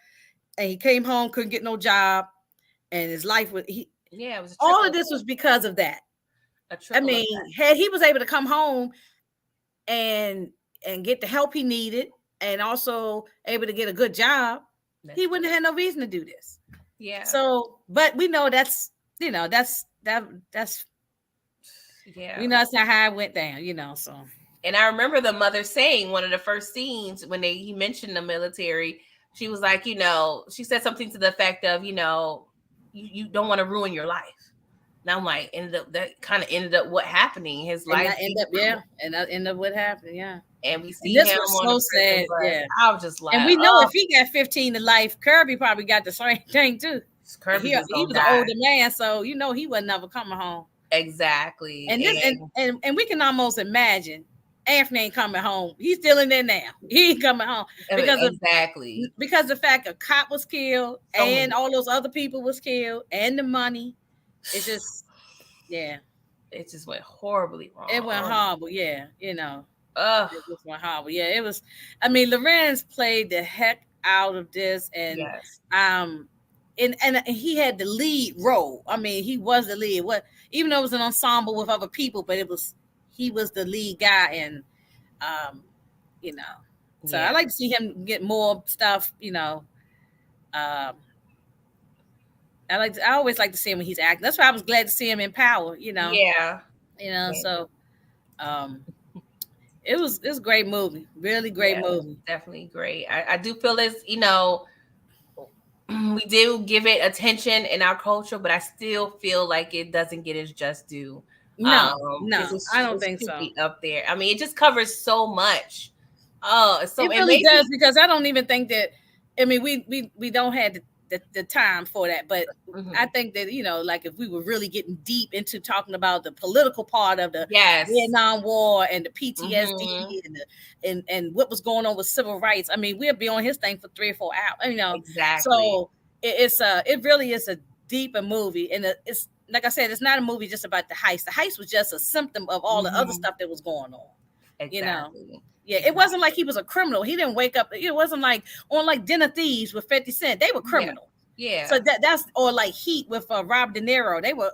and he came home, couldn't get no job, and his life was it was all of this was because of that. I mean, had he was able to come home and get the help he needed, and also able to get a good job, he wouldn't have had no reason to do this.
Yeah.
So, but we know that's that's that's not how it went down, so.
And I remember the mother saying one of the first scenes when he mentioned the military, she was like, she said something to the effect of, you don't want to ruin your life. And I'm like, that kind of ended up what happening. His life.
And that ended up what happened. Yeah.
And we see him on so sad. Yeah. I was just like,
and we know if he got 15 to life, Kirby probably got the same thing too.
Kirby
he was an older man, so he wasn't never coming home.
Exactly.
And we can almost imagine Anthony ain't coming home. He's still in there now. He ain't coming home because the fact a cop was killed and all those other people was killed and the money. It just, it
just went horribly wrong.
It went horrible,
Ugh.
It was one horrible. Yeah, it was. I mean, Lorenz played the heck out of this, and
Yes.
and he had the lead role. I mean, he was the lead. What, even though it was an ensemble with other people, but he was the lead guy, and you know. So I like to see him get more stuff. You know, I always like to see him when he's acting. That's why I was glad to see him in Power. You know.
Yeah.
So it was a great movie, really great movie,
definitely great. I do feel as we do give it attention in our culture, but I still feel like it doesn't get its just due.
No,
I don't think so. Up there, I mean, it just covers so much. Oh, so
it really does, because I don't even think that. I mean, we don't have the time for that, but I think that, like if we were really getting deep into talking about the political part of the Vietnam War and the PTSD and what was going on with civil rights, I mean, we'll be on his thing for 3 or 4 hours,
Exactly.
So it really is a deeper movie, and it's like I said, it's not a movie just about the heist. The heist was just a symptom of all the other stuff that was going on.
Exactly.
Yeah, it wasn't like he was a criminal. He didn't wake up. It wasn't like on like Den of Thieves with 50 Cent. They were criminals.
Yeah.
So that's, or like Heat with Rob De Niro. They were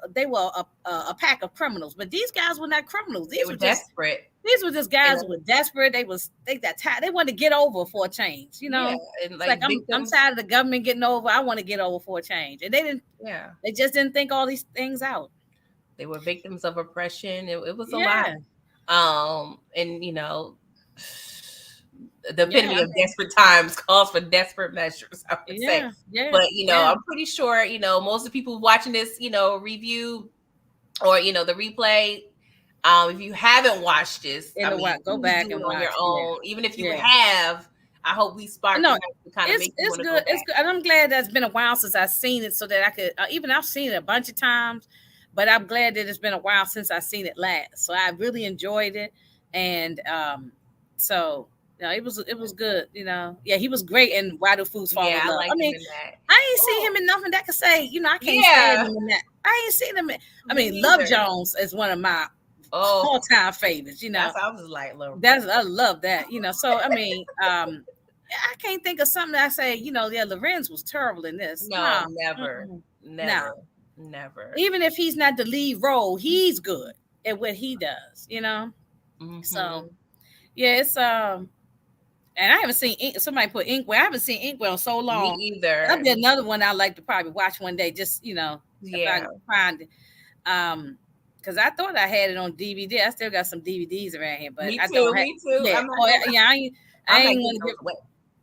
a pack of criminals, but these guys were not criminals. These were
desperate.
These were just guys who were desperate. They got tired. They wanted to get over for a change. Yeah, and like I'm tired of the government getting over. I want to get over for a change. And they didn't. Yeah. They just didn't think all these things out.
They were victims of oppression. It was a lot. And the epitome of desperate times calls for desperate measures, I would say. Yeah. But I'm pretty sure most of the people watching this review or the replay, if you haven't watched this,
go back and watch
on your own. Even if you have, I hope we sparked to kind of make you want to go back.
It's good, and I'm glad that's been a while since I've seen it, so that I could. Even I've seen it a bunch of times, but I'm glad that it's been a while since I've seen it last. So I really enjoyed it, and so. No, it was good, Yeah, he was great in Why Do Fools Fall in Love.
I
mean,
that.
I ain't seen him in nothing that could say, I can't stand him in that. I ain't seen him. I mean, Love Jones is one of my all-time favorites.
That's, I was like,
I love that. So I mean, I can't think of something that I say. Lorenz was terrible in this.
No, never.
Even if he's not the lead role, he's good at what he does. So yeah, it's And I haven't seen somebody put Inkwell. I haven't seen Inkwell in so long.
Me either.
That'd be another one I'd like to probably watch one day. Just if I can find it. Because I thought I had it on DVD. I still got some DVDs around here, but
me
I
too.
don't have.
Me too.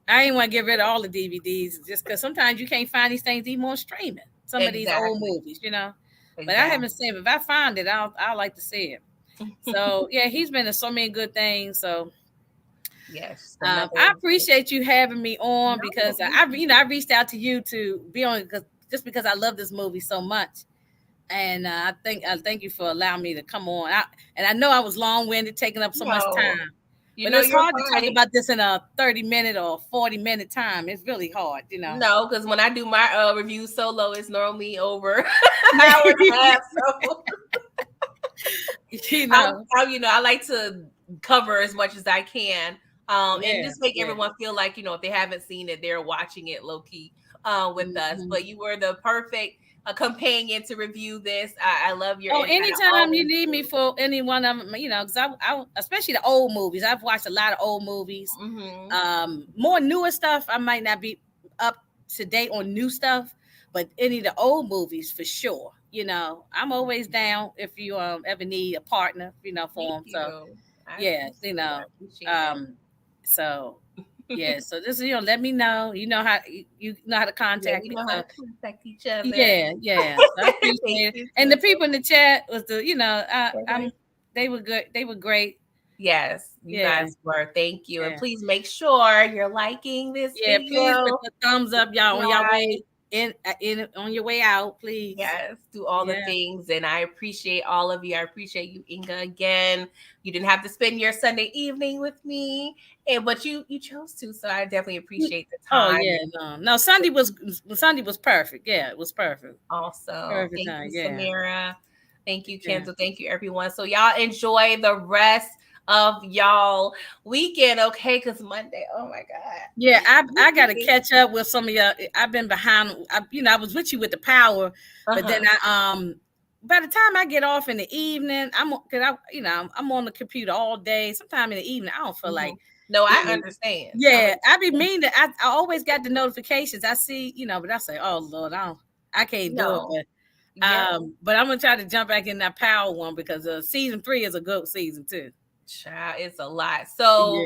I ain't want to get rid of all the DVDs just because sometimes you can't find these things even on streaming. Some of these old movies, But I haven't seen it. If I find it, I'll like to see it. So yeah, he's been in so many good things. So.
Yes,
I appreciate you having me on because I reached out to you to be on because I love this movie so much, and I thank you for allowing me to come on. I know I was long-winded, taking up so much time, but it's hard to talk about this in a 30-minute or 40-minute time. It's really hard,
No, because when I do my review solo, it's normally over an hour and a half. So I like to cover as much as I can. And just make everyone feel like, if they haven't seen it, they're watching it low key with us. But you were the perfect companion to review this. I love your.
Anytime you need me for any one of them, because I especially the old movies. I've watched a lot of old movies. More newer stuff, I might not be up to date on new stuff, but any of the old movies for sure. I'm always down if you ever need a partner, for them. So so so just let me know. You know how to contact me.
You know how to contact each other.
Yeah. So I appreciate it. And the people in the chat was they were good. They were great.
Yes, you guys were. Thank you. And please make sure you're liking this video.
Please put the thumbs up, y'all, on your way in on your way out, please.
Yes, do all the things. And I appreciate all of you. I appreciate you, Inga, again. You didn't have to spend your Sunday evening with me, but you chose to. So I definitely appreciate the time.
Oh yeah, no, Sunday was perfect. Yeah, it was perfect.
Awesome. Perfect. Thank you, Samira. Thank you, Kendall. Thank you, everyone. So y'all enjoy the rest of y'all weekend, okay? Because Monday, oh my God.
Yeah, I got to catch up with some of y'all. I've been behind. I was with you with the power, but then by the time I get off in the evening, I'm on the computer all day. Sometime in the evening, I don't feel like.
No, I understand.
Yeah, I be mean that I always got the notifications. I see, but I say, oh Lord, I can't do it. But I'm gonna try to jump back in that power one because season 3 is a good season too.
Child, it's a lot. So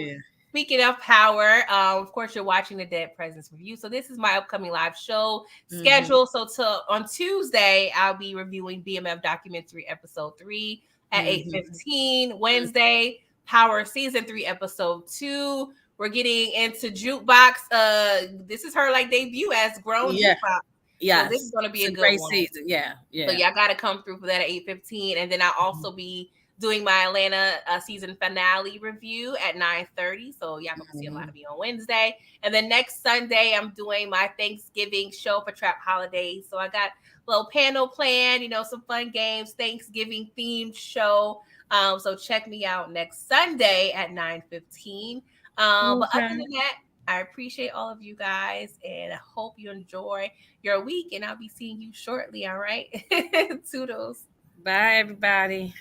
speaking of power, of course you're watching the Dead Presence Review. So this is my upcoming live show schedule. So on Tuesday, I'll be reviewing BMF Documentary Episode 3 at 8:15. Wednesday, Power Season 3 Episode 2. We're getting into Jukebox. This is her debut as grown Jukebox. Yeah, so this is going to be a good
great
one.
Season. Yeah.
So y'all got to come through for that at 8:15, and then I'll also be doing my Atlanta season finale review at 9:30. So y'all gonna see a lot of me on Wednesday, and then next Sunday I'm doing my Thanksgiving show for Trap Holidays. So I got a little panel planned, some fun games, Thanksgiving themed show. So check me out next Sunday at 9:15. But other than that, I appreciate all of you guys, and I hope you enjoy your week, and I'll be seeing you shortly. All right. Toodles.
Bye, everybody.